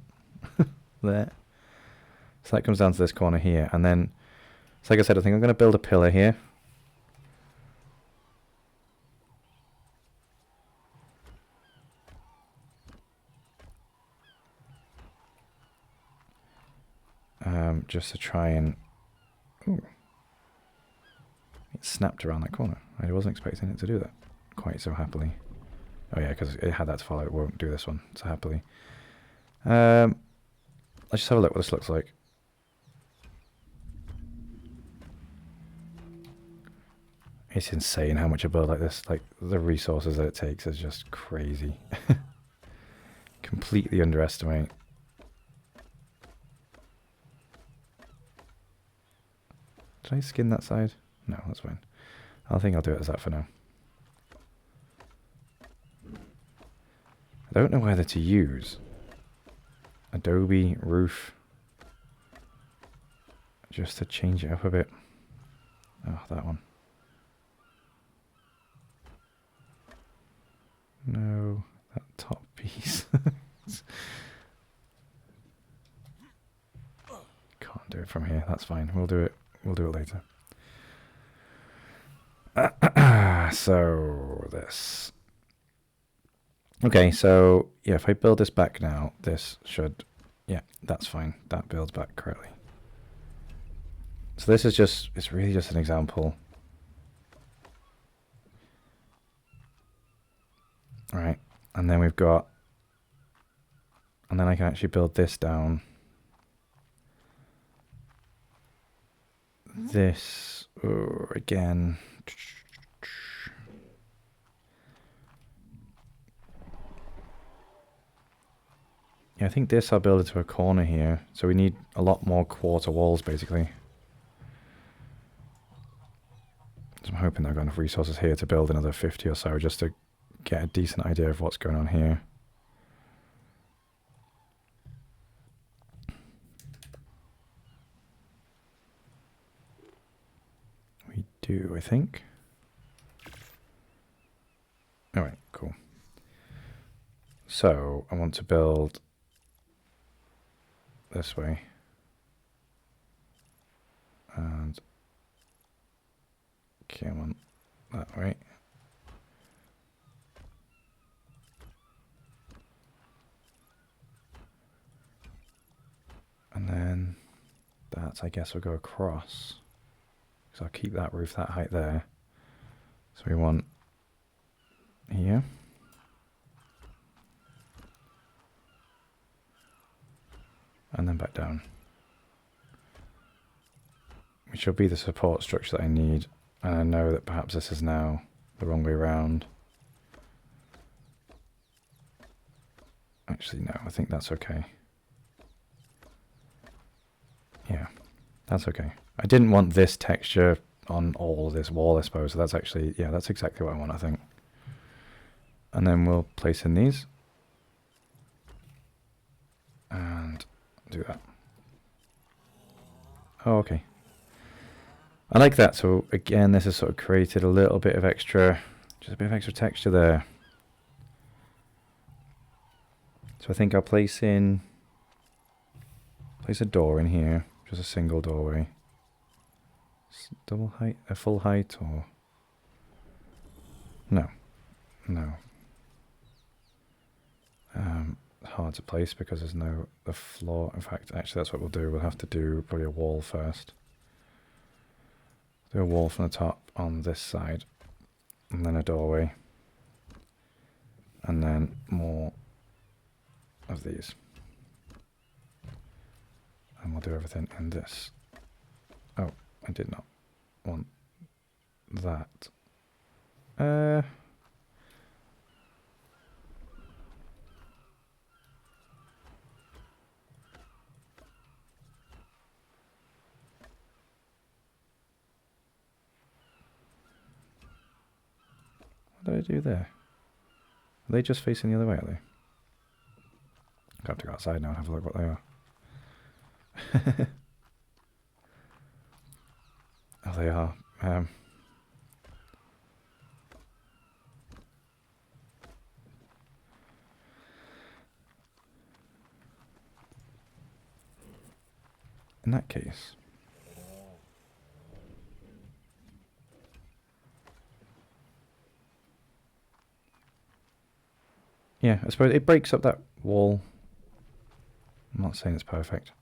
There. So that comes down to this corner here, and then, so like I said, I think I'm going to build a pillar here. Just to try and... Ooh. It snapped around that corner. I wasn't expecting it to do that quite so happily. Oh yeah, because it had that to follow. It won't do this one so happily. Let's just have a look what this looks like. It's insane how much a build like this, like the resources that it takes is just crazy. Completely underestimate. Did I skin that side? No, that's fine. I think I'll do it as that for now. I don't know whether to use Adobe roof just to change it up a bit. Oh, that one. No, that top piece. Can't do it from here. That's fine. We'll do it. We'll do it later. So this. Okay, so yeah, if I build this back now, this should, yeah, that's fine. That builds back correctly. So this is just, it's really just an example. Right, and then we've got, and then I can actually build this down. This, again. Yeah, I think this I'll build into a corner here. So we need a lot more quarter walls, basically. So I'm hoping I've got enough resources here to build another 50 or so, just to get a decent idea of what's going on here. We do, I think. Alright, cool. So I want to build this way. And come on that way. And then that, I guess, will go across. So I'll keep that roof that height there. So we want here. And then back down. Which will be the support structure that I need. And I know that perhaps this is now the wrong way around. Actually, no, I think that's okay. Yeah, that's okay. I didn't want this texture on all of this wall, I suppose. So that's actually, yeah, that's exactly what I want, I think. And then we'll place in these. And do that. Oh, okay. I like that. So again, this has sort of created a little bit of extra, just a bit of extra texture there. So I think I'll place a door in here, just a single doorway. Double height, a full height, or no, no. Hard to place because there's no the floor. In fact, actually, that's what we'll do. We'll have to do probably a wall first. Do a wall from the top on this side, and then a doorway, and then more of these. And we'll do everything in this. Oh, I did not want that. What did I do there? Are they just facing the other way, are they? I have to go outside now and have a look what they are. Oh, they are. In that case, yeah, I suppose it breaks up that wall. I'm not saying it's perfect.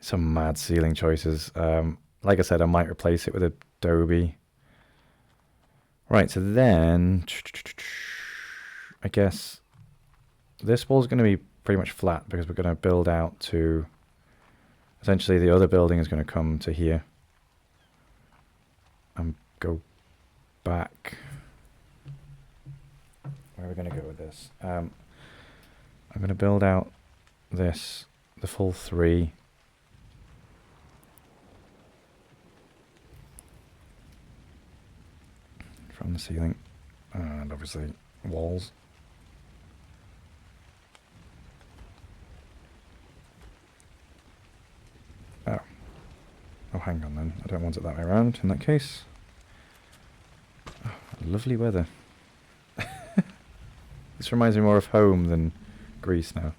Some mad ceiling choices. Like I said, I might replace it with Adobe. Right, so then I guess this wall's going to be pretty much flat because we're going to build out to, essentially the other building is going to come to here and go back. Where are we going to go with this? I'm going to build out this, the full 3. From the ceiling, and obviously walls. Oh, hang on then. I don't want it that way around in that case. Oh, lovely weather. This reminds me more of home than Greece now.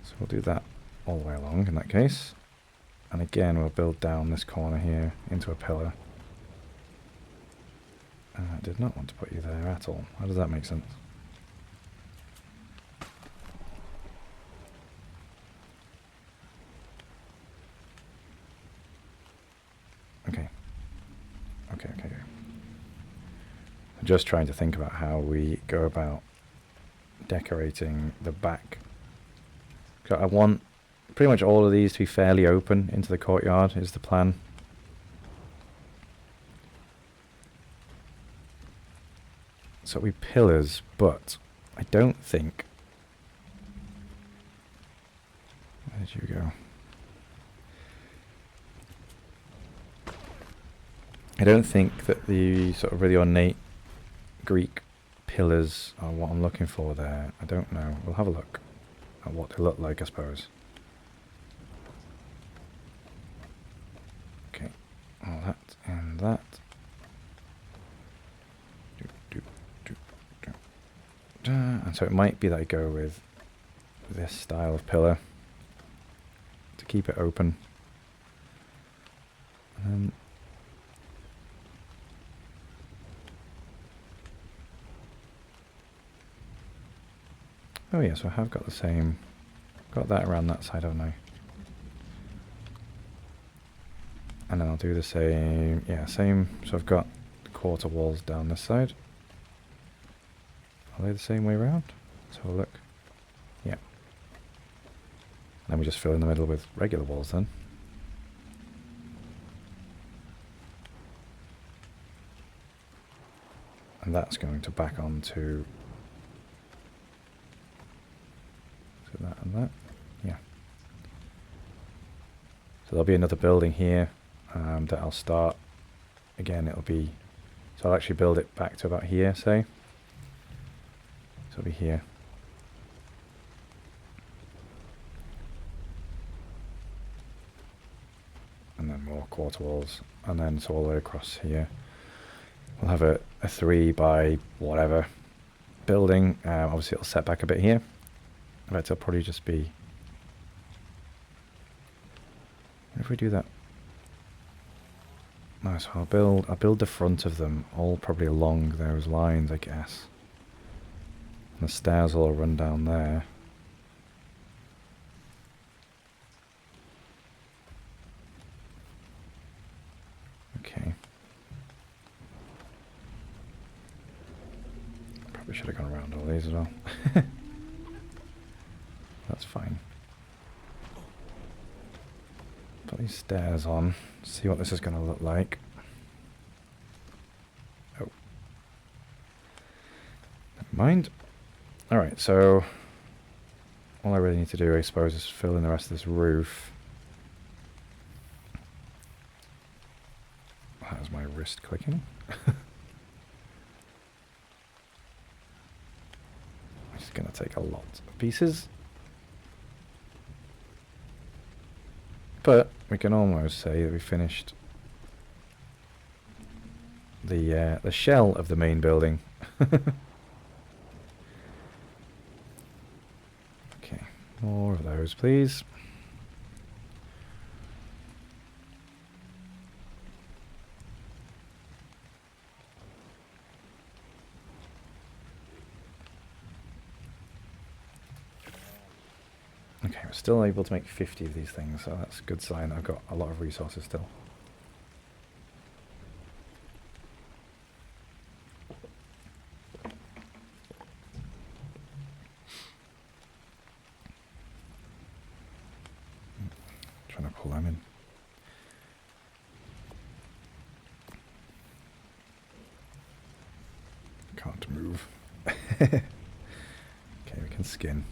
So we'll do that all the way along in that case. And again, we'll build down this corner here into a pillar. I did not want to put you there at all. How does that make sense? Okay. Okay. I'm just trying to think about how we go about decorating the back. So I want pretty much all of these to be fairly open into the courtyard is the plan. So we pillars, but I don't think... Where did you go? I don't think that the sort of really ornate Greek pillars are what I'm looking for there. I don't know. We'll have a look at what they look like, I suppose. Okay, all that and that. And so it might be that I go with this style of pillar to keep it open. And then oh yeah, so I have got the same, got that around that side, haven't I? And then I'll do the same, yeah, same, so I've got the quarter walls down this side. Are they the same way around? Let's have a look. Yeah. Then we just fill in the middle with regular walls then. And that's going to back onto that and that. Yeah. So there'll be another building here that I'll start. Again, it'll be, so I'll actually build it back to about here, say. So it'll be here. And then more quarter walls. And then so all the way across here. We'll have a 3 by whatever building. Obviously it'll set back a bit here. But it'll probably just be... What if we do that? Nice, so I'll build the front of them all probably along those lines, I guess. And the stairs will all run down there. Okay. Probably should have gone around all these as well. That's fine. Put these stairs on, see what this is going to look like. Oh. Never mind. Alright, so all I really need to do, I suppose, is fill in the rest of this roof. That was my wrist clicking. It's just going to take a lot of pieces. But we can almost say that we finished the shell of the main building. Okay, more of those, please. Okay, we're still able to make 50 of these things, so that's a good sign. I've got a lot of resources still. Trying to pull them in. Can't move. Okay, we can skin.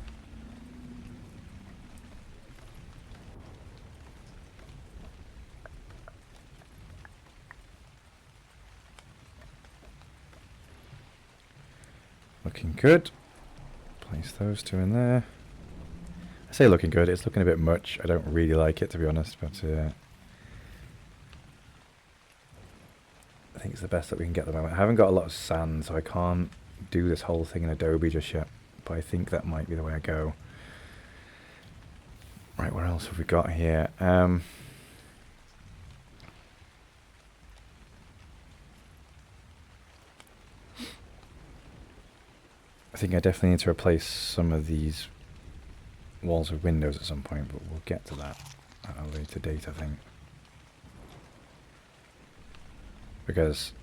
Looking good. Place those two in there. I say looking good, it's looking a bit much. I don't really like it, to be honest, but I think it's the best that we can get at the moment. I haven't got a lot of sand, so I can't do this whole thing in Adobe just yet, but I think that might be the way I go. Right, what else have we got here? I think I definitely need to replace some of these walls with windows at some point, but we'll get to that at a later date, I think. Because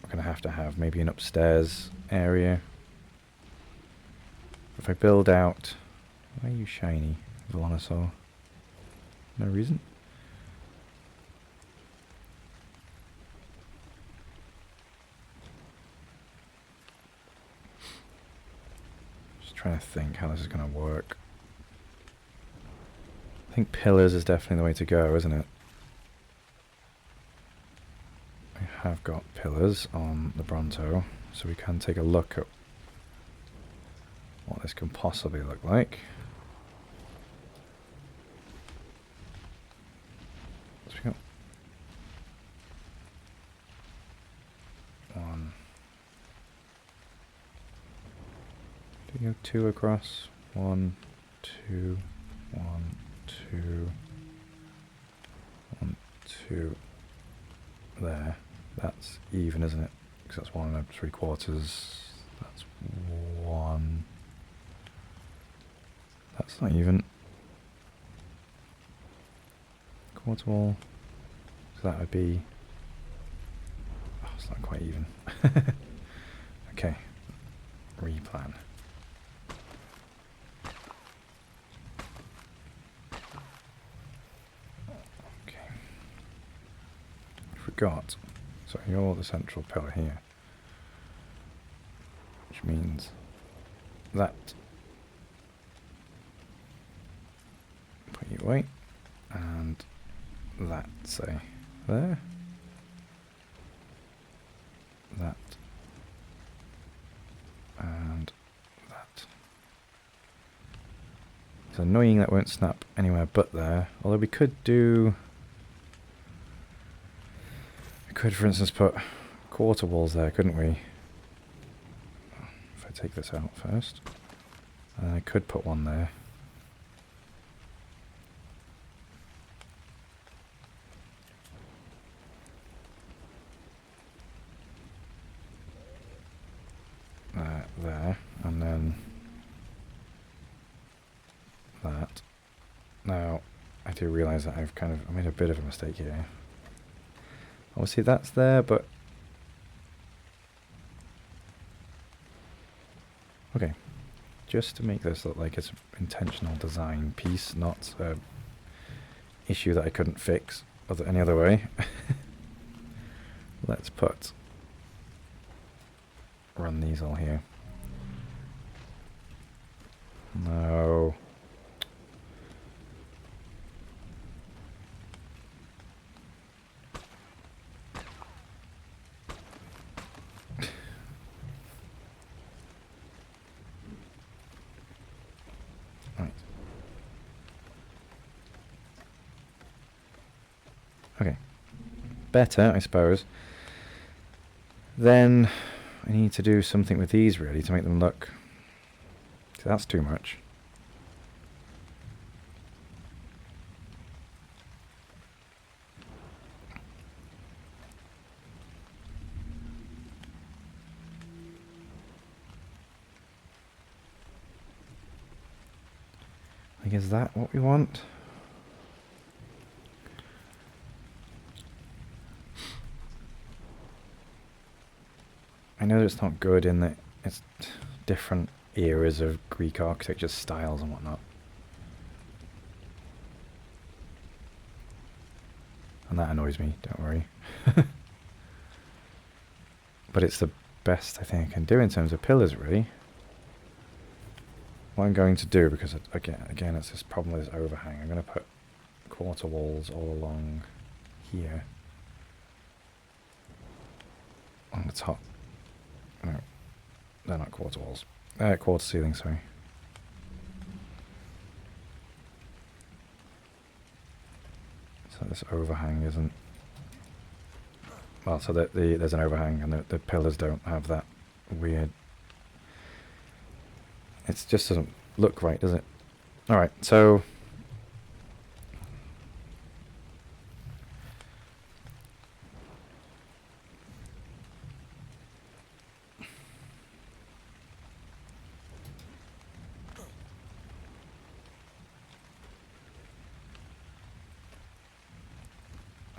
we're going to have maybe an upstairs area. If I build out... Why are you shiny, Velonosaur? No reason? Just trying to think how this is going to work. I think pillars is definitely the way to go, isn't it? I have got pillars on the Bronto, so we can take a look at what this can possibly look like. So we got one. Do we go 2 across? 1, 2, 1, 2, 1, 2. There. That's even, isn't it? Because that's 1 3/4. That's 1. That's not even. Quarter wall. So that would be. Oh, it's not quite even. Okay. Replan. Okay. Forgot. So you're the central pillar here. Which means that. Put you away. And that, say, there. That. And that. It's annoying that won't snap anywhere but there. Although we could do... We could, for instance, put quarter walls there, couldn't we? If I take this out first. I could put one there. There, and then that. Now, I do realise that I made a bit of a mistake here. Obviously that's there, but... Okay, just to make this look like it's an intentional design piece, not an issue that I couldn't fix any other way. Let's run these all here. No. Right. Okay. Better, I suppose. Then I need to do something with these really to make them look... So that's too much. Like, is that what we want? I know that it's not good in that it's different eras of Greek architecture styles and whatnot. And that annoys me, don't worry. But it's the best I think I can do in terms of pillars, really. What I'm going to do, because again it's this problem with this overhang, I'm going to put quarter walls all along here. On the top. No, they're not quarter walls. Quarter ceiling, sorry. So this overhang isn't... Well, so there's an overhang and the pillars don't have that weird... It just doesn't look right, does it? Alright, so...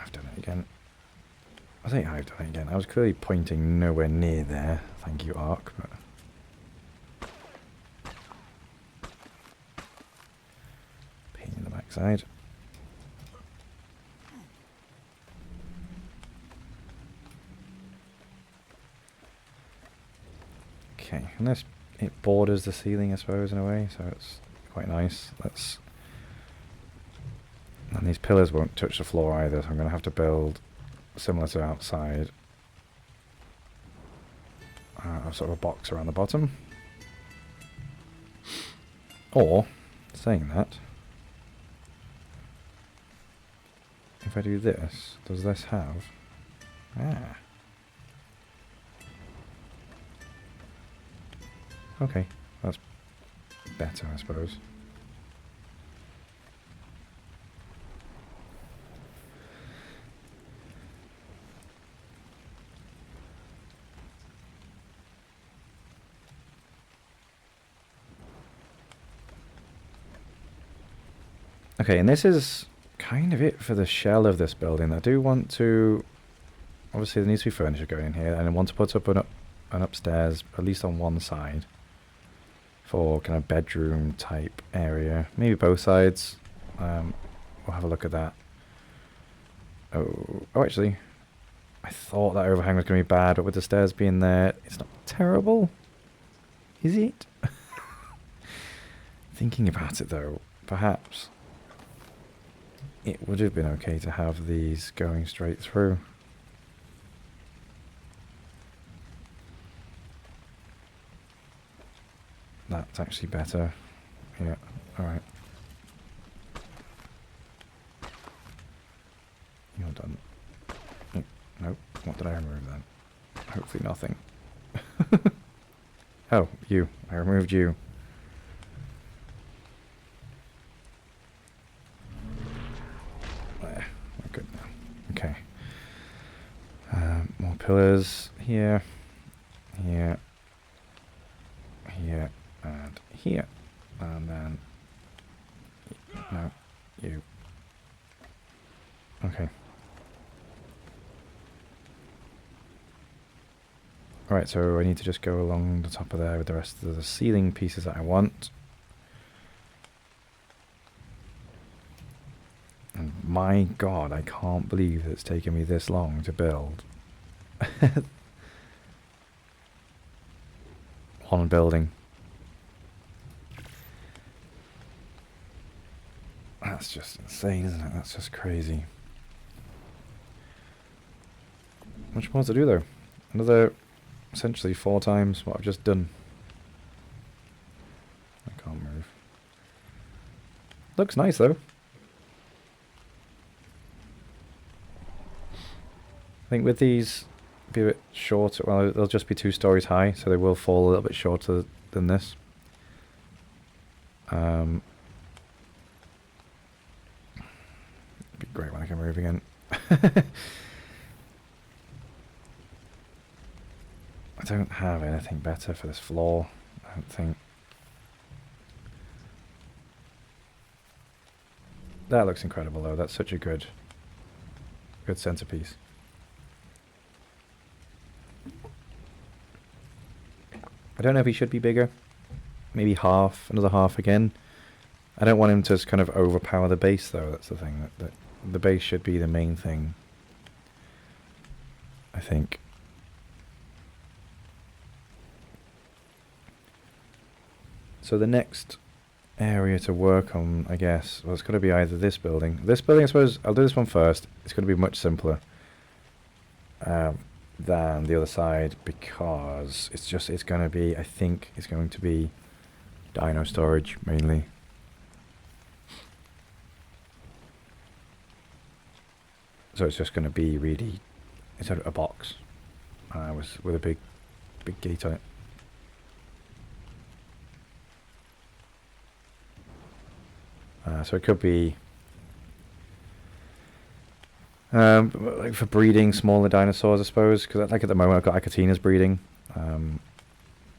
I've done it again. I think I've done it again. I was clearly pointing nowhere near there. Thank you, Ark. But pain in the backside. Okay, and this, it borders the ceiling, I suppose, in a way, so it's quite nice. And these pillars won't touch the floor either, so I'm going to have to build similar to outside. Sort of a box around the bottom. Or, saying that, if I do this, does this have... Ah. Okay, that's better, I suppose. Okay, and this is kind of it for the shell of this building. I do want to... Obviously, there needs to be furniture going in here, and I want to put up an upstairs, at least on one side, for kind of bedroom type area. Maybe both sides. We'll have a look at that. Oh, actually, I thought that overhang was going to be bad, but with the stairs being there, it's not terrible. Is it? Thinking about it though, perhaps it would have been okay to have these going straight through. That's actually better. Yeah, alright. You're done. Oh, nope, what did I remove then? Hopefully nothing. Oh, you. I removed you. There, we're good now. Okay. More pillars here. Here. Here. And here. And then... No, you. Okay. Alright, so I need to just go along the top of there with the rest of the ceiling pieces that I want. And my god, I can't believe it's taken me this long to build. One building. That's just insane, isn't it? That's just crazy. Much more to do though. Another... essentially 4 times what I've just done. I can't move. Looks nice though. I think with these, be a bit shorter. Well, they'll just be 2 stories high, so they will fall a little bit shorter than this. It'd be great when I can move again. I don't have anything better for this floor, I don't think. That looks incredible though, that's such a good centerpiece. I don't know if he should be bigger. Maybe half, another half again. I don't want him to kind of overpower the base though, that's the thing. That the base should be the main thing, I think. So the next area to work on, I guess, well, it's going to be either this building. This building, I suppose, I'll do this one first. It's going to be much simpler than the other side because it's going to be, I think, it's going to be dino storage mainly. So it's just going to be really, it's a box with a big gate on it. So it could be like for breeding smaller dinosaurs, I suppose, because like at the moment I've got Acatinas breeding.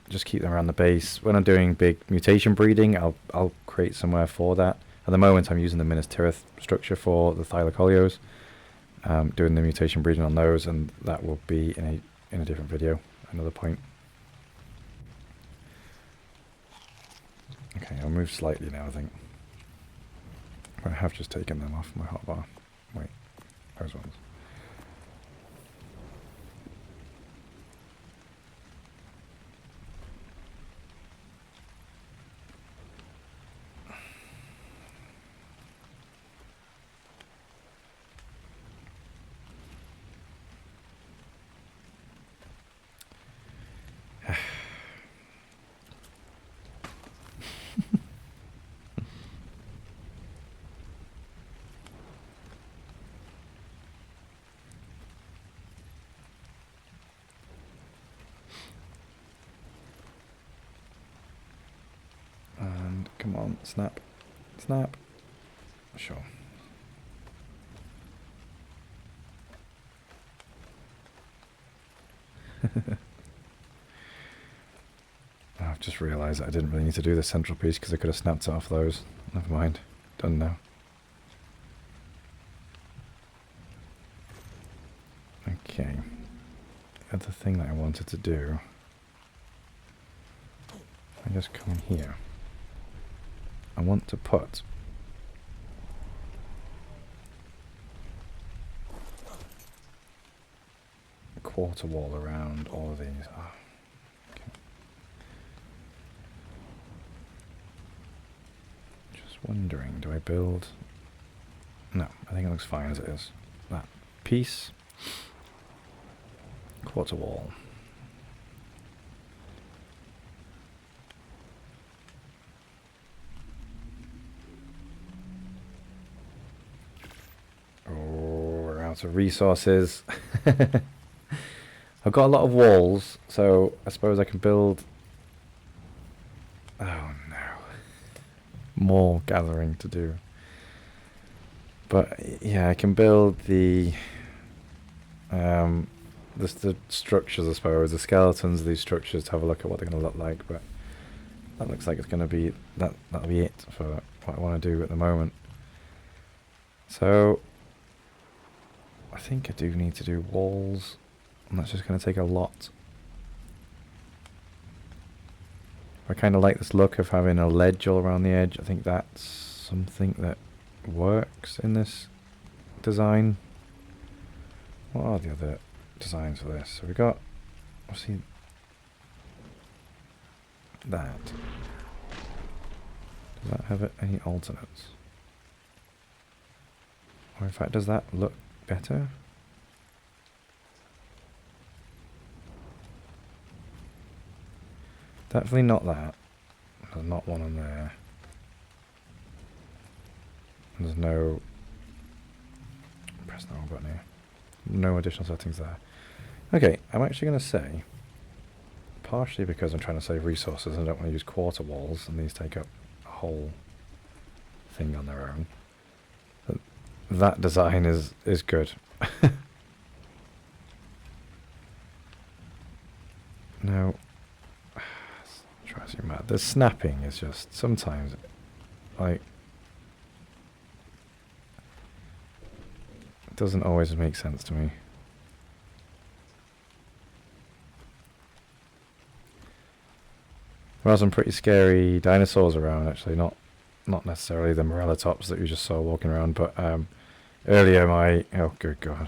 Just keep them around the base. When I'm doing big mutation breeding, I'll create somewhere for that. At the moment I'm using the Ministirith structure for the Thylacoleos. doing the mutation breeding on those, and that will be in a different video, another point. Okay, I'll move slightly now, I think. I have just taken them off my hotbar. Wait, those ones. And come on, snap. Snap. Sure. I've just realised that I didn't really need to do the central piece because I could have snapped it off those. Never mind. Done now. Okay. The other thing that I wanted to do, I just come in here. I want to put a quarter wall around all of these. Oh, okay. Just wondering, do I build? No, I think it looks fine as it is. That piece, quarter wall. Of resources. I've got a lot of walls, so I suppose I can build. Oh no, more gathering to do. But yeah, I can build the structures, I suppose, the skeletons of these structures to have a look at what they're going to look like. But that looks like it's going to be that'll be it for what I want to do at the moment. So I think I do need to do walls, and that's just going to take a lot. I kind of like this look of having a ledge all around the edge. I think that's something that works in this design. What are the other designs for this? So we got, obviously, that. Does that have any alternates? Or in fact, does that look better? Definitely not that. There's not one on there. There's no... Press the wrong button here. No additional settings there. Okay, I'm actually going to say, partially because I'm trying to save resources and I don't want to use quarter walls, and these take up a whole thing on their own. That design is good. Now, drives me mad. The snapping is just sometimes like it doesn't always make sense to me. There are some pretty scary dinosaurs around, actually. Not necessarily the Morellatops that you just saw walking around, but earlier oh good god,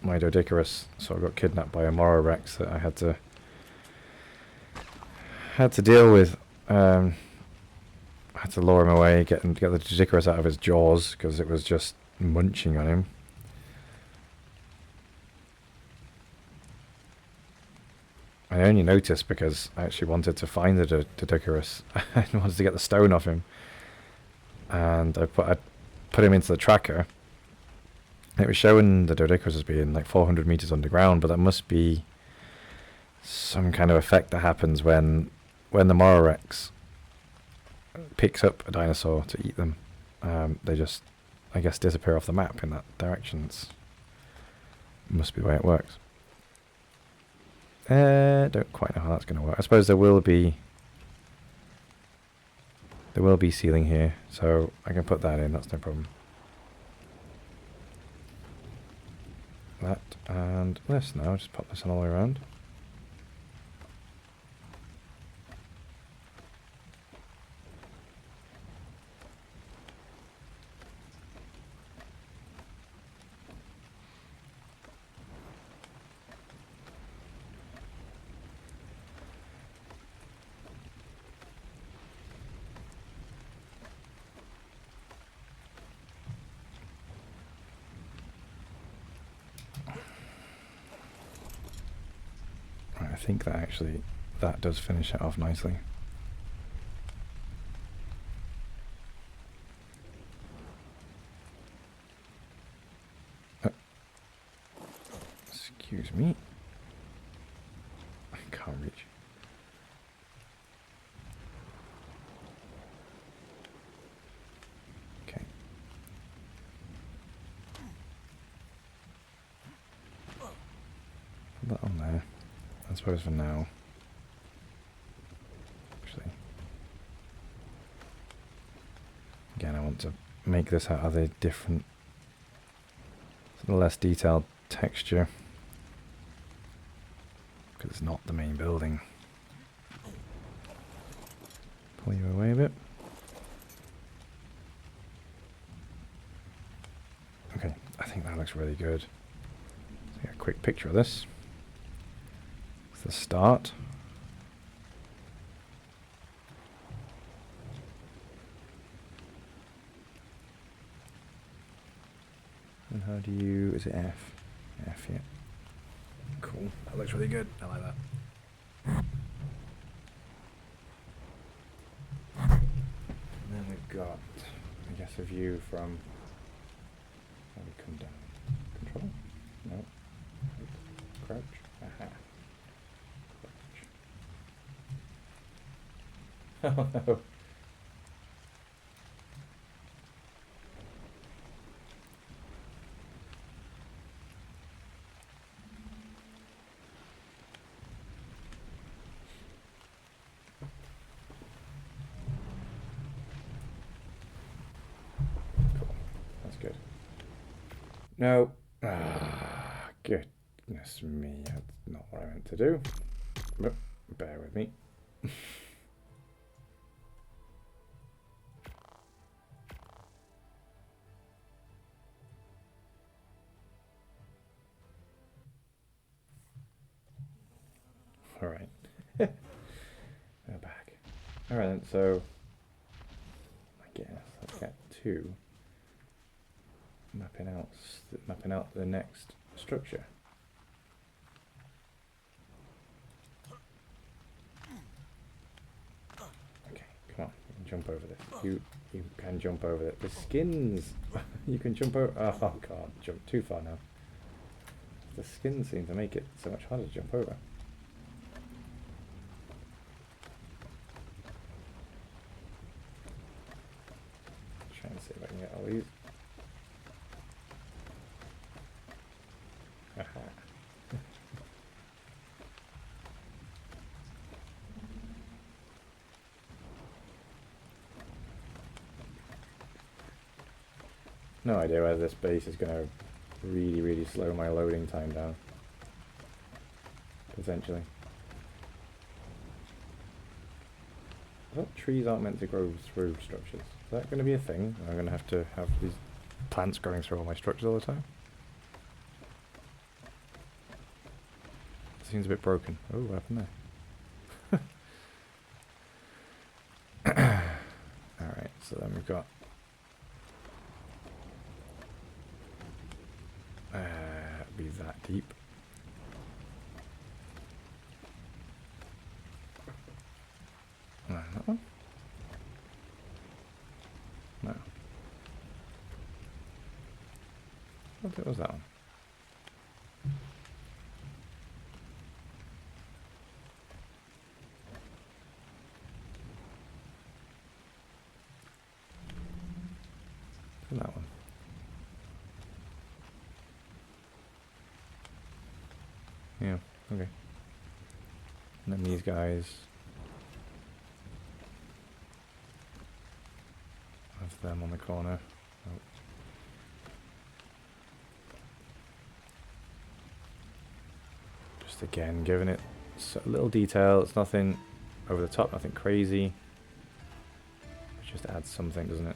my Doedicurus sort of got kidnapped by a Mororex that I had to deal with. I had to lure him away, get the Doedicurus out of his jaws because it was just munching on him. I only noticed because I actually wanted to find the Doedicurus. I wanted to get the stone off him, and I put him into the tracker. It was showing the Doedicurus as being like 400 meters underground, but that must be some kind of effect that happens when the Mororex picks up a dinosaur to eat them. They just, I guess, disappear off the map in that direction. Must be the way it works. Don't quite know how that's going to work. I suppose there will be ceiling here, so I can put that in. That's no problem. that and this now. Just pop this on all the way around. I think that actually, that does finish it off nicely. Excuse me. I can't reach. Okay. Put that on there. I suppose for now. Actually. Again, I want to make this out of a different, less detailed texture. Because it's not the main building. Pull you away a bit. Okay, I think that looks really good. So get a quick picture of this. It's the start. And how do you, is it F? F, yeah. Cool, that looks really good. I like that. And then we've got, I guess, a view from, how do we come down? Control? No. Crouch? Aha. Crouch. Oh no. Good. No. Ah, goodness me. That's not what I meant to do. But bear with me. Alright. We're back. Alright then, so I guess let's get to mapping out the next structure. Okay, come on, you can jump over this. You can jump over it. The skins. You can jump over. Oh god, jump too far now. The skins seem to make it so much harder to jump over. Try and see if I can get all these. No idea whether this base is going to really slow my loading time down. Potentially. I thought trees aren't meant to grow through structures. Is that going to be a thing? I'm going to have these plants growing through all my structures all the time? It seems a bit broken. Oh, what happened there? Alright, so then we've got be that deep. No, that one? No. What was that one? That one. Yeah, okay. And then these guys have them on the corner. Oh. Just again, giving it a little detail. It's nothing over the top, nothing crazy. It just adds something, doesn't it?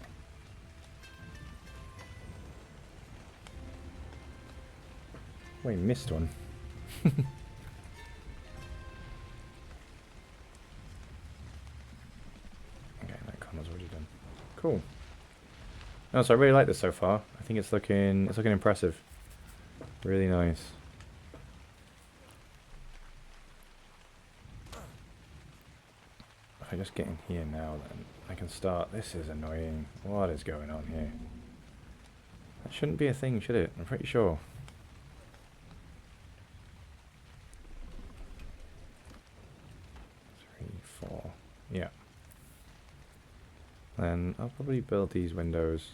Wait, missed one. Okay, that corner's already done. Cool. No, so I really like this so far. I think it's looking impressive. Really nice. If I just get in here now, then I can start. This is annoying. What is going on here? That shouldn't be a thing, should it? I'm pretty sure. Yeah. Then I'll probably build these windows.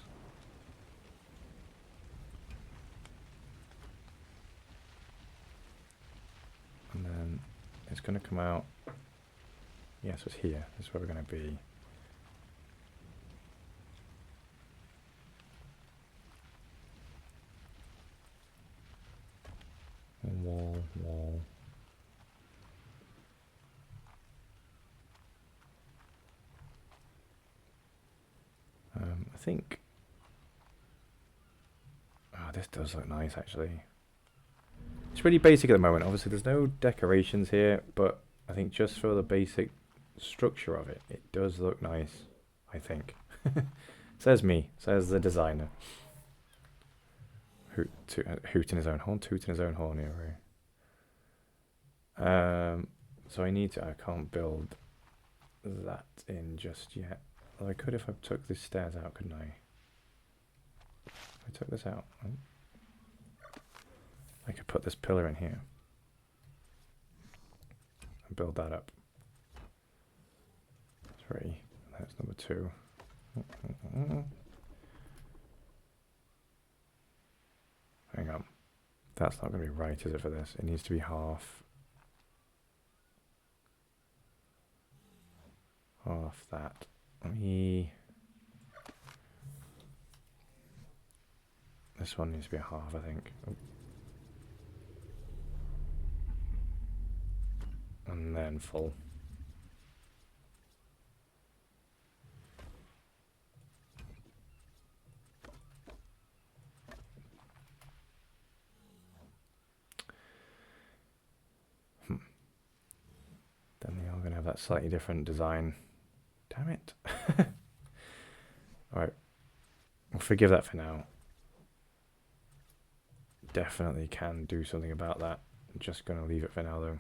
And then it's going to come out. Yes, it's here. This is where we're going to be. Wall, wall. I think... Oh, this does look nice, actually. It's really basic at the moment. Obviously, there's no decorations here, but I think just for the basic structure of it, it does look nice, I think. Says me, says the designer. Hooting his own horn, tooting his own horn here, right? So I can't build that in just yet. Well, I could if I took the stairs out, couldn't I? If I took this out, I could put this pillar in here and build that up. 3, that's number 2. Hang on, that's not going to be right, is it, for this? It needs to be half that. This one needs to be a half, I think. Oh. And then full. Then they are going to have that slightly different design. Damn it. Alright. We'll forgive that for now. Definitely can do something about that. I'm just going to leave it for now, though.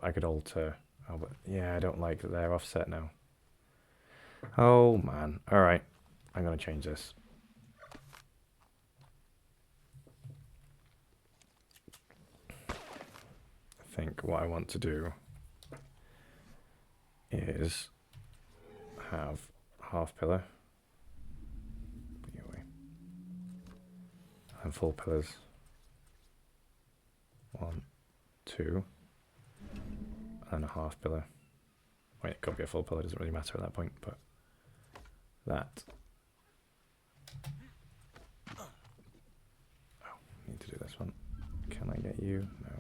I could alter. Oh, but yeah, I don't like that they're offset now. Oh, man. Alright. I'm going to change this. I think what I want to do is have half pillar and full pillars. 1, 2, and a half pillar. Wait, it could be a full pillar, doesn't really matter at that point, but that. Oh, need to do this one. Can I get you? No.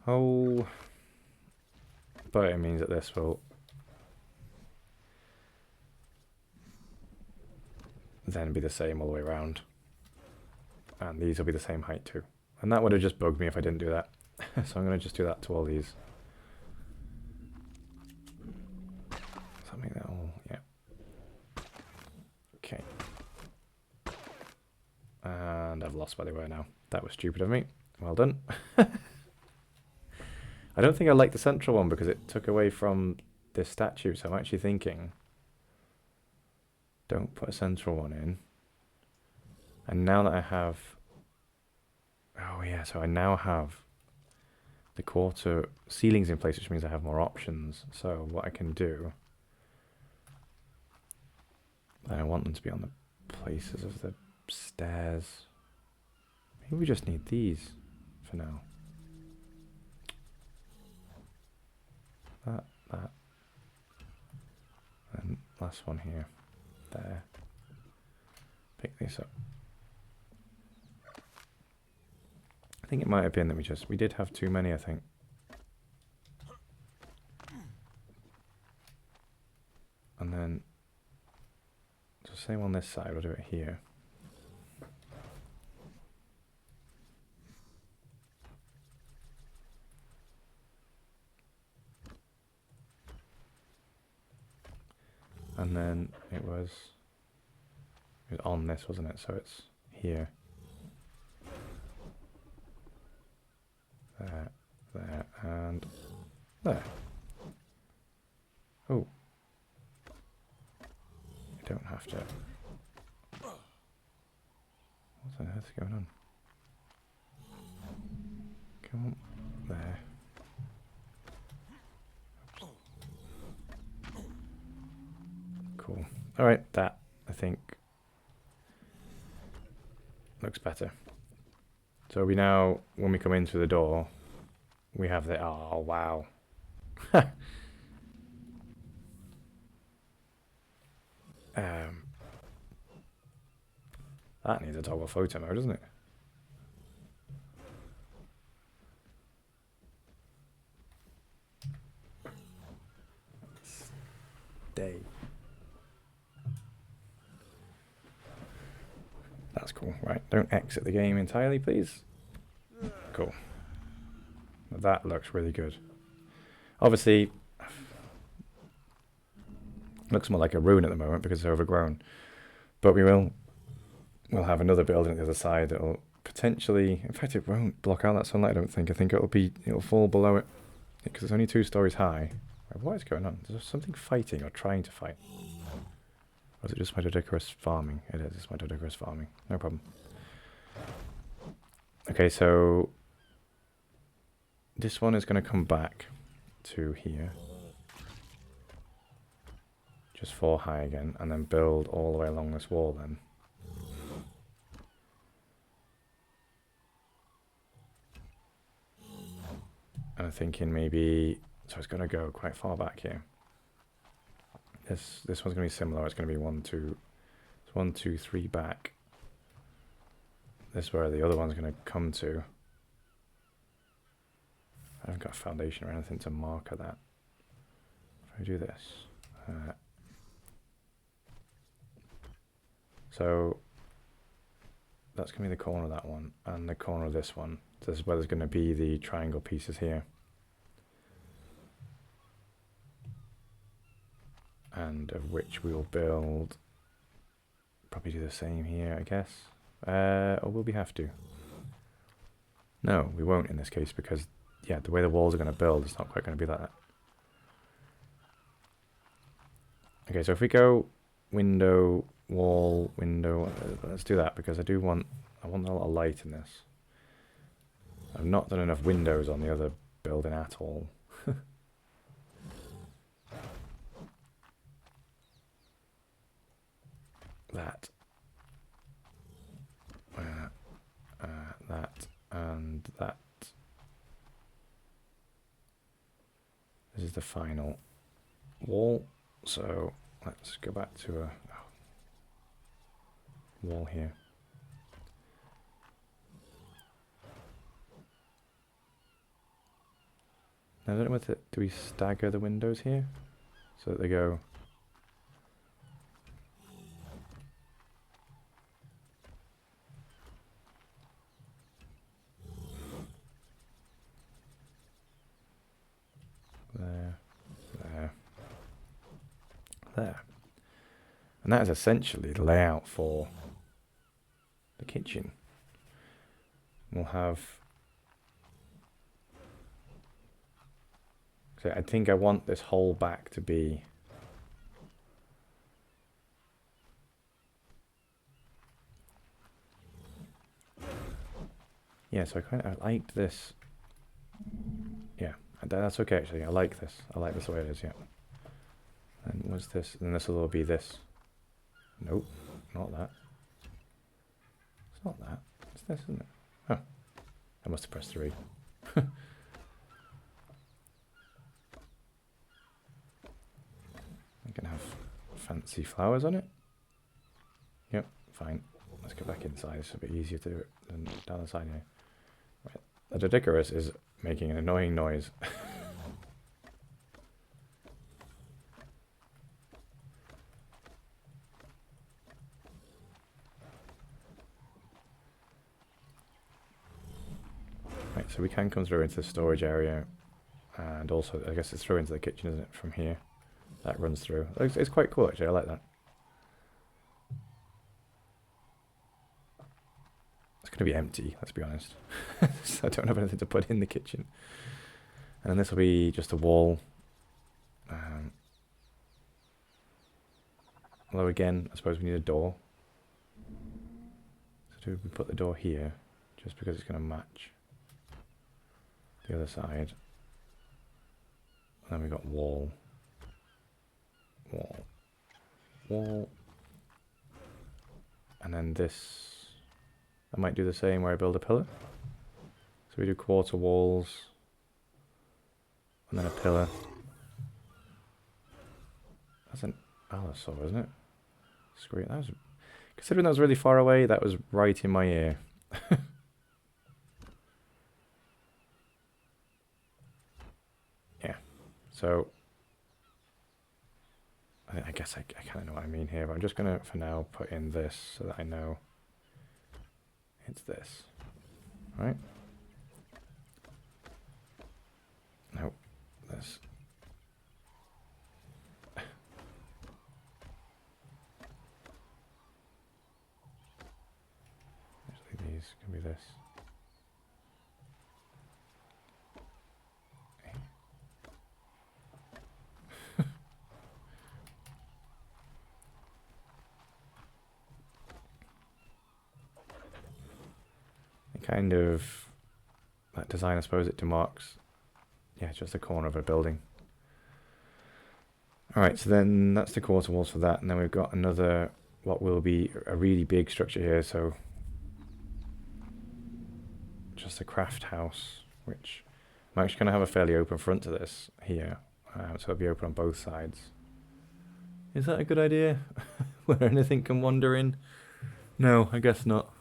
Oh, but it means that this will then be the same all the way around. And these will be the same height too. And that would have just bugged me if I didn't do that. So I'm going to just do that to all these. Does that make that all? Yeah. Okay. And I've lost where they were now. That was stupid of me. Well done. I don't think I like the central one because it took away from this statue. So I'm actually thinking, don't put a central one in. And now that I have, oh yeah, so I now have the quarter ceilings in place, which means I have more options. So what I can do, I want them to be on the places of the stairs. Maybe we just need these for now. That. And last one here. There. Pick this up. I think it might have been that we did have too many, I think. And then, so same on this side, we'll do it here. And then it was on this, wasn't it? So it's here. There, there, and there. Oh. You don't have to. What the heck's going on? Come on. There. Oops. Cool. Alright, that, I think, looks better. So we now, when we come in through the door, we have the, oh wow. That needs a toggle photo mode, doesn't it? Stay. That's cool. Right, don't exit the game entirely, please. Cool. That looks really good. Obviously, looks more like a ruin at the moment because it's overgrown. But we'll have another building at the other side that'll potentially, in fact, it won't block out that sunlight, I don't think. I think it'll fall below it because it's only 2 stories high. What is going on? Is there something fighting or trying to fight? Or is it just my Dodicarus farming? It is, it's my Dodicarus farming. No problem. Okay, so this one is going to come back to here. Just 4 high again, and then build all the way along this wall then. And I'm thinking maybe, so it's going to go quite far back here. This one's going to be similar. It's going to be 1, 2, it's 1, 2, 3 back. This is where the other one's going to come to. I haven't got a foundation or anything to marker that. If I do this. So that's going to be the corner of that one and the corner of this one. This is where there's going to be the triangle pieces here. And of which we will build, probably do the same here, I guess. Or will we have to? No, we won't in this case because, yeah, the way the walls are going to build, it's not quite going to be like that. Okay, so if we go window, wall, window, let's do that because I want a lot of light in this. I've not done enough windows on the other building at all. That. That and that. This is the final wall. So let's go back to a wall here. Now, I don't know whether do we stagger the windows here so that they go. There. And that is essentially the layout for the kitchen. We'll have, so I think I want this whole back to be yeah, so I liked this. Yeah, that's okay actually. I like this. I like this the way it is, yeah. And what's this? And this will be this. Nope, not that. It's not that. It's this, isn't it? Oh, I must have pressed 3. I can have fancy flowers on it. Yep, fine. Let's go back inside. It's a bit easier to do it than down the side here. Right, The Dodicarus is making an annoying noise. Right, so we can come through into the storage area, and also I guess it's through into the kitchen, isn't it, from here? That runs through. It's quite cool actually, I like that. It's going to be empty, let's be honest. So I don't have anything to put in the kitchen. And then this will be just a wall. Although again, I suppose we need a door. So do we put the door here, just because it's going to match the other side. And then we got wall. Wall. Wall. And then this, I might do the same where I build a pillar. So we do quarter walls. And then a pillar. That's an allosaur, isn't it? Screw it. That was, considering that was really far away, that was right in my ear. Yeah. So I guess I kind of know what I mean here, but I'm just going to, for now, put in this so that I know it's this. Right? No, this. Actually, these can be this. Kind of that design, I suppose, it demarks, yeah, just the corner of a building. Alright, so then that's the quarter walls for that, and then we've got another, what will be a really big structure here, so just a craft house, which I'm actually going to have a fairly open front to this here, so it'll be open on both sides. Is that a good idea? Where anything can wander in? No, I guess not.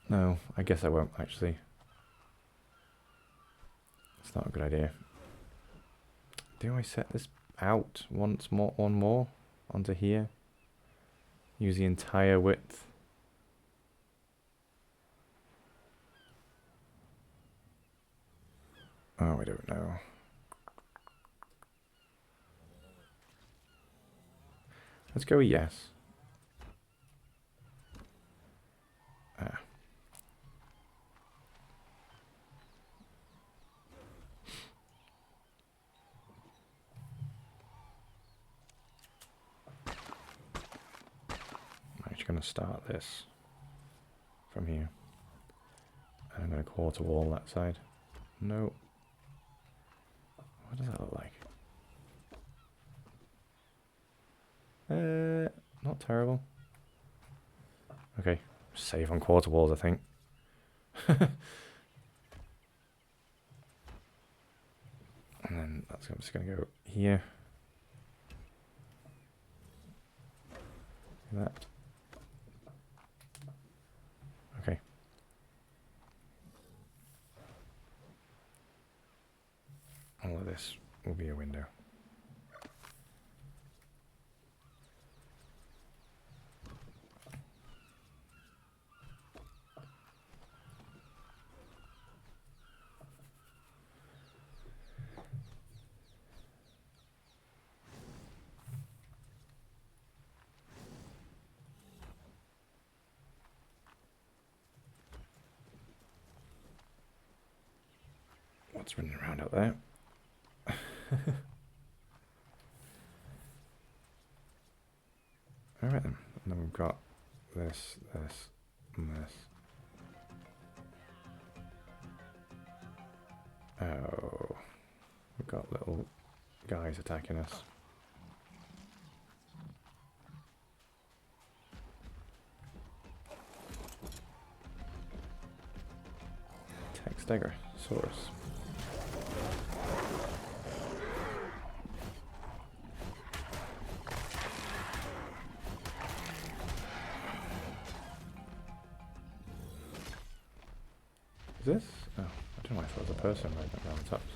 No, I guess I won't actually. It's not a good idea. Do I set this out one more onto here? Use the entire width. Oh, I don't know. Let's go with yes. Ah. Going to start this from here, and I'm going to quarter wall that side. No. What does that look like? Not terrible. Okay, save on quarter walls, I think. And then that's I'm just going to go here. That. Okay. All of this will be a window. What's running around out there? Alright then. And then we've got this, this, and this. Oh. We've got little guys attacking us. Stegosaurus. Is this? Oh, I don't know why I thought it was a person right around the tops.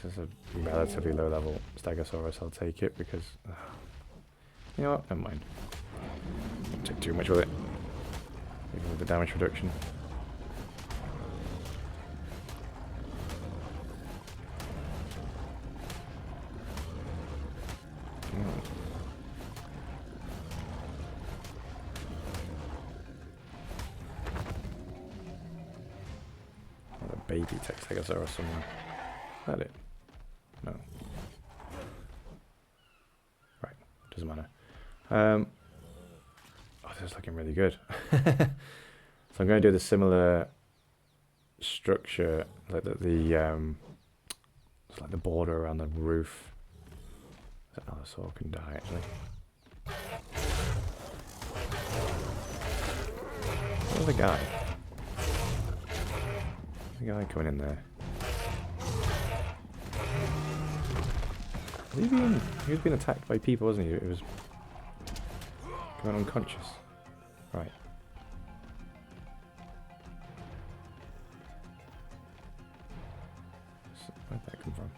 This is a relatively low level Stegosaurus. I'll take it because... you know what? Never mind. Don't take too much with it. Even with the damage reduction. Baby Stegosaurus somewhere. Is that it? No. Right, doesn't matter. Oh, this is looking really good. So I'm going to do the similar structure, like it's like the border around the roof. That dinosaur can die actually. Where's the guy? The guy coming in there. He was being attacked by people, wasn't he? It was going unconscious. Right. Where'd that come from?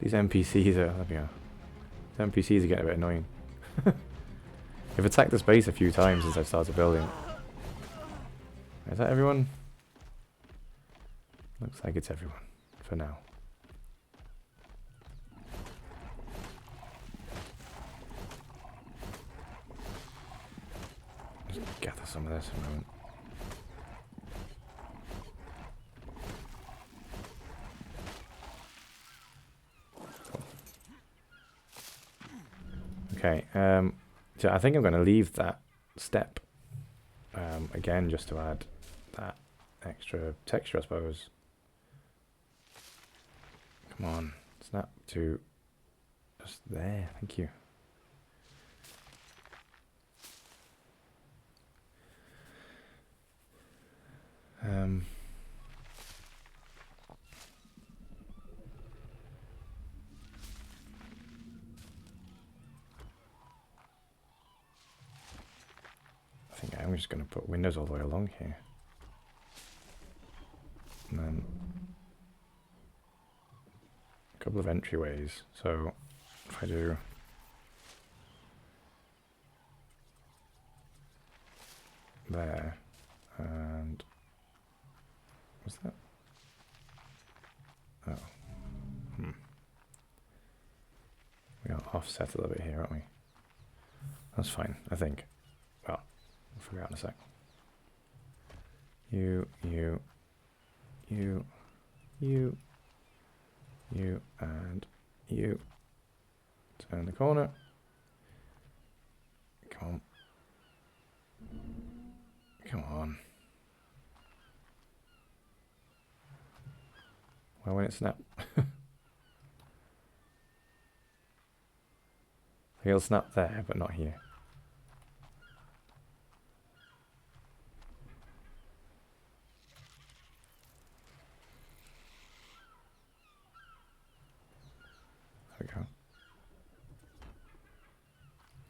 These NPCs are... There we go. These NPCs are getting a bit annoying. I've attacked this base a few times since I started building. Is that everyone? Looks like it's everyone, for now. Just gather some of this for a moment. Okay, so I think I'm going to leave that step again just to add that extra texture, I suppose. Come on, snap to just there, thank you. I think I'm just going to put windows all the way along here. And then a couple of entryways. So if I do there, and what's that? Oh. We are offset a little bit here, aren't we? That's fine, I think. Well, we'll figure it out in a sec. You, and you. Turn the corner. Come on. Come on. Why won't it snap? He'll snap there, but not here. There we go.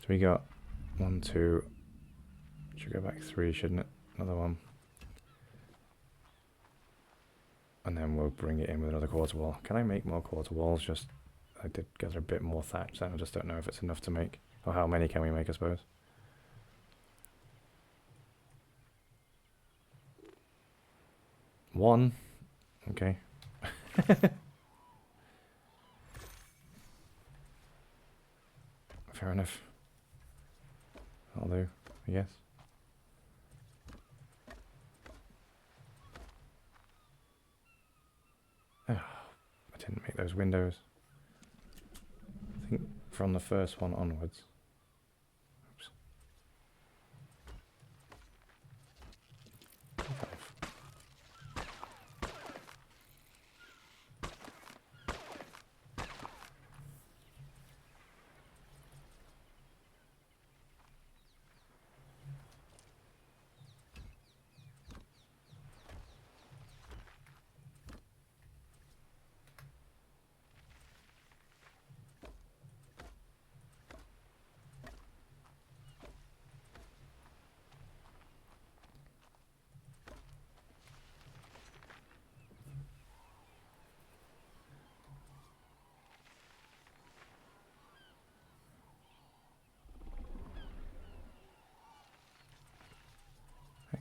So we got 1, 2. Should go back 3, shouldn't it? Another one. And then we'll bring it in with another quarter wall. Can I make more quarter walls? Just, I did gather a bit more thatch then. I just don't know if it's enough to make. Or how many can we make, I suppose. One. Okay. Fair enough. I'll do, I guess. Oh, I didn't make those windows. I think from the first one onwards. Oops.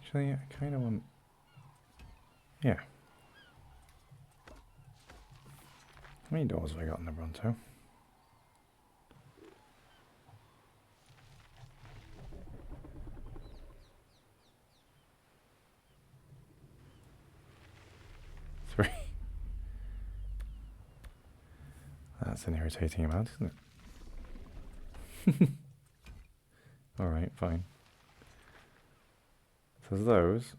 Actually, I kind of want... Yeah. How many doors have I got in the Bronto? Three. That's an irritating amount, isn't it? Alright, fine. So those.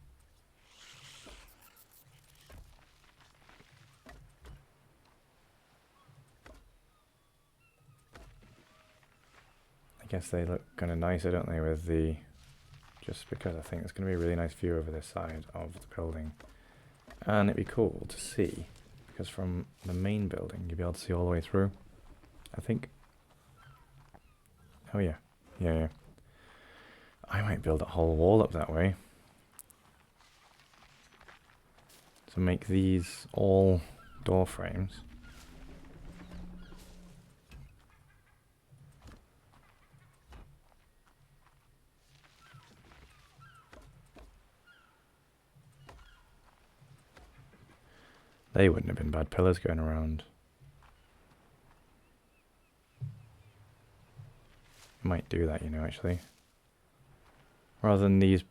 I guess they look kind of nicer, don't they, with the... Just because I think it's going to be a really nice view over this side of the building. And it'd be cool to see, because from the main building you'd be able to see all the way through, I think. Oh yeah, yeah. I might build a whole wall up that way. To make these all door frames. They wouldn't have been bad pillars going around. Might do that, you know, actually. Rather than these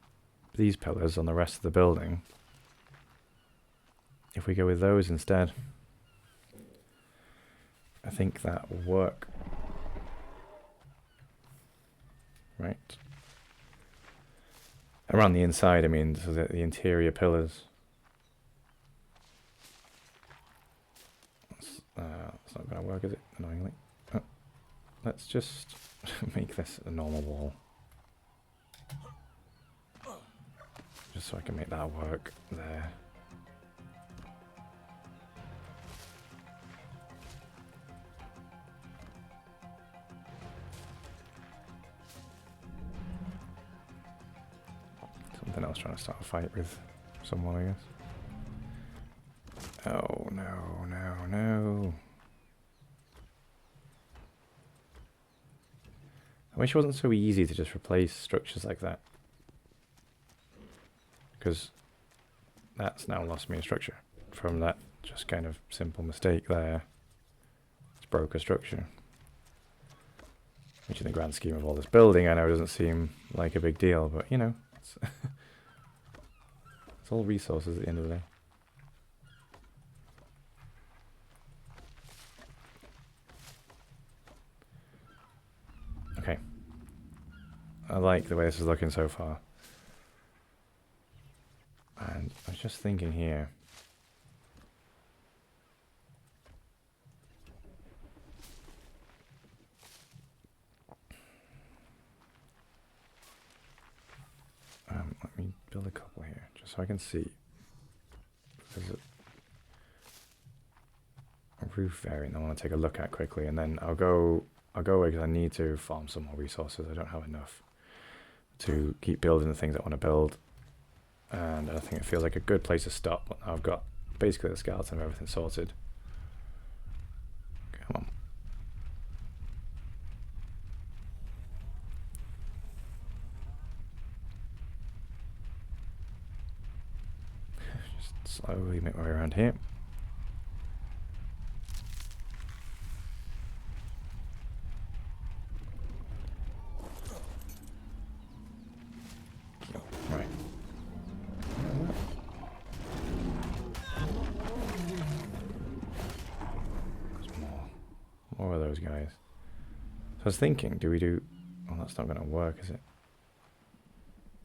pillars on the rest of the building. If we go with those instead, I think that will work. Right. Around the inside, I mean, so the interior pillars. It's not going to work, is it? Annoyingly. Oh, let's just make this a normal wall. Just so I can make that work there. Something else trying to start a fight with someone, I guess. Oh, no, no, no. I wish it wasn't so easy to just replace structures like that. Because that's now lost me a structure from that just kind of simple mistake there. It's broke a structure. Which in the grand scheme of all this building, I know doesn't seem like a big deal, but you know, it's, it's all resources at the end of the day. Okay. I like the way this is looking so far. And I was just thinking here. Let me build a couple here, just so I can see. There's a roof variant I want to take a look at quickly, and then I'll go away because I need to farm some more resources. I don't have enough to keep building the things I want to build. And I think it feels like a good place to stop. I've got basically the skeleton of everything sorted. Come on. Just slowly make my way around here. Right. More of those guys. So I was thinking, do we do... Oh, that's not going to work, is it?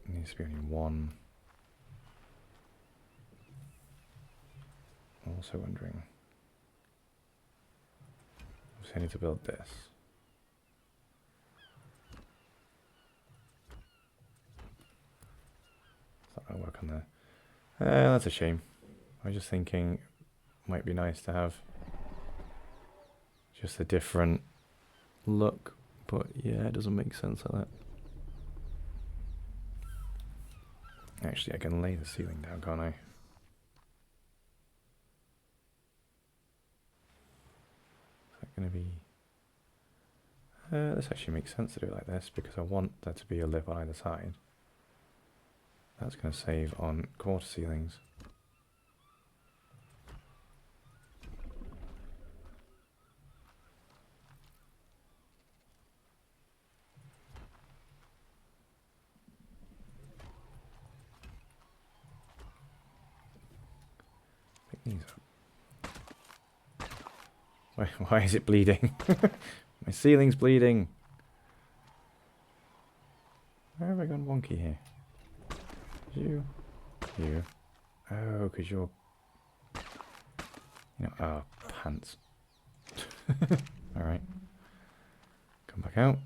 It needs to be only one. I'm also wondering... I need to build this. It's not going to work on there. That's a shame. I was just thinking it might be nice to have just a different look, but yeah, it doesn't make sense like that. Actually, I can lay the ceiling down, can't I? Is that going to be... this actually makes sense to do it like this, because I want there to be a lip on either side. That's going to save on quarter ceilings. Pick these up. Why is it bleeding? My ceiling's bleeding. Where have I gone wonky here? You. Oh, because you're... You know, oh, pants. Alright. Come back out.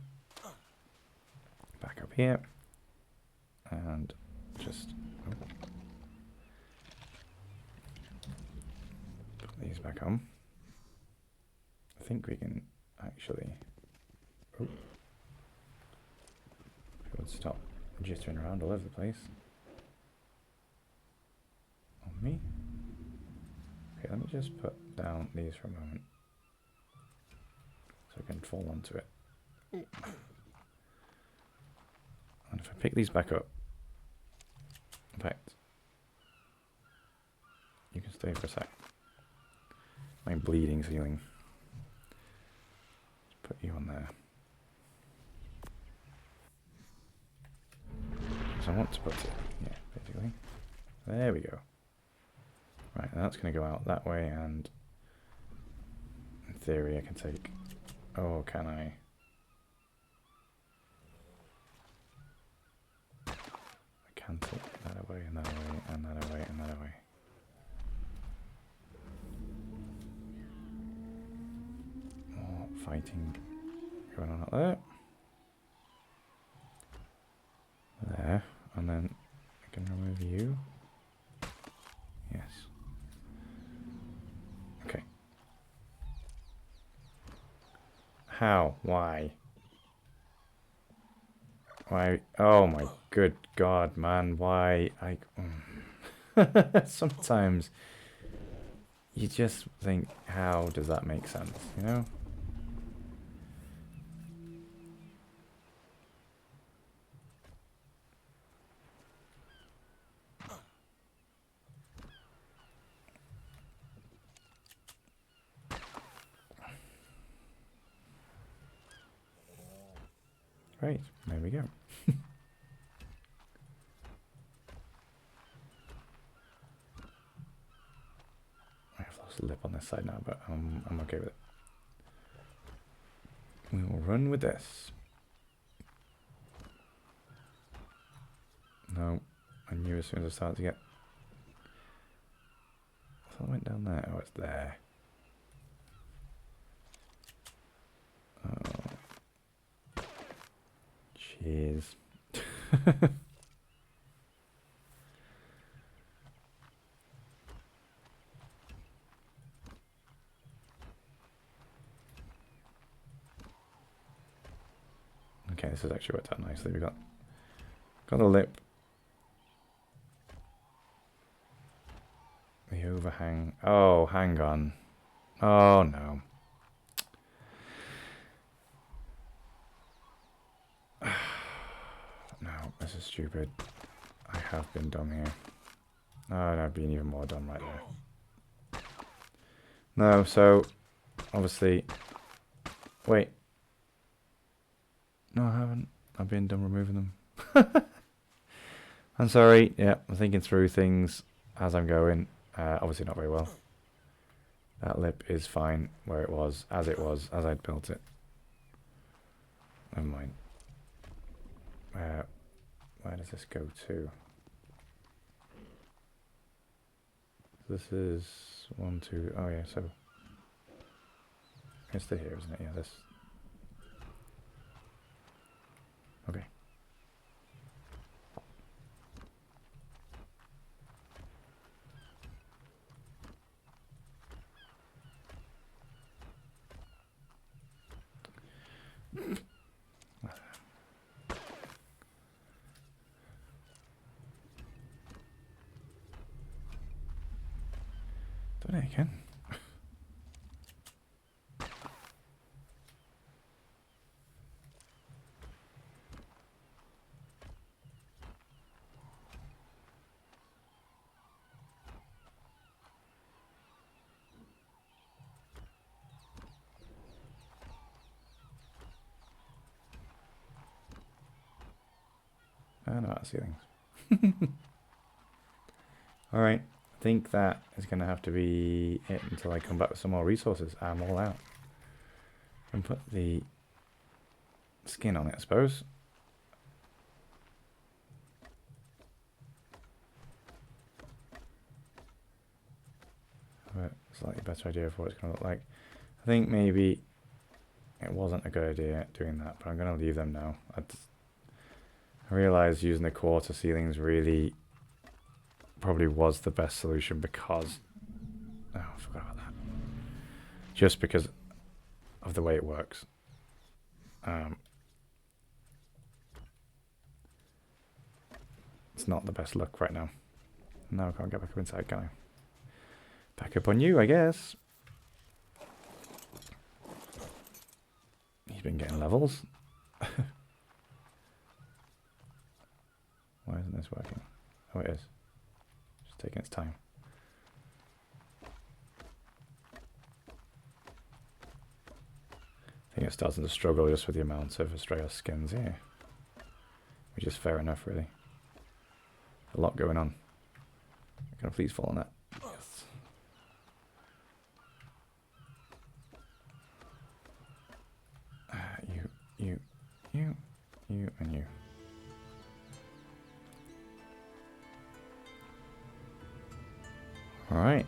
Back up here. And just... Oh. Put these back on. I think we can actually... Oh. If it would stop jittering around all over the place. On me. Okay, let me just put down these for a moment. So I can fall onto it. And if I pick these back up, in fact, you can stay for a sec. My bleeding ceiling. Let's put you on there. So I want to put it, yeah, basically. There we go. Right, and that's going to go out that way, and in theory I can take... Oh, can I? I can take that away, and that away, and that away, and that away. More fighting going on up there. There, and then I can remove you. Yes. Okay. How? Why? Why? Oh my good God, man. Why? Sometimes you just think, how does that make sense, you know? Right, there we go. I've lost a lip on this side now, but I'm okay with it. We will run with this. No, I knew as soon as I started to get... I thought I went down there. Oh, it's there. Oh. Cheers. Okay, this has actually worked out nicely. We got a lip. The overhang. Oh, hang on. Oh no. No, this is stupid. I have been dumb here. Oh, no, I've been even more dumb right there. No, so obviously. Wait. No, I haven't. I've been done removing them. I'm sorry. Yeah, I'm thinking through things as I'm going. Obviously not very well. That lip is fine where it was, as I'd built it. Never mind. Where does this go to? This is 1, 2. Oh yeah, so it's to here, isn't it? Yeah, this. Okay. Done it again. amount of ceilings. Alright, I think that is going to have to be it until I come back with some more resources. I'm all out. And put the skin on it, I suppose. Have a slightly better idea of what it's going to look like. I think maybe it wasn't a good idea doing that, but I'm going to leave them now. I realised using the quarter ceilings really probably was the best solution because... Oh, I forgot about that. Just because of the way it works. It's not the best look right now. No, I can't get back up inside, can I? Back up on you, I guess. He's been getting levels. Why isn't this working? Oh, it is. Just taking its time. I think it's starting to struggle just with the amount of Astraeos skins here. Which is fair enough, really. A lot going on. Can I please fall on that? Yes. You, and you. Alright.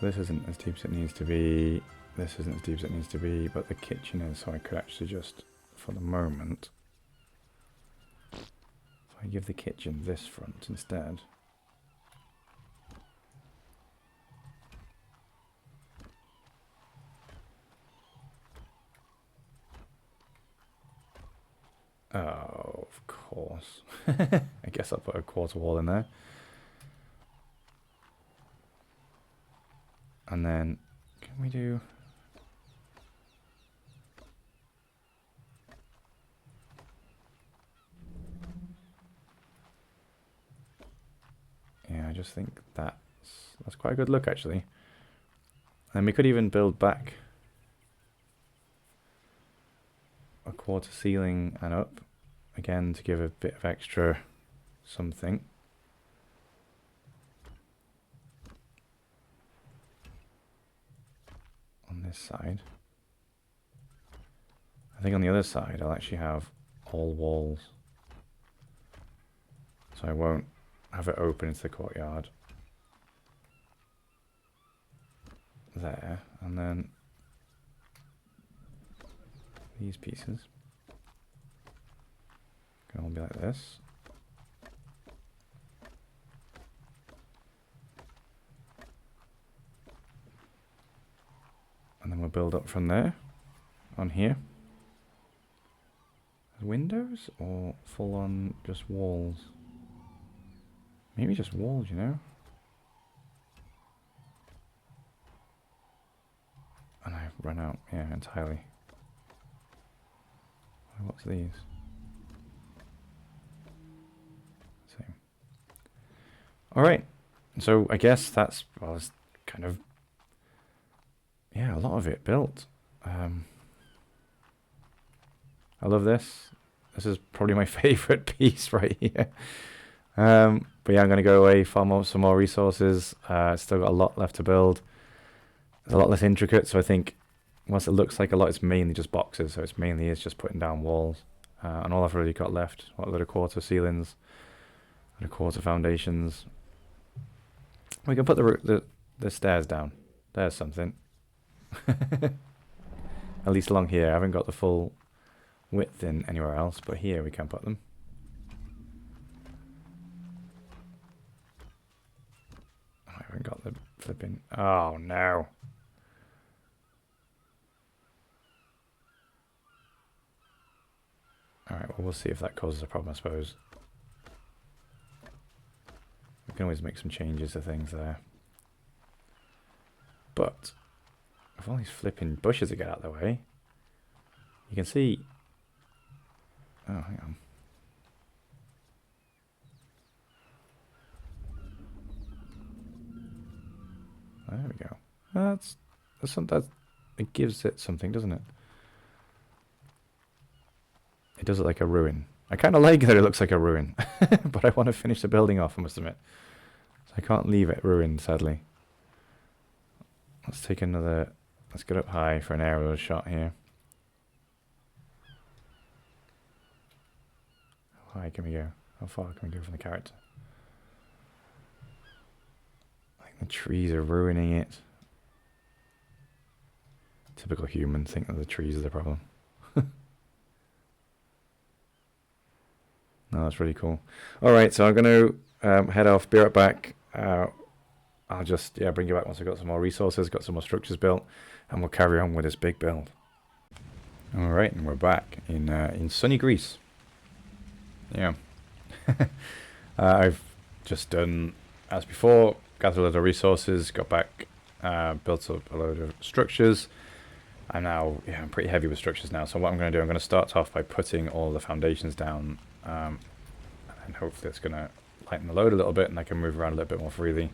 So this isn't as deep as it needs to be. This isn't as deep as it needs to be, but the kitchen is, so I could actually just, for the moment, if I give the kitchen this front instead. Oh, of course. I guess I'll put a quarter wall in there. And then, can we do... Yeah, I just think that's quite a good look, actually. And we could even build back a quarter ceiling and up, again, to give a bit of extra something. On this side. I think on the other side I'll actually have all walls. So I won't have it open into the courtyard. There, and then these pieces can all be like this. And then we'll build up from there, on here. Windows or full on just walls? Maybe just walls, you know? And I've run out, yeah, entirely. What's these? Same. Alright, so I guess that's, well, it's kind of, yeah, a lot of it built. I love this. This is probably my favorite piece right here. But yeah, I'm going to go away, farm up some more resources. Still got a lot left to build. It's a lot less intricate, so I think once it looks like a lot, it's mainly just boxes. So it's mainly is just putting down walls. And all I've really got left, what, a little quarter ceilings and a quarter foundations. We can put the stairs down. There's something. At least along here. I haven't got the full width in anywhere else, but here we can put them. I haven't got the flipping... Oh, no. Alright, well, we'll see if that causes a problem, I suppose. We can always make some changes to things there. But, with all these flipping bushes to get out of the way, you can see... Oh, hang on. There we go. That's it gives it something, doesn't it? It does look like a ruin. I kind of like that it looks like a ruin, but I want to finish the building off, I must admit. So I can't leave it ruined, sadly. Let's take another... Let's get up high for an aerial shot here. How high can we go? How far can we go from the character? I think the trees are ruining it. Typical human, think that the trees are the problem. No, that's really cool. Alright, so I'm going to head off, be right back. I'll just bring you back once I've got some more resources, got some more structures built, and we'll carry on with this big build. Alright, and we're back in sunny Greece. Yeah. I've just done, as before, gathered a load of resources, got back, built up a load of structures. I'm pretty heavy with structures now, so what I'm going to do, I'm going to start off by putting all the foundations down, and hopefully it's going to lighten the load a little bit and I can move around a little bit more freely.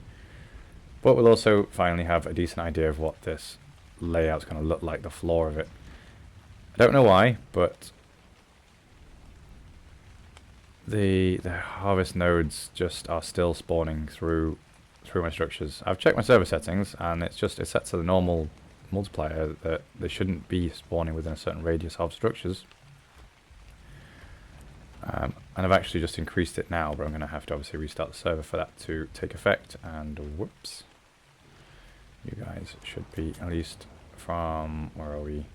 But we'll also finally have a decent idea of what this layout's going to look like, the floor of it. I don't know why, but the harvest nodes just are still spawning through my structures. I've checked my server settings and it's set to the normal multiplier that they shouldn't be spawning within a certain radius of structures. And I've actually just increased it now, but I'm going to have to obviously restart the server for that to take effect. And whoops, you guys should be at least from, where are we?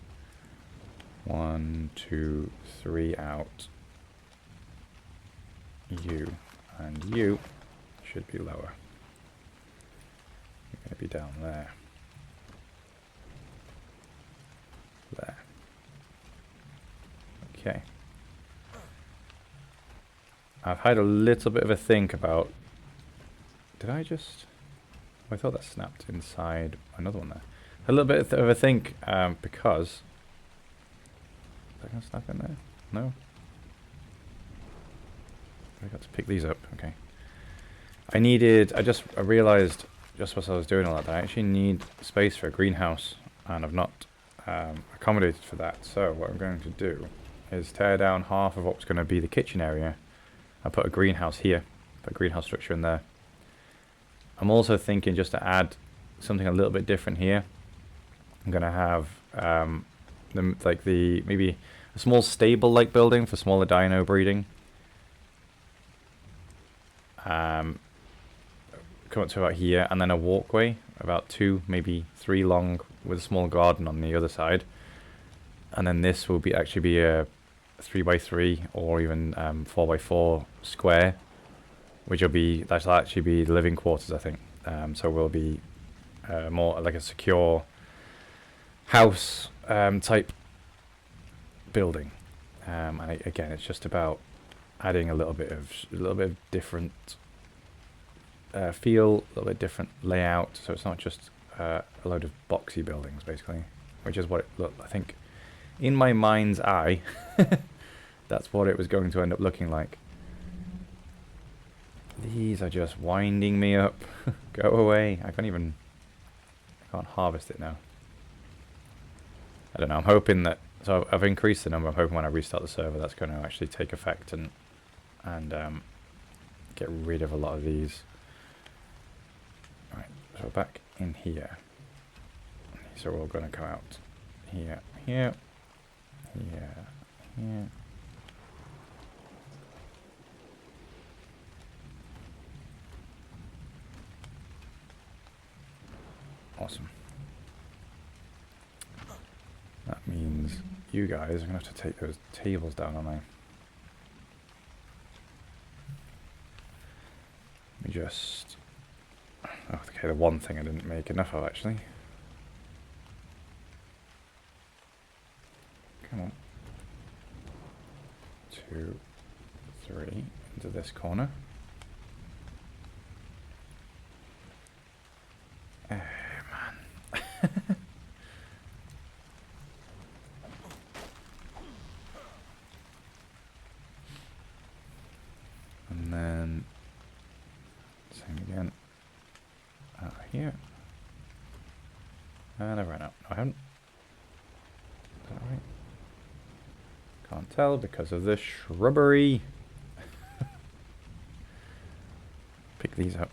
1, 2, 3 out. You and you should be lower. You're going to be down there. There. Okay. I've had a little bit of a think about... Did I just... I thought that snapped inside another one there. A little bit of a think because... Is that going to snap in there? No? I got to pick these up. Okay. I realised just as I was doing all that I actually need space for a greenhouse, and I've not accommodated for that. So what I'm going to do is tear down half of what's going to be the kitchen area. I put a greenhouse here, put a greenhouse structure in there. I'm also thinking just to add something a little bit different here. I'm going to have maybe a small stable-like building for smaller dino breeding. Come up to about here, and then a walkway about 2, maybe 3 long, with a small garden on the other side. And then this will actually be a 3x3 or even 4x4 square, which that'll actually be the living quarters, I think. So we'll be more like a secure house type building. And again, it's just about adding a little bit of different feel, a little bit different layout. So it's not just a load of boxy buildings, basically, which is what it looked. I think in my mind's eye, that's what it was going to end up looking like. These are just winding me up. Go away. I can't harvest it now. I don't know. I'm hoping that... So I've increased the number. I'm hoping when I restart the server that's going to actually take effect and get rid of a lot of these. Right, so we're back in here. So we're all going to come out here, here, here, here. Awesome. That means you guys are going to have to take those tables down, aren't I? Let me just... Oh, okay, the one thing I didn't make enough of, actually. Come on. 2, 3, into this corner. Man. And then same again out here. Can't tell because of the shrubbery. Pick these up.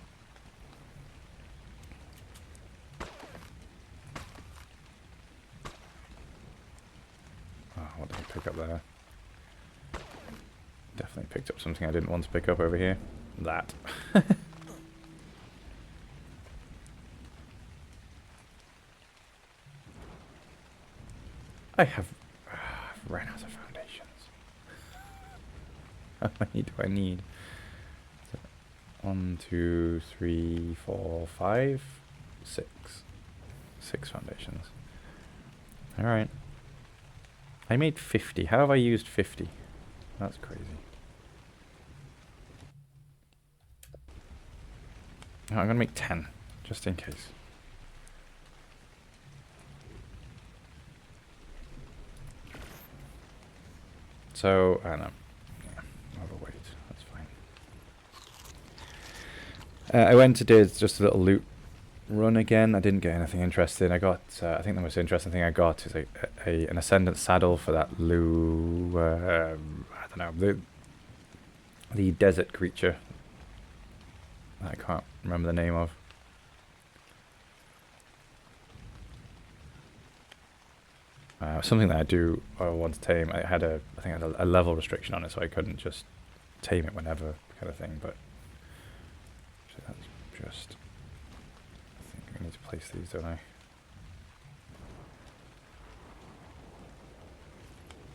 Oh, what did I pick up there? Definitely picked up something I didn't want to pick up over here. That. I've ran out of foundations. How many do I need? 1, 2, 3, 4, 5, 6. 6 foundations. Alright. I made 50. How have I used 50? That's crazy. Oh, I'm going to make 10, just in case. So, I don't know. Yeah, overweight. That's fine. I went to do just a little loot run again. I didn't get anything interesting. I got, I think the most interesting thing I got is an Ascendant saddle for that I don't know, the desert creature. I can't remember the name of. Something that I want to tame. I think I had a level restriction on it, so I couldn't just tame it whenever, kind of thing. But so that's just. I think I need to place these, don't I?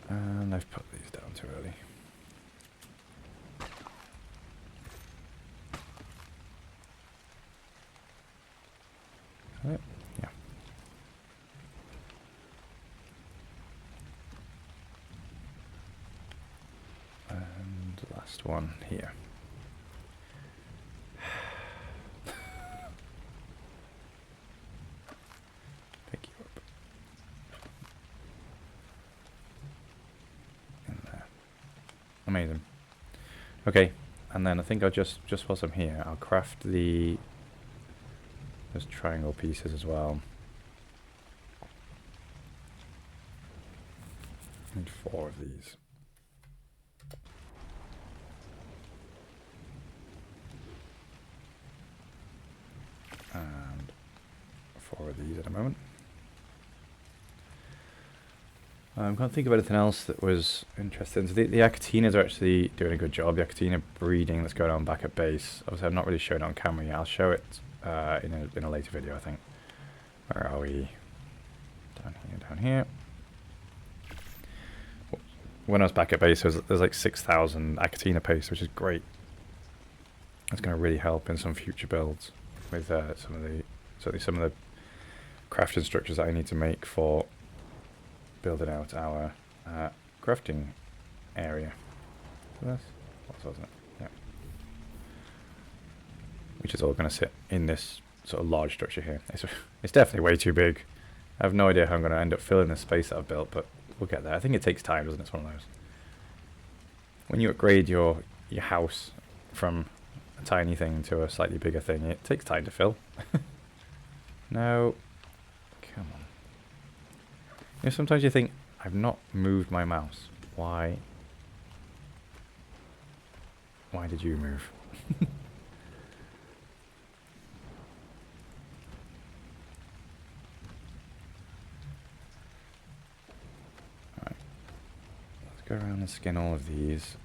And I've put these down too early. Right. Yeah. And last one here. Pick you up. In there. Amazing. Okay, and then I think I'll just whilst I'm here, I'll craft those triangle pieces as well. I need 4 of these. And 4 of these at a moment. I can't think of anything else that was interesting. So the Acatinas are actually doing a good job. The Acatina breeding that's going on back at base. Obviously, I've not really shown it on camera yet. I'll show it in a later video, I think. Where are we? Down here. When I was back at base, there's like 6,000 Acatina paste, which is great. It's going to really help in some future builds with certainly some of the crafting structures that I need to make for building out our crafting area. So that's wasn't it? Yeah. Which is all going to sit in this sort of large structure here. It's definitely way too big. I have no idea how I'm going to end up filling this space that I've built, but we'll get there. I think it takes time, doesn't it? It's one of those. When you upgrade your house from a tiny thing to a slightly bigger thing, it takes time to fill. No. Come on. You know, sometimes you think, I've not moved my mouse. Why? Why did you move? Alright. Let's go around and skin all of these.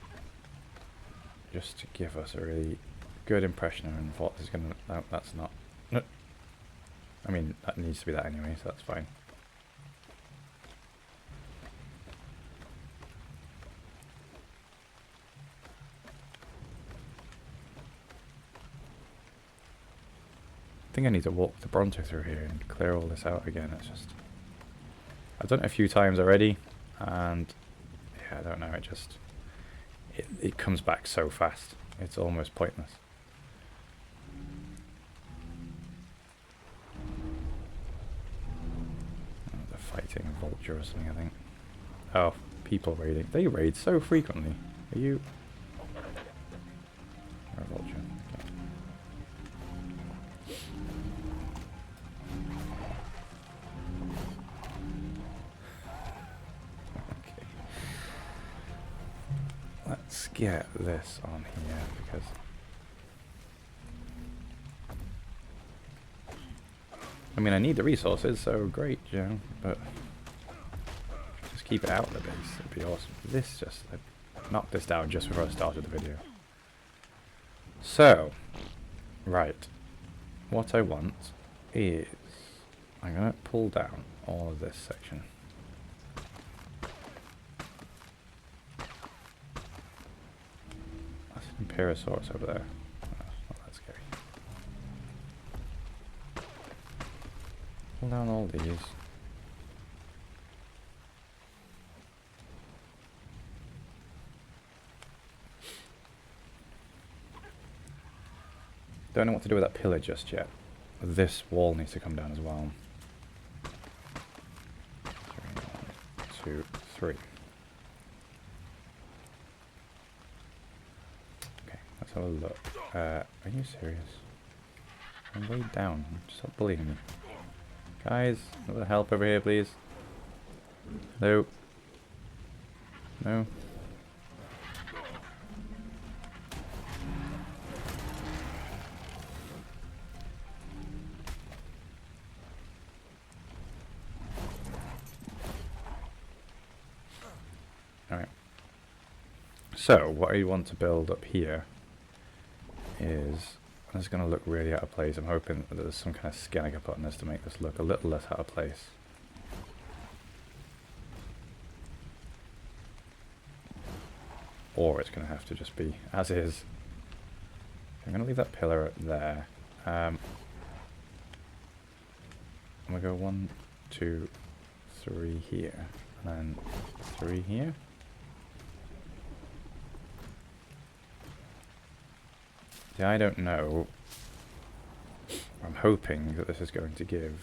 Just to give us a really good impression of what is going to... No, that's not... No. I mean, that needs to be that anyway, so that's fine. I think I need to walk the Bronto through here and clear all this out again. It's just... I've done it a few times already, and... yeah, I don't know, it just... It comes back so fast. It's almost pointless. Oh, they're fighting a vulture or something, I think. Oh, people raiding. They raid so frequently. Are you... Or a vulture. Okay. Let's get this on here because I mean I need the resources, so great, you know, but just keep it out of the base. It'd be awesome. This just I knocked this down just before I started the video. So, right. What I want is I'm gonna pull down all of this section. That's an Imperasaurus over there. Oh, not that scary. Pull down all these. Don't know what to do with that pillar just yet. This wall needs to come down as well. 1, 2, 3. Okay, let's have a look. Are you serious? I'm way down. Stop bullying me. Guys, a little help over here, please. Hello? No? Alright. So, what I want to build up here is... This is going to look really out of place. I'm hoping that there's some kind of skin I can put on this to make this look a little less out of place. Or it's going to have to just be as is. I'm going to leave that pillar there. I'm going to go 1, 2, 3 here. And then 3 here. See, I don't know. I'm hoping that this is going to give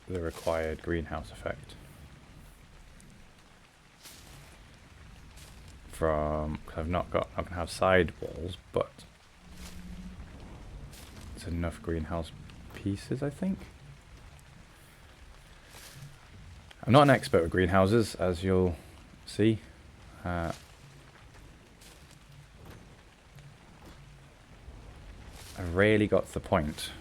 the required greenhouse effect. From, cause I'm not going to have side walls, but it's enough greenhouse pieces, I think. I'm not an expert with greenhouses, as you'll see. I've really got to the point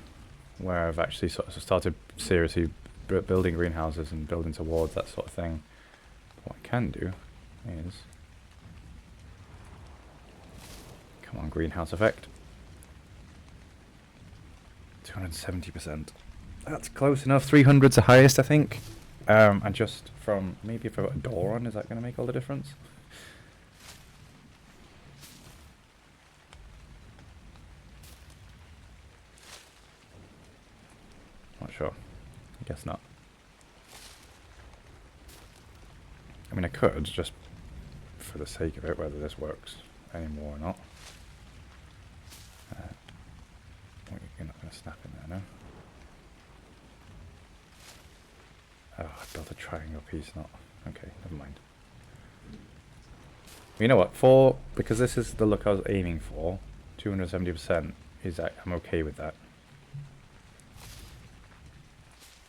where I've actually sort of started seriously building greenhouses and building towards that sort of thing. What I can do is... Come on, greenhouse effect. 270%. That's close enough. 300's the highest, I think. And just from... Maybe if I got a door on, is that going to make all the difference? Not sure. I guess not. I mean, I could, just for the sake of it, whether this works anymore or not. You're not going to snap in there, no? Oh, I built a triangle piece, not... Okay, never mind. You know what, because this is the look I was aiming for, 270% is that I'm okay with that.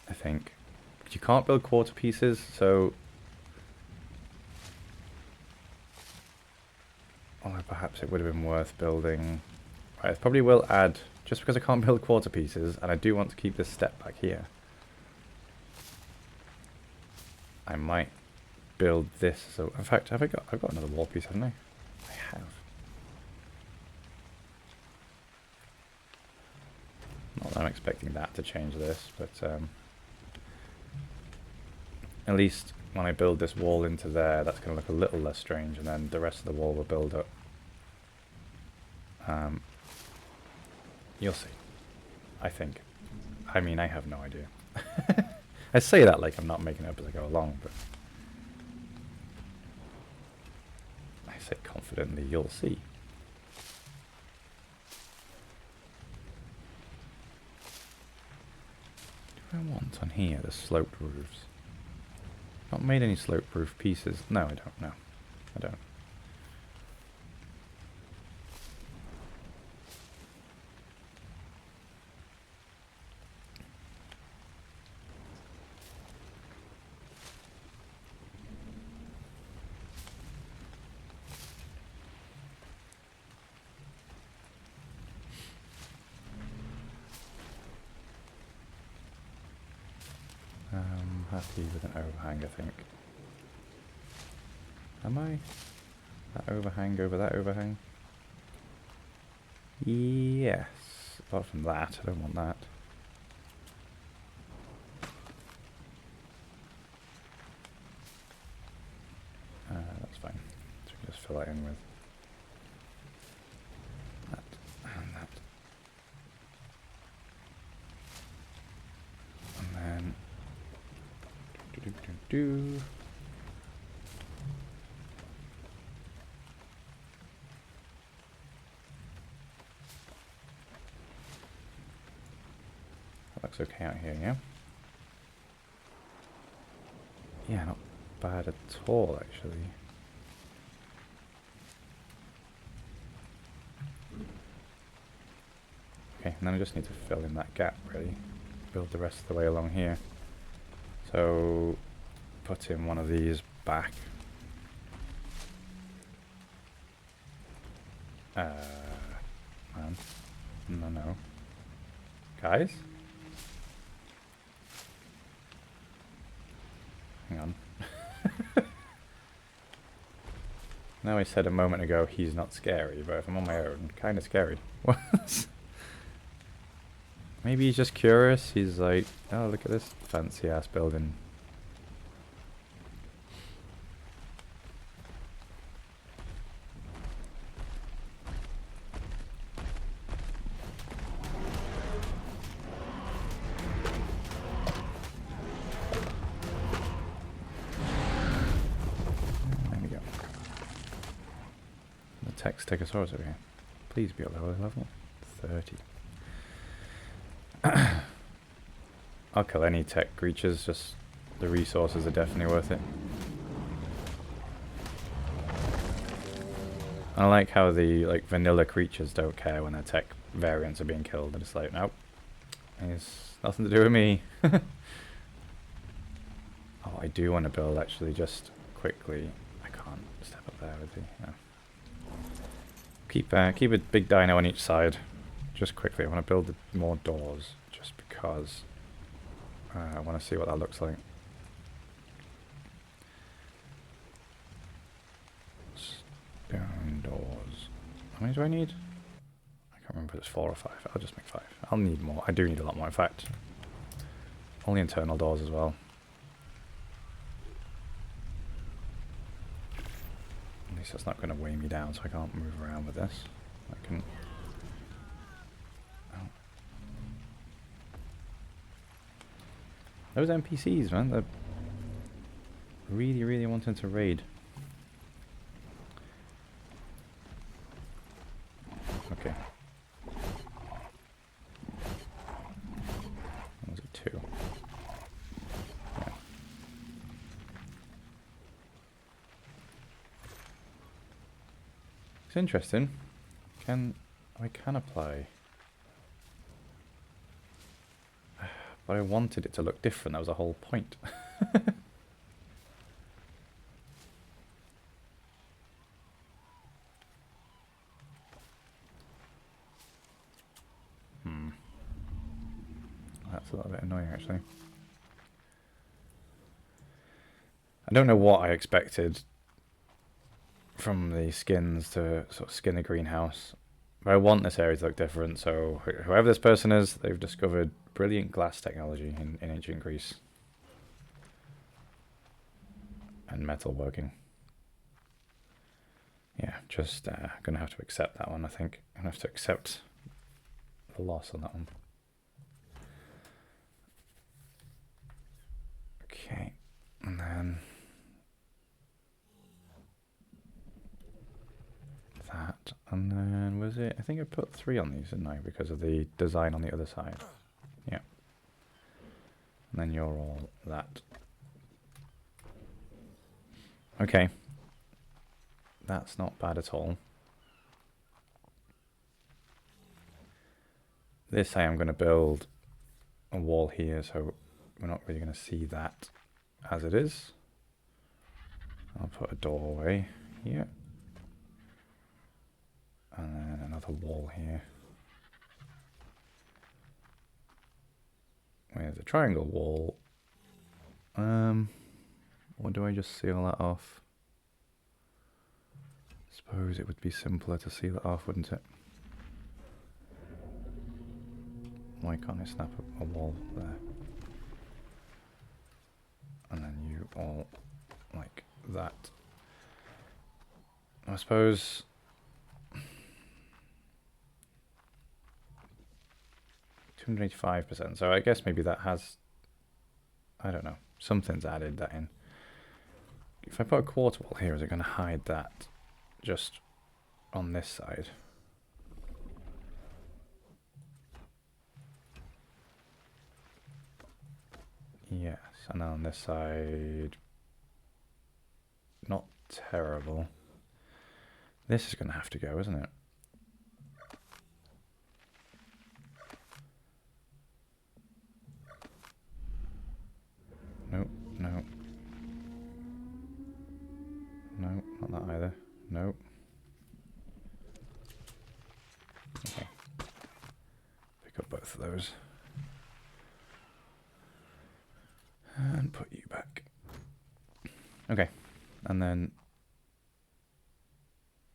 I think. But you can't build quarter pieces, so... Oh, perhaps it would have been worth building... Right, it probably will add... Just because I can't build quarter pieces, and I do want to keep this step back here. I might build this, so... In fact, I've got another wall piece, haven't I? I have. Not that I'm expecting that to change this, but... At least when I build this wall into there, that's going to look a little less strange, and then the rest of the wall will build up. You'll see. I think. I mean, I have no idea. I say that like I'm not making it up as I go along, but... I say confidently, you'll see. What do I want on here? The sloped roofs. Not made any slope proof pieces. No, I don't. No, I don't. happy with an overhang, I think. Am I? That overhang over that overhang? Yes. Apart from that, I don't want that. That's fine. So we can just fill that in with that and that. And then do. That looks okay out here, yeah? Yeah, not bad at all, actually. Okay, and then I just need to fill in that gap, really. Build the rest of the way along here. So, put in one of these back. Man. No. Guys? Hang on. Now I said a moment ago he's not scary, but if I'm on my own, kind of scary. What? Maybe he's just curious. He's like, oh, look at this fancy ass building. There we go. The tech Stegosaurus over here. Please be at lower level. 30. I'll kill any tech creatures, just the resources are definitely worth it. I like how the vanilla creatures don't care when their tech variants are being killed. They're just like, nope, it's nothing to do with me. Oh, I do want to build actually just quickly. I can't step up there with you. No. Keep a big dino on each side. Just quickly, I want to build more doors just because I want to see what that looks like. Stone doors. How many do I need? I can't remember if it's 4 or 5. I'll just make 5. I'll need more. I do need a lot more, in fact. Only internal doors as well. At least that's not going to weigh me down, so I can't move around with this. I can... Oh. Those NPCs, man, they're really, really wanting to raid. Okay. What was it, 2? Yeah. It's interesting. I can apply. But I wanted it to look different, that was the whole point. That's a little bit annoying, actually. I don't know what I expected from the skins to sort of skin a greenhouse. But I want this area to look different, so whoever this person is, they've discovered brilliant glass technology in ancient Greece. And metalworking. Yeah, just gonna have to accept that one, I think. I'm gonna have to accept the loss on that one. Okay, and then that, and then was it? I think I put 3 on these, didn't I? Because of the design on the other side. Yeah. And then you're all that. Okay. That's not bad at all. This I am going to build a wall here, so we're not really going to see that as it is. I'll put a doorway here. And then another wall here. With a triangle wall Or do I just seal that off? Suppose it would be simpler to seal it off, wouldn't it? Why can't I snap a wall there? And then you all like that. I suppose 285%. So I guess maybe that has, I don't know, something's added that in. If I put a quarter wall here, is it going to hide that just on this side? Yes, and then on this side, not terrible. This is going to have to go, isn't it? Nope, no. No, not that either. Nope. Okay. Pick up both of those. And put you back. Okay. And then,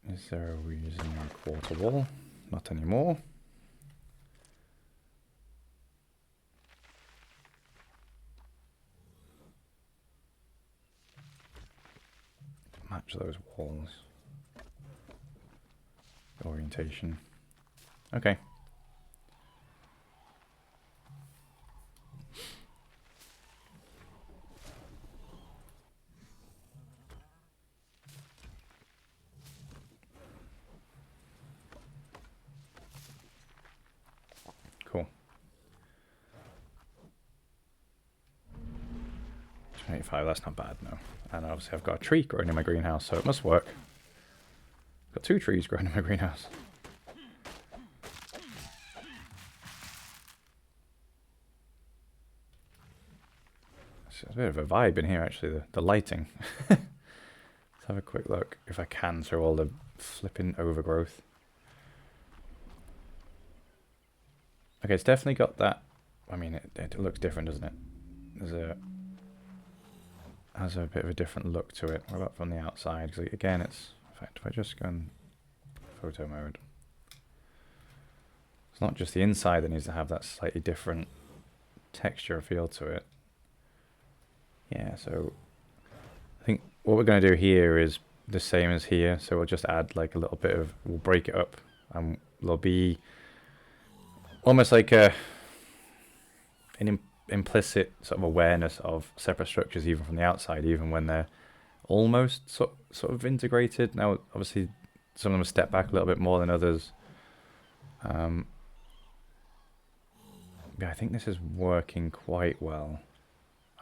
is there a reason a quarter wall? Not anymore. Match those walls. Orientation. Okay. Cool. 25, that's not bad, no. And obviously I've got a tree growing in my greenhouse, so it must work. Got 2 trees growing in my greenhouse. It's a bit of a vibe in here, actually, the lighting. Let's have a quick look, if I can, through all the flipping overgrowth. Okay, it's definitely got that. I mean, it looks different, doesn't it? Has a bit of a different look to it. What about from the outside? Because again, it's, in fact, if I just go in photo mode, it's not just the inside that needs to have that slightly different texture feel to it. Yeah, so I think what we're going to do here is the same as here. So we'll just add like a little bit of, we'll break it up, and there'll be almost like an implicit sort of awareness of separate structures even from the outside, even when they're almost sort of integrated. Now, obviously, some of them step back a little bit more than others. Yeah, I think this is working quite well,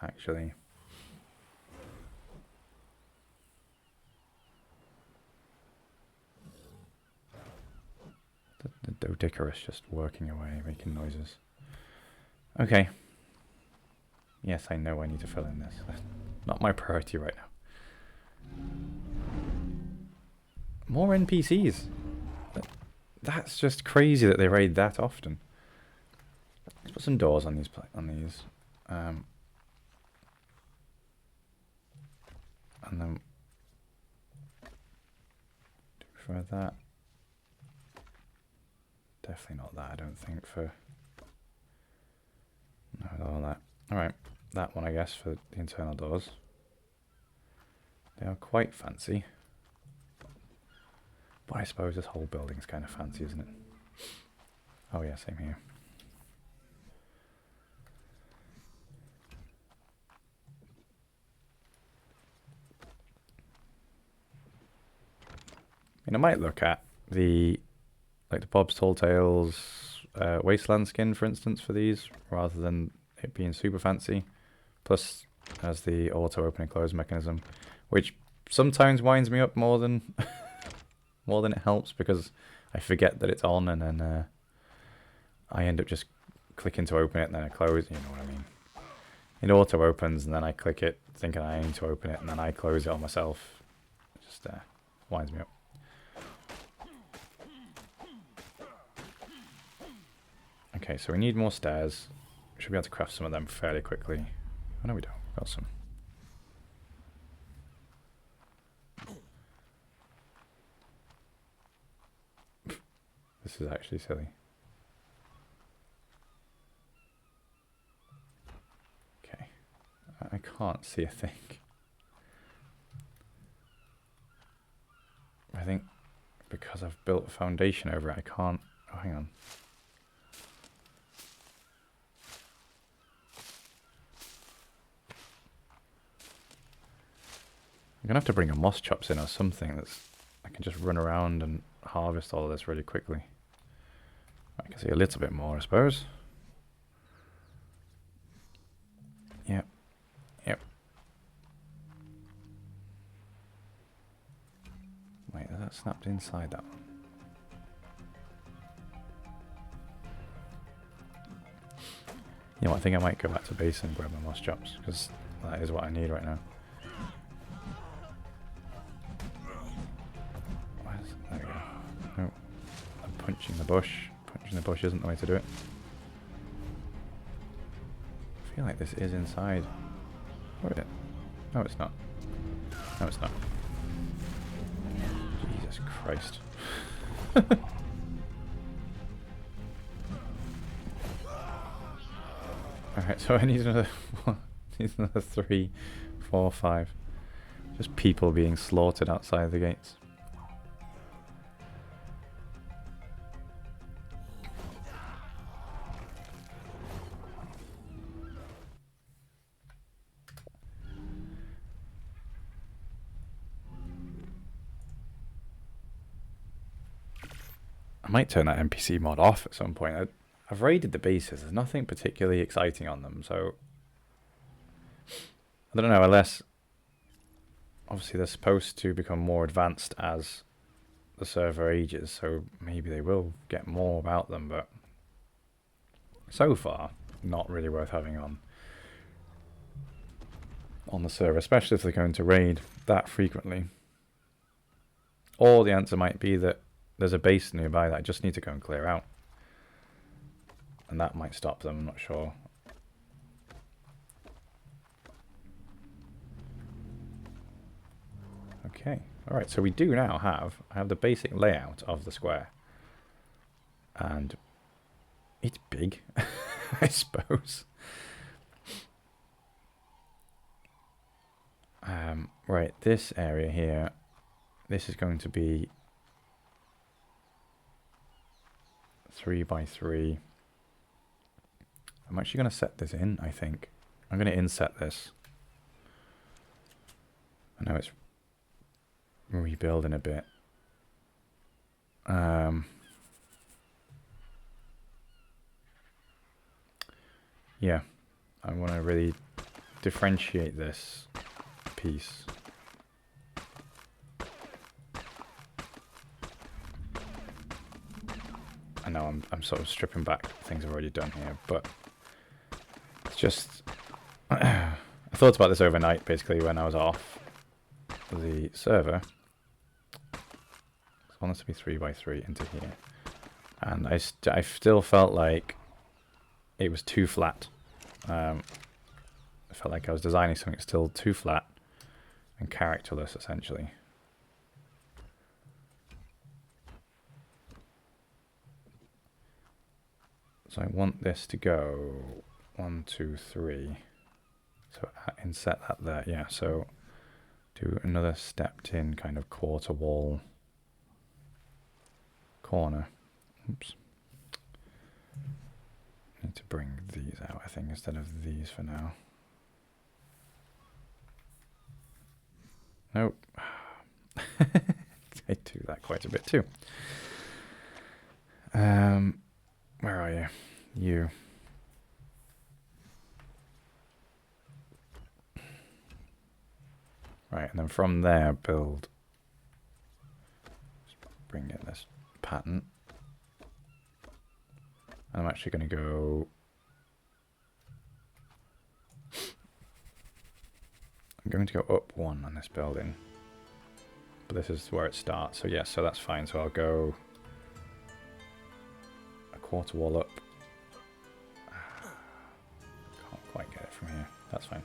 actually. The Doedicurus just working away, making noises. Okay. Yes, I know I need to fill in this. Not my priority right now. More NPCs. That's just crazy that they raid that often. Let's put some doors on these. And then for that. Definitely not that, I don't think, for... No, all that. Alright, that one, I guess, for the internal doors. They are quite fancy. But I suppose this whole building's kind of fancy, isn't it? Oh yeah, same here. I might look at the Bob's Tall Tales Wasteland skin, for instance, for these, rather than it being super fancy. Plus, has the auto open and close mechanism, which sometimes winds me up more than more than it helps, because I forget that it's on, and then I end up just clicking to open it, and then I close. You know what I mean? It auto opens, and then I click it, thinking I need to open it, and then I close it on myself. It just winds me up. Okay, so we need more stairs. We should be able to craft some of them fairly quickly. Oh, no, we don't. Got some. This is actually silly. Okay. I can't see a thing. I think because I've built a foundation over it, I can't... Oh, hang on. I'm going to have to bring a moss chops in or something that's... I can just run around and harvest all of this really quickly. I can see a little bit more, I suppose. Yep. Yep. Wait, is that snapped inside that one? You know what, I think I might go back to base and grab my moss chops, because that is what I need right now. There we go. No. I'm punching the bush. Punching the bush isn't the way to do it. I feel like this is inside. What is it? No, it's not. No, it's not. Jesus Christ. Alright, so I need another one. Need another 3, 4, 5. Just people being slaughtered outside the gates. I might turn that NPC mod off at some point. I've raided the bases. There's nothing particularly exciting on them, so I don't know, unless obviously they're supposed to become more advanced as the server ages, so maybe they will get more about them, but so far not really worth having on the server, especially if they're going to raid that frequently. Or the answer might be that there's a base nearby that I just need to go and clear out. And that might stop them, I'm not sure. Okay, alright, so we do now have the basic layout of the square. And it's big, I suppose. Right, this area here, this is going to be 3 by 3. I'm actually going to set this in, I think. I'm going to inset this. I know it's rebuilding a bit. Yeah, I want to really differentiate this piece. I know I'm sort of stripping back things I've already done here, but it's just I thought about this overnight basically when I was off the server. So I want this to be 3 by 3 into here, and I still felt like it was too flat. I felt like I was designing something still too flat and characterless essentially. So I want this to go 1, 2, 3. So inset that there, yeah. So do another stepped in kind of quarter wall corner. Oops. Need to bring these out, I think, instead of these for now. Nope. I do that quite a bit too. Where are you? You. Right, and then from there build. Just bring in this pattern. I'm actually going to go. I'm going to go up 1 on this building. But this is where it starts. So yes, so that's fine. So I'll go a quarter wall up. Can't quite get it from here. That's fine.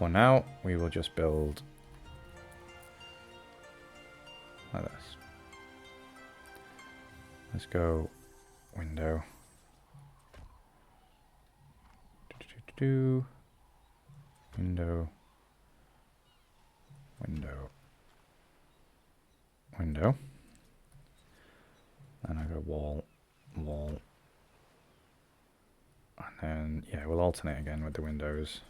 for now, we will just build like this. Let's go window. Window. Window. Window. And I go wall, wall. And then, yeah, we'll alternate again with the windows.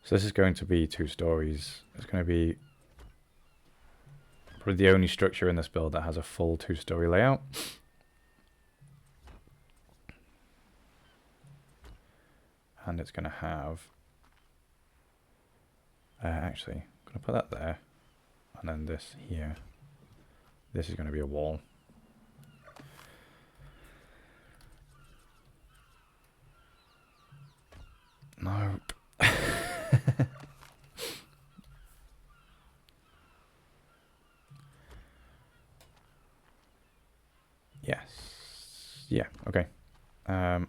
So this is going to be 2 stories. It's going to be probably the only structure in this build that has a full 2-story layout. And it's going to have, actually, I'm going to put that there, and then this here. This is going to be a wall. Nope. Yes. Yeah, okay. Now,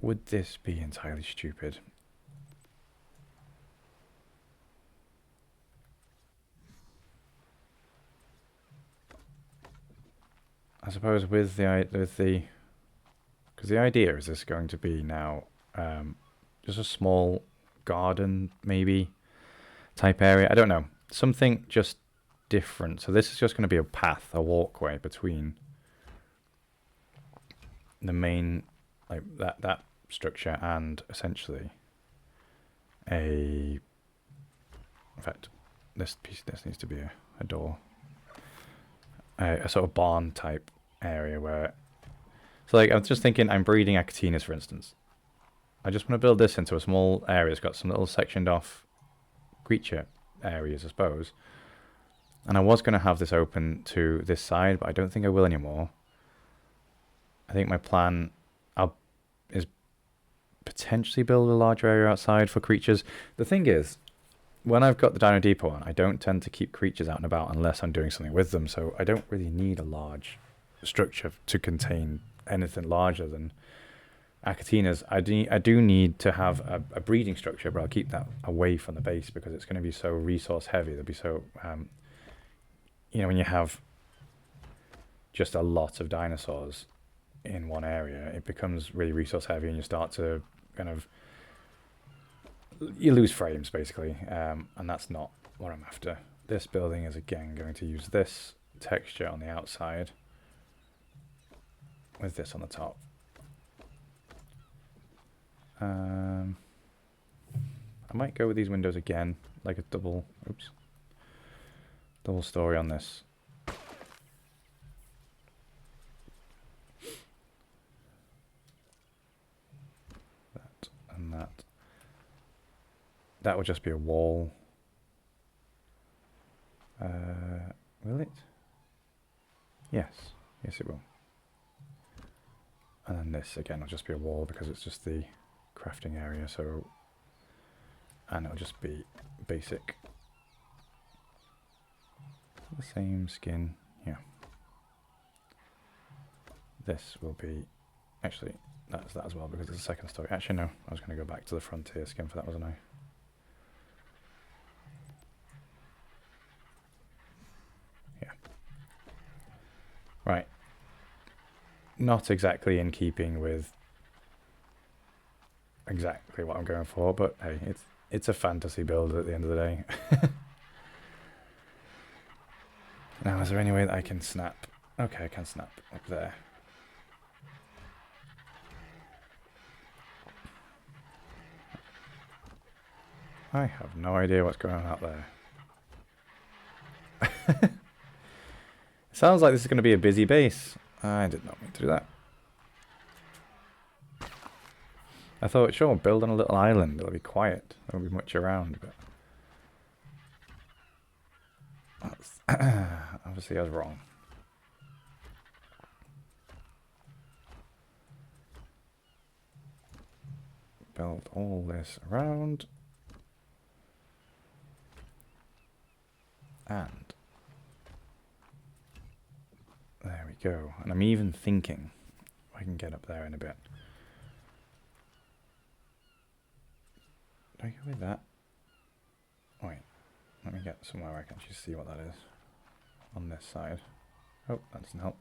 would this be entirely stupid? I suppose with the because the idea is this going to be now just a small garden maybe type area. I don't know, something just different. So this is just going to be a path, a walkway between the main, like that structure, and essentially in fact, this needs to be a door, a sort of barn type area where, so like I'm just thinking, I'm breeding Acatinas, for instance. I just want to build this into a small area. It's got some little sectioned off creature areas, I suppose. And I was going to have this open to this side, but I don't think I will anymore. I think my plan is potentially build a larger area outside for creatures. The thing is, when I've got the Dino Depot on, I don't tend to keep creatures out and about unless I'm doing something with them, so I don't really need a large structure to contain anything larger than Acatinas. I do need to have a breeding structure, but I'll keep that away from the base because it's going to be so resource heavy. There'll be so, you know, when you have just a lot of dinosaurs in one area, it becomes really resource heavy, and you start to kind of, you lose frames basically, and that's not what I'm after. This building is again going to use this texture on the outside with this on the top. I might go with these windows again, like a double story on this. That and that. That would just be a wall. Will it? Yes. Yes, it will. And then this, again, will just be a wall because it's just the crafting area, so... And it'll just be basic. The same skin, yeah. This will be... Actually, that's that as well because it's a second story. Actually, no. I was going to go back to the frontier skin for that, wasn't I? Right. Not exactly in keeping with exactly what I'm going for, but hey, it's a fantasy build at the end of the day. Now, is there any way that I can snap? Okay, I can snap up there. I have no idea what's going on out there. Sounds like this is going to be a busy base. I did not mean to do that. I thought, sure, build on a little island. It'll be quiet. There won't be much around, but... That's obviously I was wrong. Build all this around. And... There we go. And I'm even thinking I can get up there in a bit. Do I go with that? Wait, let me get somewhere where I can actually see what that is on this side. Oh, that doesn't help.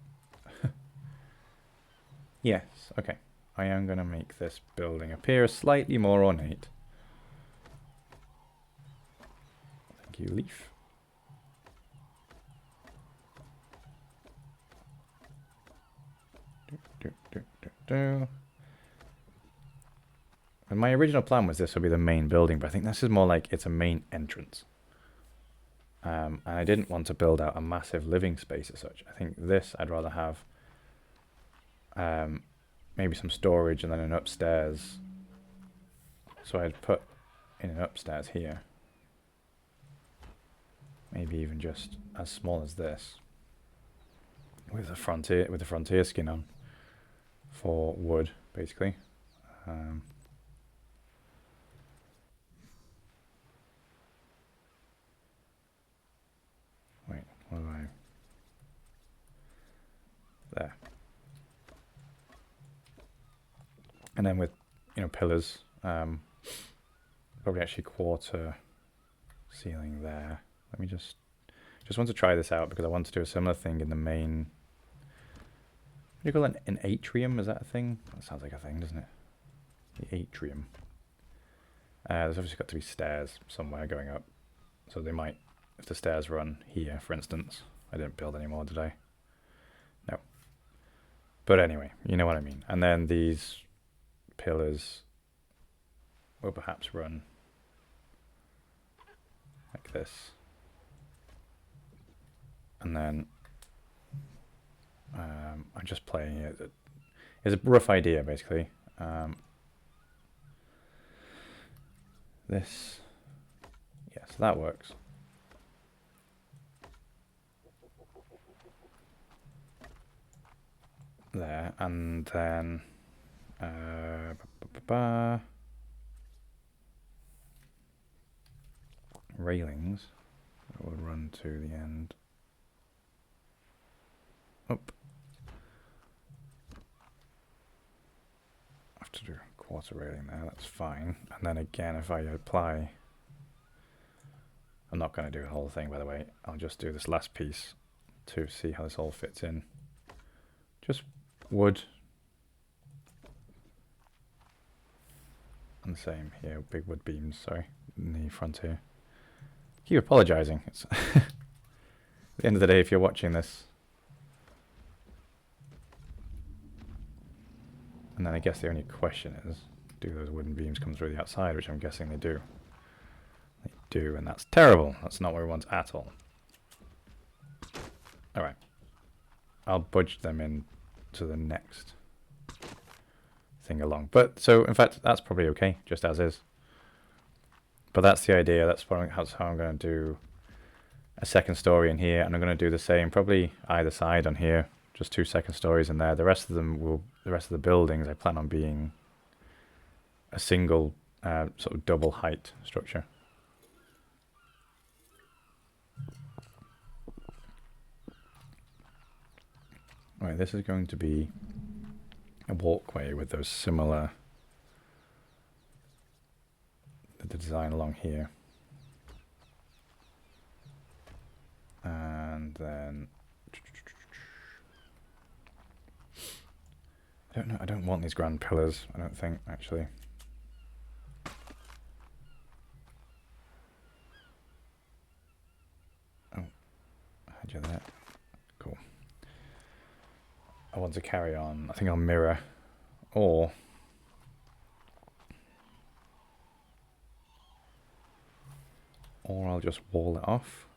Yes, okay. I am going to make this building appear slightly more ornate. Thank you, Leaf. And my original plan was this would be the main building, but I think this is more like it's a main entrance. And I didn't want to build out a massive living space as such. I think this I'd rather have maybe some storage and then an upstairs. So I'd put in an upstairs here. Maybe even just as small as this. With the frontier skin on. For wood, basically. Wait, what do I... There. And then with, pillars, probably actually quarter ceiling there. Let me just want to try this out because I want to do a similar thing in the main. What do you call it? An atrium? Is that a thing? That sounds like a thing, doesn't it? The atrium. There's obviously got to be stairs somewhere going up. So they might, if the stairs run here, for instance. I didn't build any more, did I? No. But anyway, you know what I mean. And then these pillars will perhaps run like this. And then I'm just playing it. It's a rough idea, basically. This, yeah, so that works. There, and then railings that will run to the end. Up. I have to do a quarter railing there, that's fine. And then again, if I apply, I'm not going to do the whole thing, by the way. I'll just do this last piece to see how this all fits in. Just wood. And the same here, big wood beams, sorry, in the front here. Keep apologising. It's at the end of the day, if you're watching this. And then I guess the only question is, do those wooden beams come through the outside, which I'm guessing they do. They do, and that's terrible. That's not what we want at all. Alright. I'll budge them in to the next thing along. But, so, in fact, that's probably okay, just as is. But that's the idea. That's how I'm going to do a second story in here. And I'm going to do the same, probably either side on here. Just 2 second stories in there. The rest of the buildings I plan on being a single sort of double height structure. Right, this is going to be a walkway with those similar, the design along here. And then I don't know, I don't want these grand pillars, I don't think, actually. Oh, I had you there. Cool. I want to carry on. I think I'll mirror, or I'll just wall it off.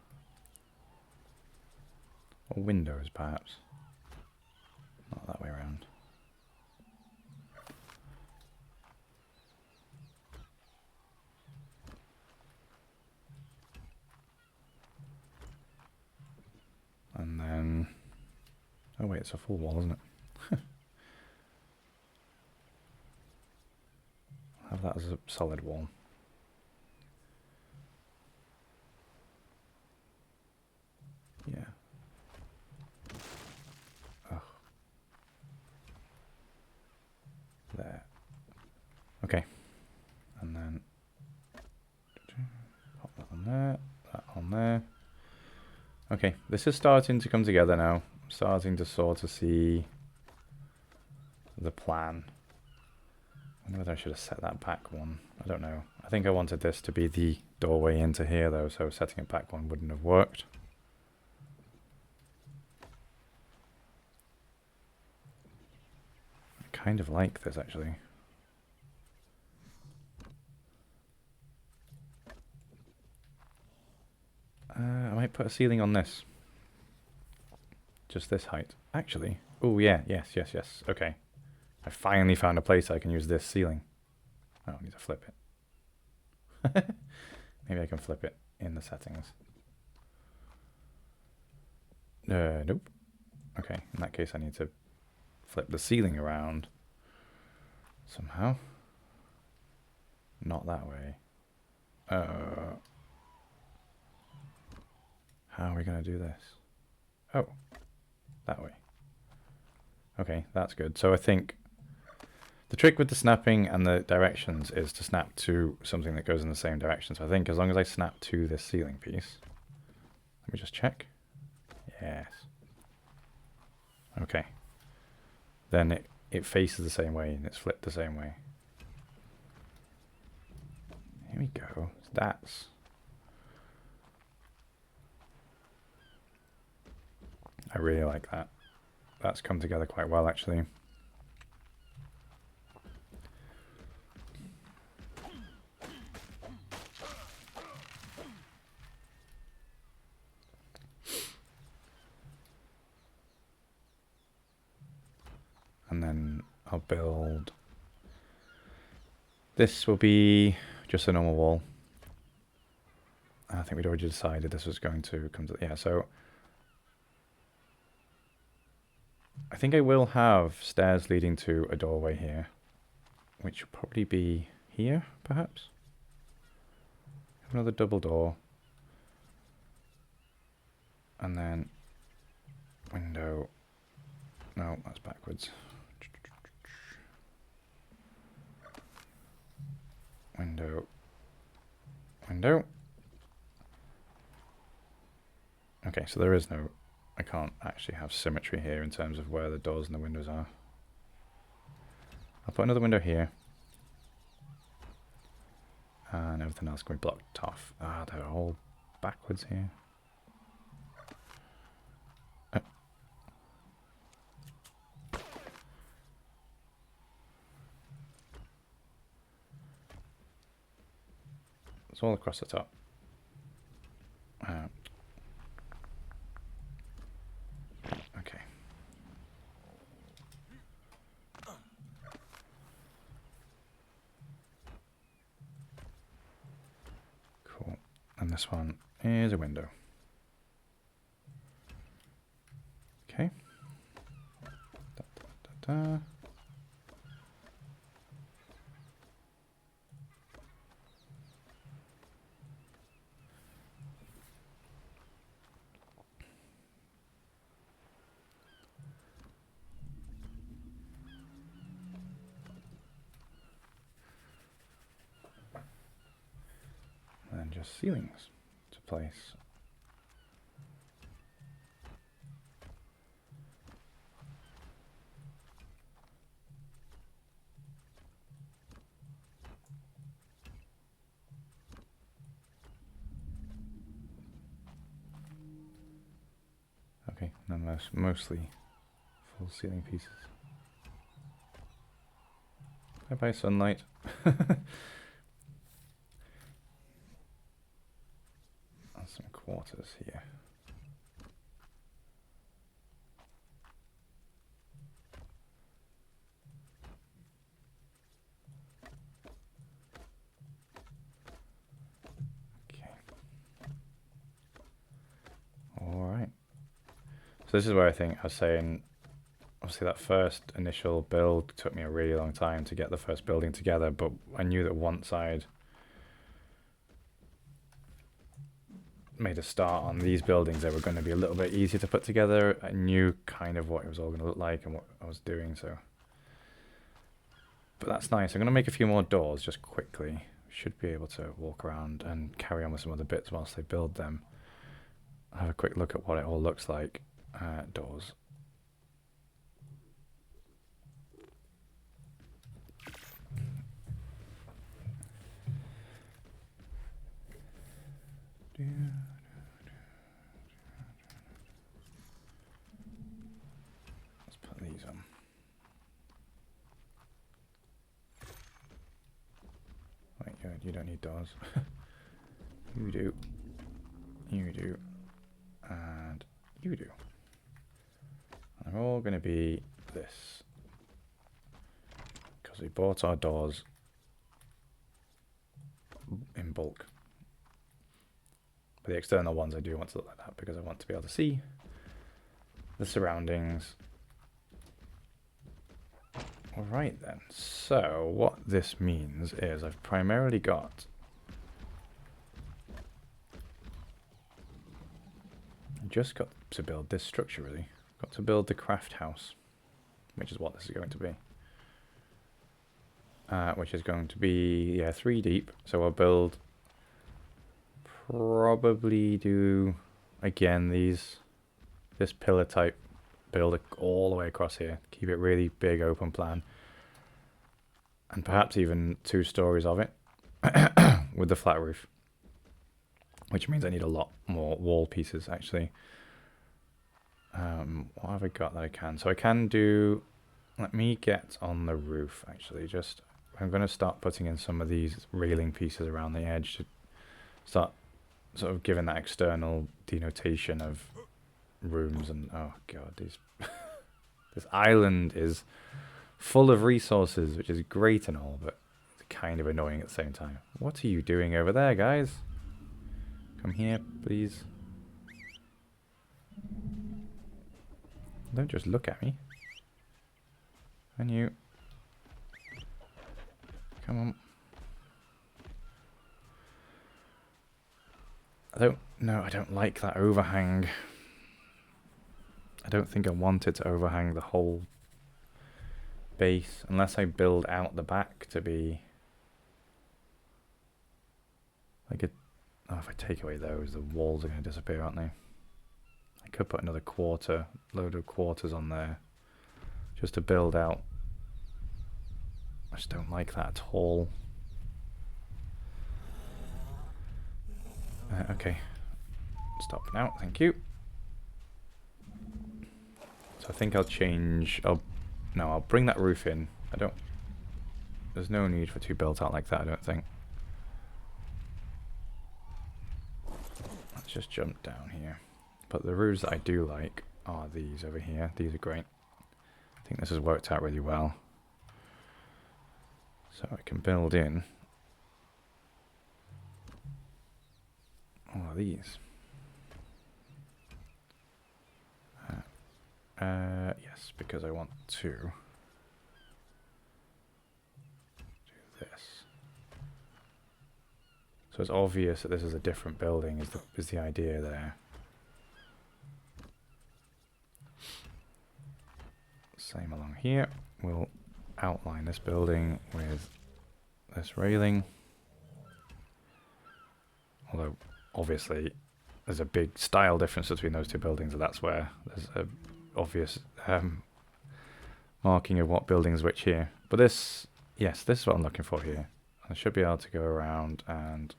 Or windows, perhaps. Not that way around. And then, oh wait, it's a full wall, isn't it? Have that as a solid wall. Yeah. Ugh. Okay, this is starting to come together now. I'm starting to sort of see the plan. I wonder whether I should have set that back one. I don't know. I think I wanted this to be the doorway into here though, so setting it back one wouldn't have worked. I kind of like this actually. I might put a ceiling on this. Just this height. Actually. Oh yeah, yes. Okay. I finally found a place I can use this ceiling. Oh, I need to flip it. Maybe I can flip it in the settings. Nope. Okay, in that case I need to flip the ceiling around somehow. Not that way. How are we going to do this? Oh, that way. Okay, that's good. So I think the trick with the snapping and the directions is to snap to something that goes in the same direction. So I think as long as I snap to this ceiling piece, let me just check. Yes. Okay. Then it faces the same way and it's flipped the same way. Here we go. That's... I really like that. That's come together quite well, actually. And then I'll build... This will be just a normal wall. I think we'd already decided this was going to come to... Yeah, so... I think I will have stairs leading to a doorway here, which will probably be here, perhaps? Another double door. And then window. No, that's backwards. Window. Window. Okay, so there is no... I can't actually have symmetry here in terms of where the doors and the windows are. I'll put another window here. And everything else can be blocked off. Ah, they're all backwards here. Oh. It's all across the top. Okay. Cool. And this one is a window. Okay. Da, da, da, da. And just ceilings to place. Okay, nonetheless, mostly full ceiling pieces. Bye bye sunlight. Some quarters here. Okay. All right. So this is where I think I was saying, obviously that first initial build took me a really long time to get the first building together, but I knew that once I'd made a start on these buildings, they were going to be a little bit easier to put together. I knew kind of what it was all going to look like and what I was doing, so. But that's nice. I'm going to make a few more doors just quickly. Should be able to walk around and carry on with some other bits whilst they build them. have a quick look at what it all looks like. Doors. Let's put these on. Wait, you don't need doors. You do. You do. And you do. They're all going to be this. Because we bought our doors in bulk. But the external ones I do want to look like that because I want to be able to see the surroundings. Alright then, so what this means is I've primarily got to build this structure really. Got to build the craft house, which is what this is going to be. Which is going to be, yeah, 3 deep. So I'll build, probably do, again, this pillar type, build it all the way across here. Keep it really big, open plan. And perhaps even 2 stories of it with the flat roof. Which means I need a lot more wall pieces, actually. What have I got that I can? So I can do, let me get on the roof, actually. I'm going to start putting in some of these railing pieces around the edge to start sort of giving that external denotation of rooms. And oh god, this island is full of resources, which is great and all, but it's kind of annoying at the same time. What are you doing over there, guys? Come here, please. Don't just look at me. And you. Come on. I don't like that overhang. I don't think I want it to overhang the whole base, unless I build out the back to be like a... Oh, if I take away those, the walls are going to disappear, aren't they? I could put another load of quarters on there, just to build out. I just don't like that at all. Okay. Stop now, thank you. So I think I'll change... I'll bring that roof in. There's no need for 2 built out like that, I don't think. Let's just jump down here. But the roofs that I do like are these over here. These are great. I think this has worked out really well. So I can build in all of these. Yes, because I want to do this. So it's obvious that this is a different building is the idea there. Same along here. We'll outline this building with this railing. Although, obviously, there's a big style difference between those 2 buildings, and that's where there's a obvious marking of what building is which here. But this, yes, this is what I'm looking for here. I should be able to go around and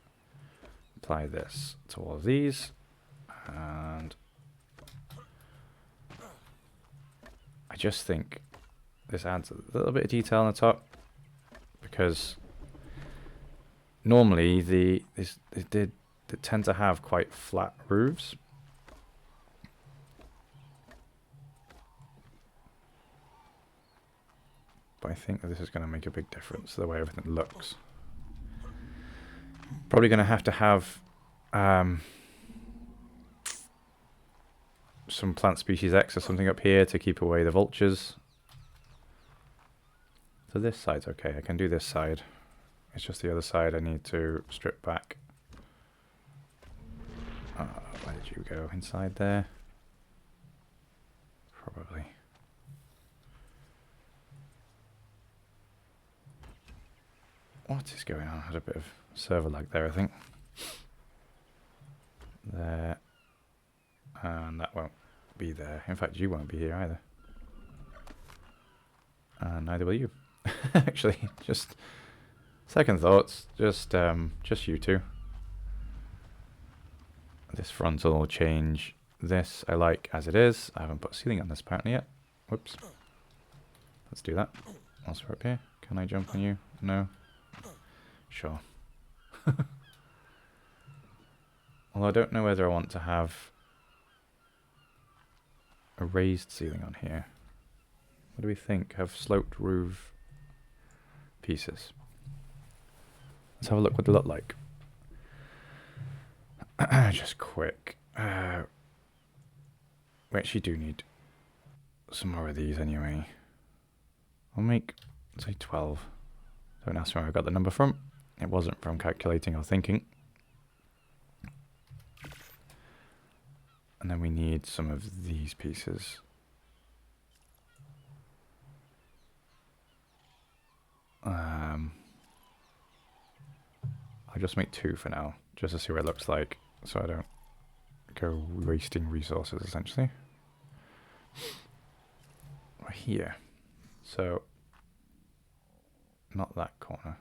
apply this to all of these. And I just think this adds a little bit of detail on the top, because normally they tend to have quite flat roofs. But I think that this is going to make a big difference to the way everything looks. Probably going to have some plant species X or something up here to keep away the vultures. So this side's okay. I can do this side. It's just the other side I need to strip back. Where did you go? Inside there? Probably. What is going on? I had a bit of server lag there, I think. There. And that won't be there. In fact, you won't be here either. And neither will you. Actually, just second thoughts. Just you two. This frontal will change. This I like as it is. I haven't put a ceiling on this apparently yet. Whoops. Let's do that. Whilst we're up here. Can I jump on you? No? Sure. Although I don't know whether I want to have a raised ceiling on here. What do we think? Have sloped roof pieces. Let's have a look what they look like. Just quick. We actually do need some more of these anyway. I'll make, say, 12. Don't ask me where I got the number from. It wasn't from calculating or thinking. And then we need some of these pieces. I'll just make 2 for now, just to see what it looks like, so I don't go wasting resources, essentially. We're here. So, not that corner.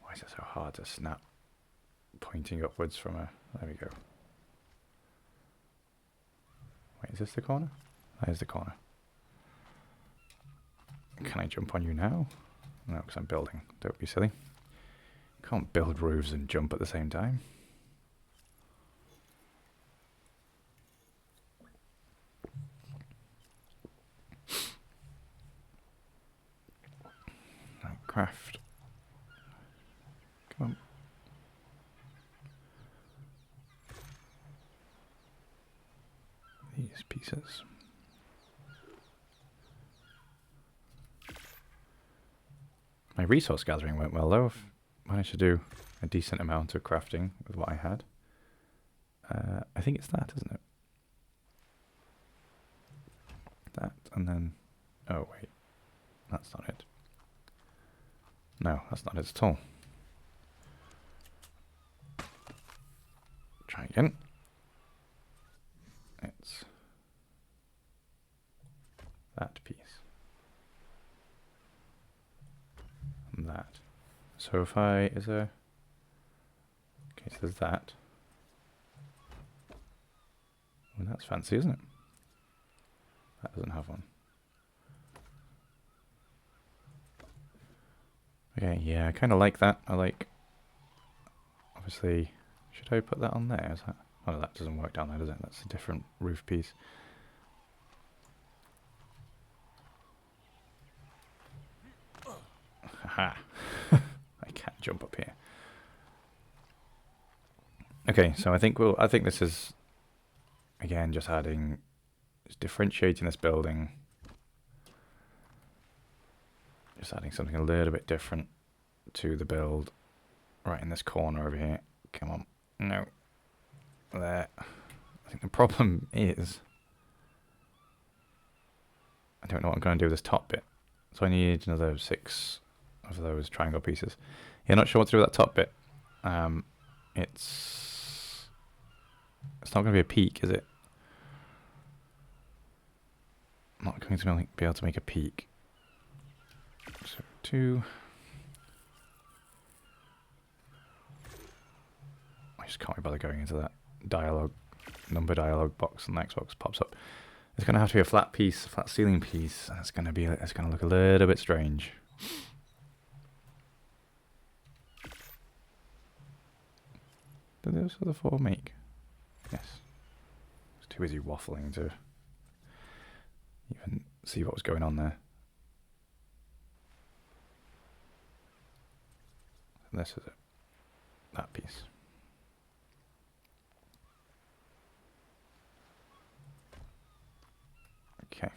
Why is it so hard to snap pointing upwards from a... There we go. Wait, is this the corner? That is the corner. Can I jump on you now? No, because I'm building. Don't be silly. Can't build roofs and jump at the same time. Now craft. Come on. These pieces. My resource gathering went well though. I've managed to do a decent amount of crafting with what I had. I think it's that, isn't it? That, and then... Oh, wait. That's not it. No, that's not it at all. Try again. It's that piece. And that. So if I... Is there... Okay, so there's that. Well, that's fancy, isn't it? That doesn't have one. Okay, yeah, I kind of like that. I like... Obviously... Should I put that on there? Is that... Oh, no, that doesn't work down there, does it? That's a different roof piece. Haha. I can't jump up here. Okay, so I think this is... Again, just adding... Just differentiating this building. Just adding something a little bit different to the build. Right in this corner over here. Come on. No. There. I think the problem is... I don't know what I'm going to do with this top bit. So I need another 6 of those triangle pieces. Yeah, not sure what to do with that top bit. It's not going to be a peak, is it? Not going to be able to make a peak. So 2. I just can't be bothered going into that number dialogue box, and the Xbox pops up. It's going to have to be a flat piece, a flat ceiling piece, and it's going to look a little bit strange. Did those other 4 make? Yes. I was too busy waffling to even see what was going on there. And this is it. That piece. Okay.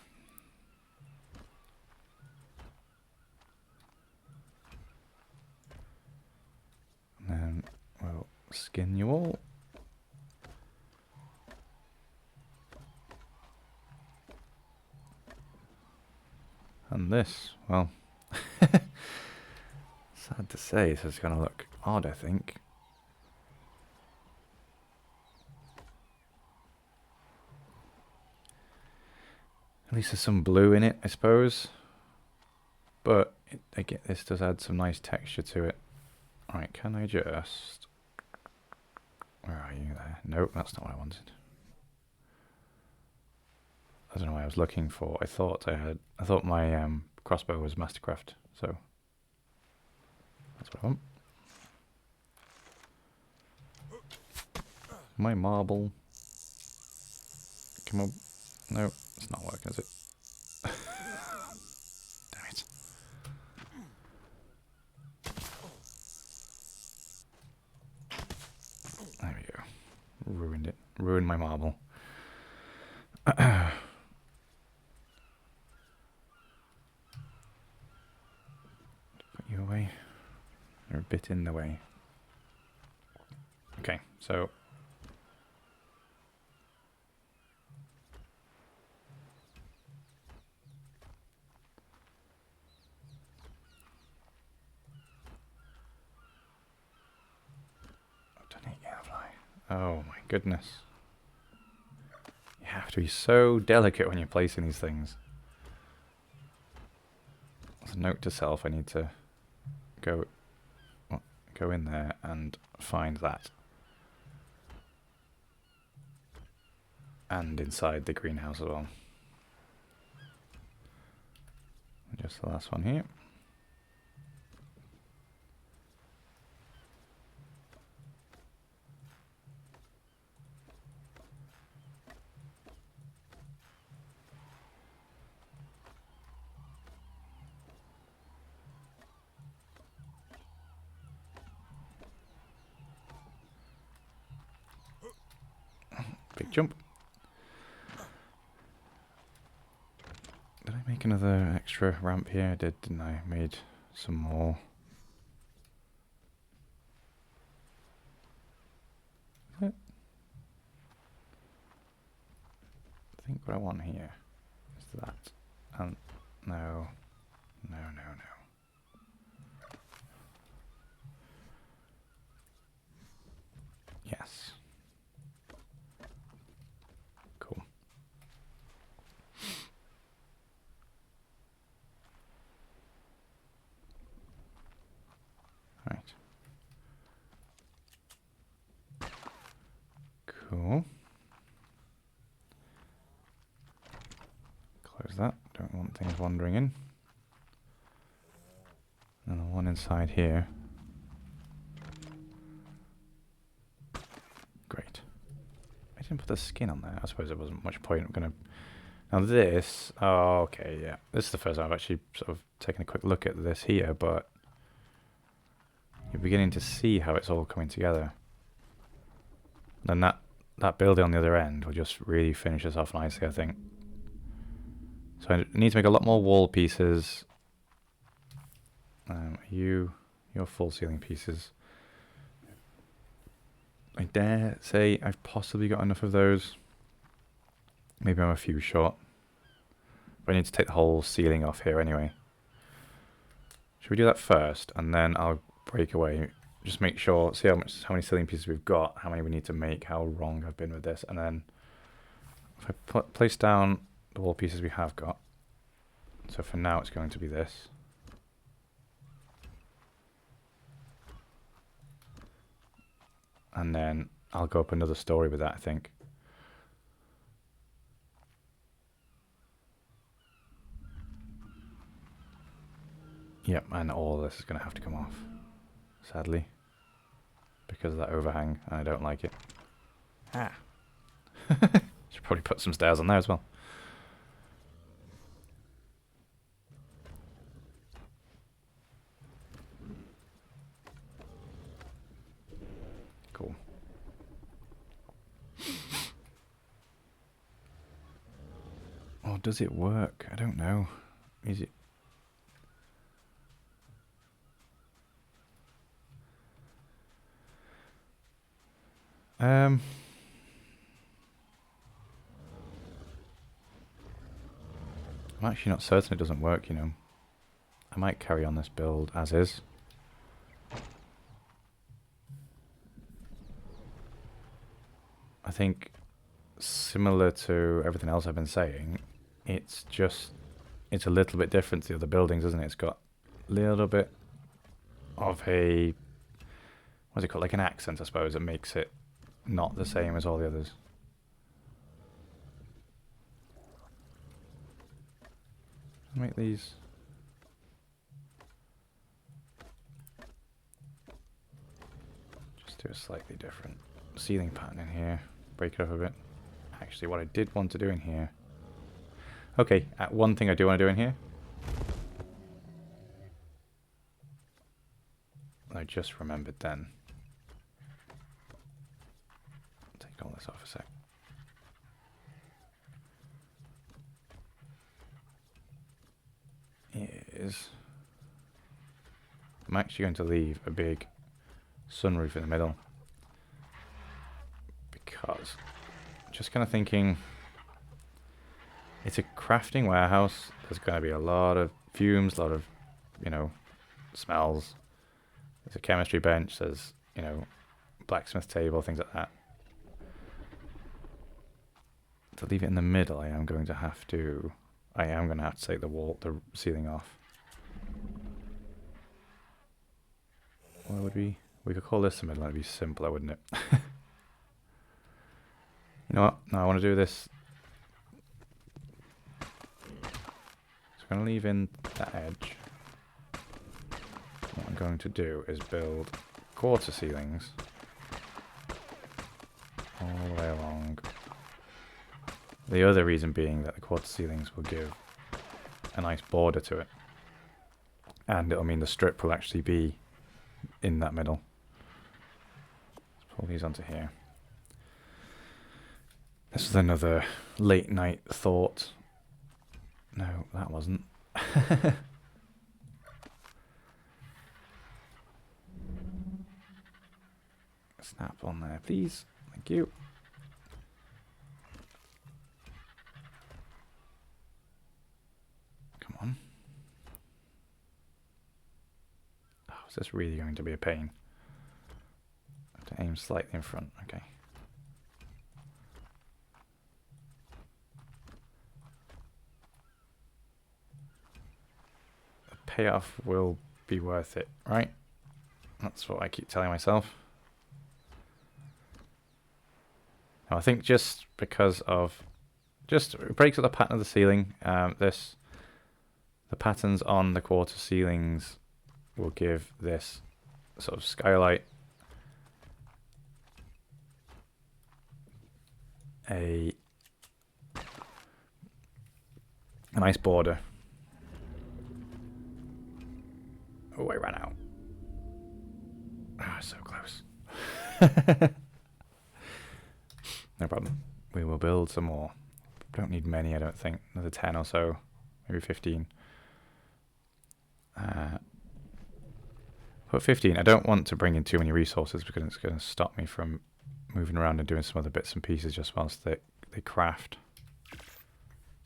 And then we'll skin you all. And this, well, sad to say, so it's going to look odd, I think. At least there's some blue in it, I suppose. But this does add some nice texture to it. Alright, can I just... Where are you there? Nope, that's not what I wanted. I don't know what I was looking for. I thought my crossbow was Mastercraft, so that's what I want. My marble. Come on. No, it's not working, is it? Damn it. There we go. Ruined it. Ruined my marble. Put you away. You're a bit in the way. Okay, so... I've done it, yeah, have I? Oh my goodness. You have to be so delicate when you're placing these things. As a note to self, I need to go in there and find that. And inside the greenhouse as well. Just the last one here. Big jump. Did I make another extra ramp here? I did, didn't I? Made some more. Is it? I think what I want here is that. And no. No, no, no. Yes. Cool. Right. Cool. Close that. Don't want things wandering in. And the one inside here. Great. I didn't put the skin on there. I suppose there wasn't much point. I'm gonna... Now this... Oh, okay, yeah. This is the first time I've actually sort of taken a quick look at this here, but... You're beginning to see how it's all coming together. Then that building on the other end will just really finish us off nicely, I think. So I need to make a lot more wall pieces. Your full ceiling pieces. I dare say I've possibly got enough of those. Maybe I'm a few short. But I need to take the whole ceiling off here anyway. Should we do that first, and then I'll break away. Just make sure, see how many ceiling pieces we've got, how many we need to make, how wrong I've been with this, and then if I place down the wall pieces we have got. So for now it's going to be this. And then I'll go up another story with that, I think. Yep, and all of this is going to have to come off, sadly, because of that overhang, and I don't like it. Ah. Should probably put some stairs on there as well. Cool. Or does it work? I don't know. Is it? I'm actually not certain it doesn't work, you know. I might carry on this build as is. I think, similar to everything else I've been saying, it's a little bit different to the other buildings, isn't it? It's got a little bit of a, what's it called, like an accent, I suppose, that makes it not the same as all the others. Make these. Just do a slightly different ceiling pattern in here. Break it up a bit. Actually, what I did want to do in here. Okay, one thing I do want to do in here. I just remembered then. Take all this off a sec. Is I'm actually going to leave a big sunroof in the middle because I'm just kind of thinking it's a crafting warehouse. There's going to be a lot of fumes, a lot of, you know, smells. There's a chemistry bench, there's, you know, blacksmith table, things like that. To leave it in the middle, I am going to have to take the ceiling off. What would we could call this the middle, that'd be simpler, wouldn't it? You know what? No, I want to do this. So I'm going to leave in that edge. What I'm going to do is build quarter ceilings all the way along. The other reason being that the quarter ceilings will give a nice border to it. And it'll mean the strip will actually be in that middle. Let's pull these onto here. This is another late night thought. No, that wasn't. Snap on there, please. Thank you. Come on. Oh, is this really going to be a pain? I have to aim slightly in front. Okay. The payoff will be worth it, right? That's what I keep telling myself. Now, I think just because of it breaks up the pattern of the ceiling. The patterns on the quarter ceilings will give this sort of skylight a nice border. Oh, I ran out. Ah, so close. No problem. We will build some more. Don't need many, I don't think. Another 10 or so, maybe 15. Put 15. I don't want to bring in too many resources because it's going to stop me from moving around and doing some other bits and pieces just whilst they craft.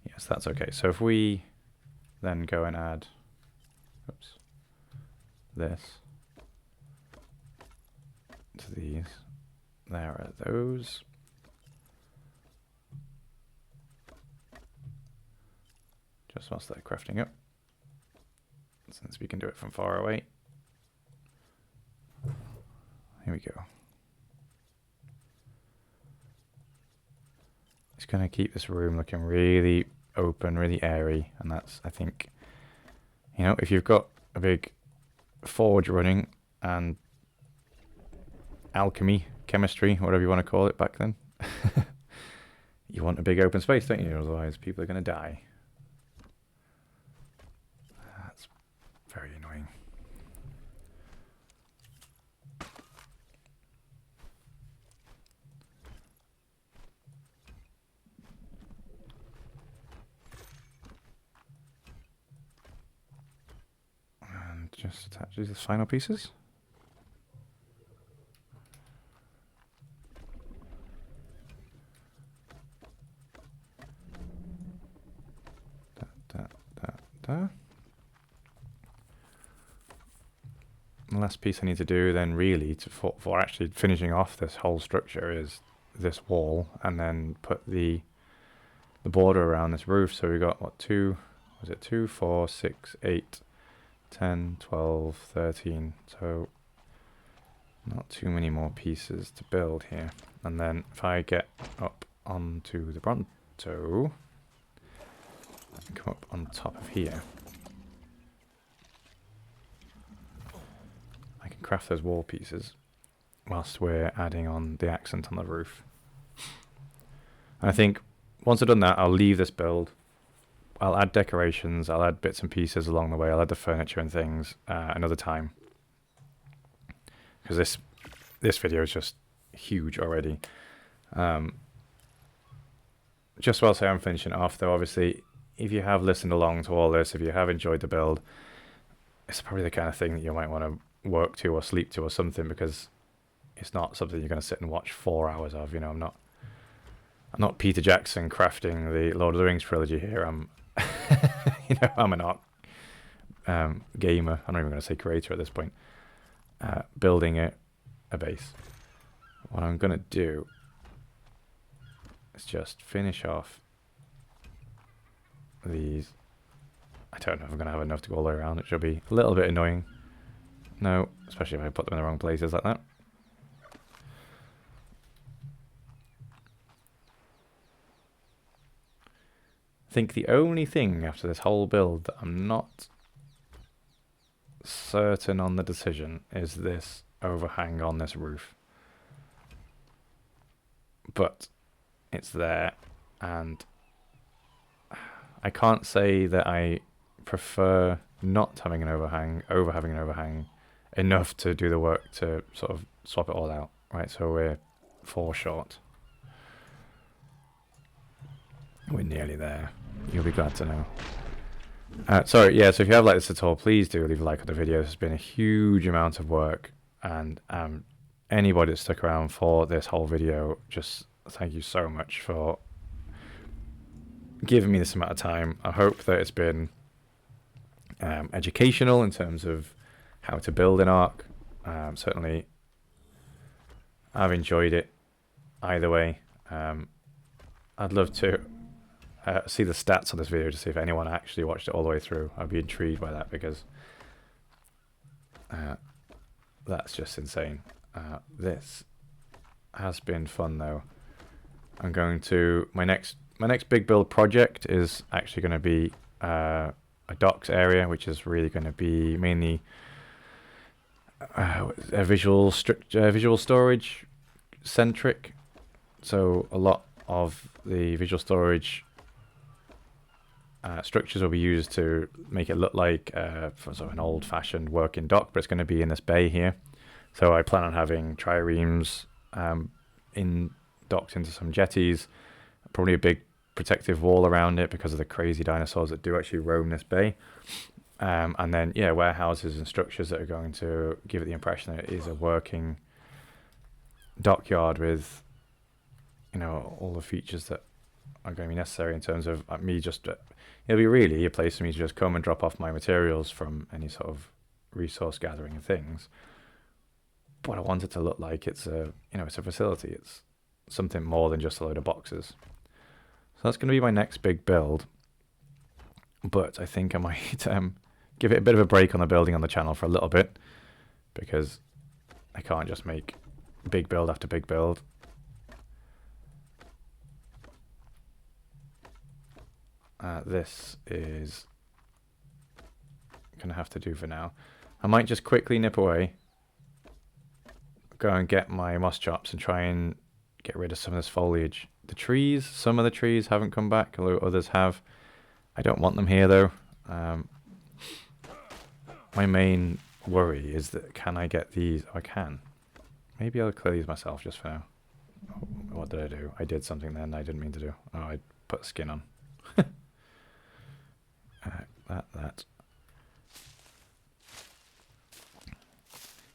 Yes, that's okay. So if we then go and add, oops, this to these, there are those. Just whilst they're crafting up, since we can do it from far away. Here we go. It's going to keep this room looking really open, really airy, and that's, I think, you know, if you've got a big forge running and alchemy, chemistry, whatever you want to call it back then, you want a big open space, don't you? Otherwise people are going to die. That's very annoying. And just attach these as final pieces. The last piece I need to do then really for actually finishing off this whole structure is this wall, and then put the the border around this roof. So we got what, 2, was it 2, 4, 6, 8, 10, 12, 13. So not too many more pieces to build here. And then if I get up onto the Bronto, I can come up on top of here. I can craft those wall pieces whilst we're adding on the accent on the roof. And I think once I've done that, I'll leave this build. I'll add decorations, I'll add bits and pieces along the way, I'll add the furniture and things another time. Because this video is just huge already. Just whilst I'm finishing it off though, obviously, if you have listened along to all this, if you have enjoyed the build, it's probably the kind of thing that you might want to work to or sleep to or something, because it's not something you're going to sit and watch 4 hours of. You know, I'm not Peter Jackson crafting the Lord of the Rings trilogy here. I'm you know, I'm an art gamer. I'm not even going to say creator at this point. Building a base. What I'm going to do is just finish off these. I don't know if I'm going to have enough to go all the way around. It should be a little bit annoying. No, especially if I put them in the wrong places like that. I think the only thing after this whole build that I'm not certain on the decision is this overhang on this roof. But it's there, and I can't say that I prefer not having an overhang over having an overhang enough to do the work to sort of swap it all out. Right, so we're 4 short. We're nearly there. You'll be glad to know. Sorry, yeah, so if you have liked this at all, please do leave a like on the video. It's been a huge amount of work, and anybody that stuck around for this whole video, just thank you so much for giving me this amount of time. I hope that it's been educational in terms of how to build an Ark. Certainly, I've enjoyed it either way. I'd love to see the stats on this video to see if anyone actually watched it all the way through. I'd be intrigued by that, because that's just insane. This has been fun though. I'm going to my next big build project is actually going to be a docks area, which is really going to be mainly a visual storage centric. So a lot of the visual storage structures will be used to make it look like sort of an old-fashioned working dock, but it's going to be in this bay here. So I plan on having triremes docked into some jetties, probably a big protective wall around it because of the crazy dinosaurs that do actually roam this bay. And then, yeah, warehouses and structures that are going to give it the impression that it is a working dockyard with, you know, all the features that are going to be necessary in terms of me just... it'll be really a place for me to just come and drop off my materials from any sort of resource gathering and things. But I want it to look like it's a, you know, it's a facility. It's something more than just a load of boxes. So that's going to be my next big build. But I think I might give it a bit of a break on the building on the channel for a little bit, because I can't just make big build after big build. This is going to have to do for now. I might just quickly nip away, go and get my moss chops and try and get rid of some of this foliage. The trees, some of the trees haven't come back, although others have. I don't want them here though. My main worry is that can I get these? Oh, I can. Maybe I'll clear these myself just for now. Oh, what did I do? I did something then I didn't mean to do. Oh, I put skin on. That.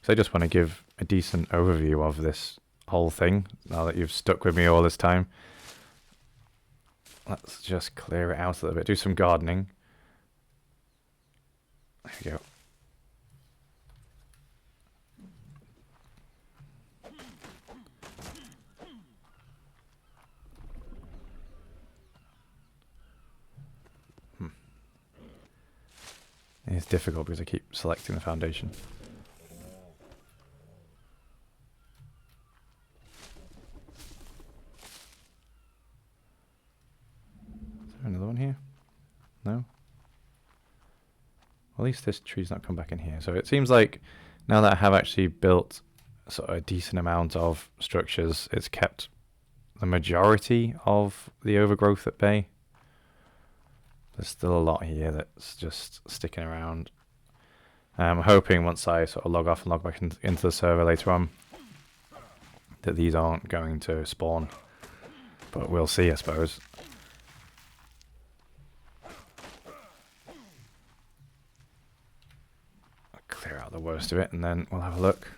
So I just want to give a decent overview of this whole thing, now that you've stuck with me all this time. Let's just clear it out a little bit. Do some gardening. There we go. difficult because I keep selecting the foundation. Is there another one here? No? Well, at least this tree's not come back in here. So it seems like now that I have actually built sort of a decent amount of structures, it's kept the majority of the overgrowth at bay. There's still a lot here that's just sticking around. I'm hoping once I sort of log off and log back into the server later on that these aren't going to spawn. But we'll see, I suppose. I'll clear out the worst of it and then we'll have a look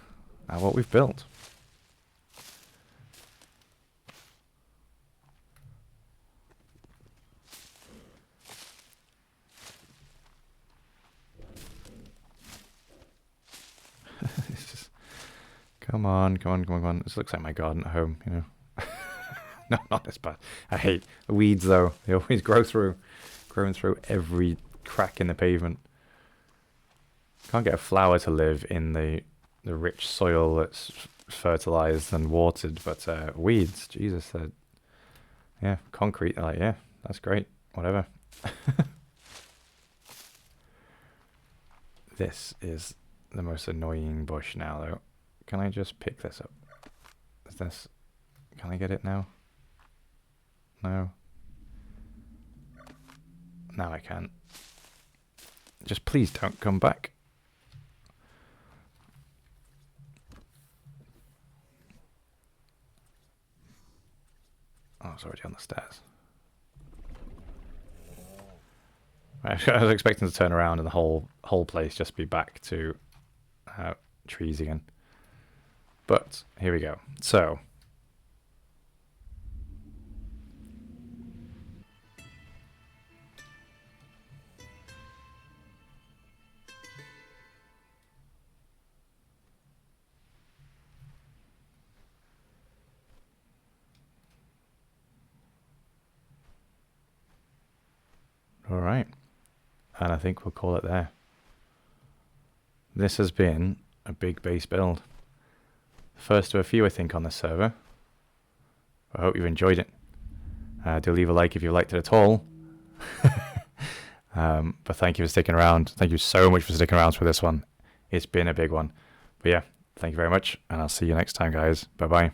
at what we've built. Come on, come on, come on, come on. This looks like my garden at home, you know. No, not this bad. I hate weeds, though. They always growing through every crack in the pavement. Can't get a flower to live in the rich soil that's fertilized and watered, but weeds, Jesus. Yeah, concrete, like, yeah, that's great. Whatever. This is the most annoying bush now, though. Can I just pick this up? Is this... Can I get it now? No. Now I can. Just please don't come back. Oh, it's already on the stairs. I was expecting to turn around and the whole place just be back to trees again. But here we go. So all right. And I think we'll call it there. This has been a big base build. First of a few, I think, on this server. I hope you've enjoyed it. Do leave a like if you liked it at all. But thank you for sticking around. Thank you so much for sticking around for this one. It's been a big one. But yeah, thank you very much, and I'll see you next time, guys. Bye-bye.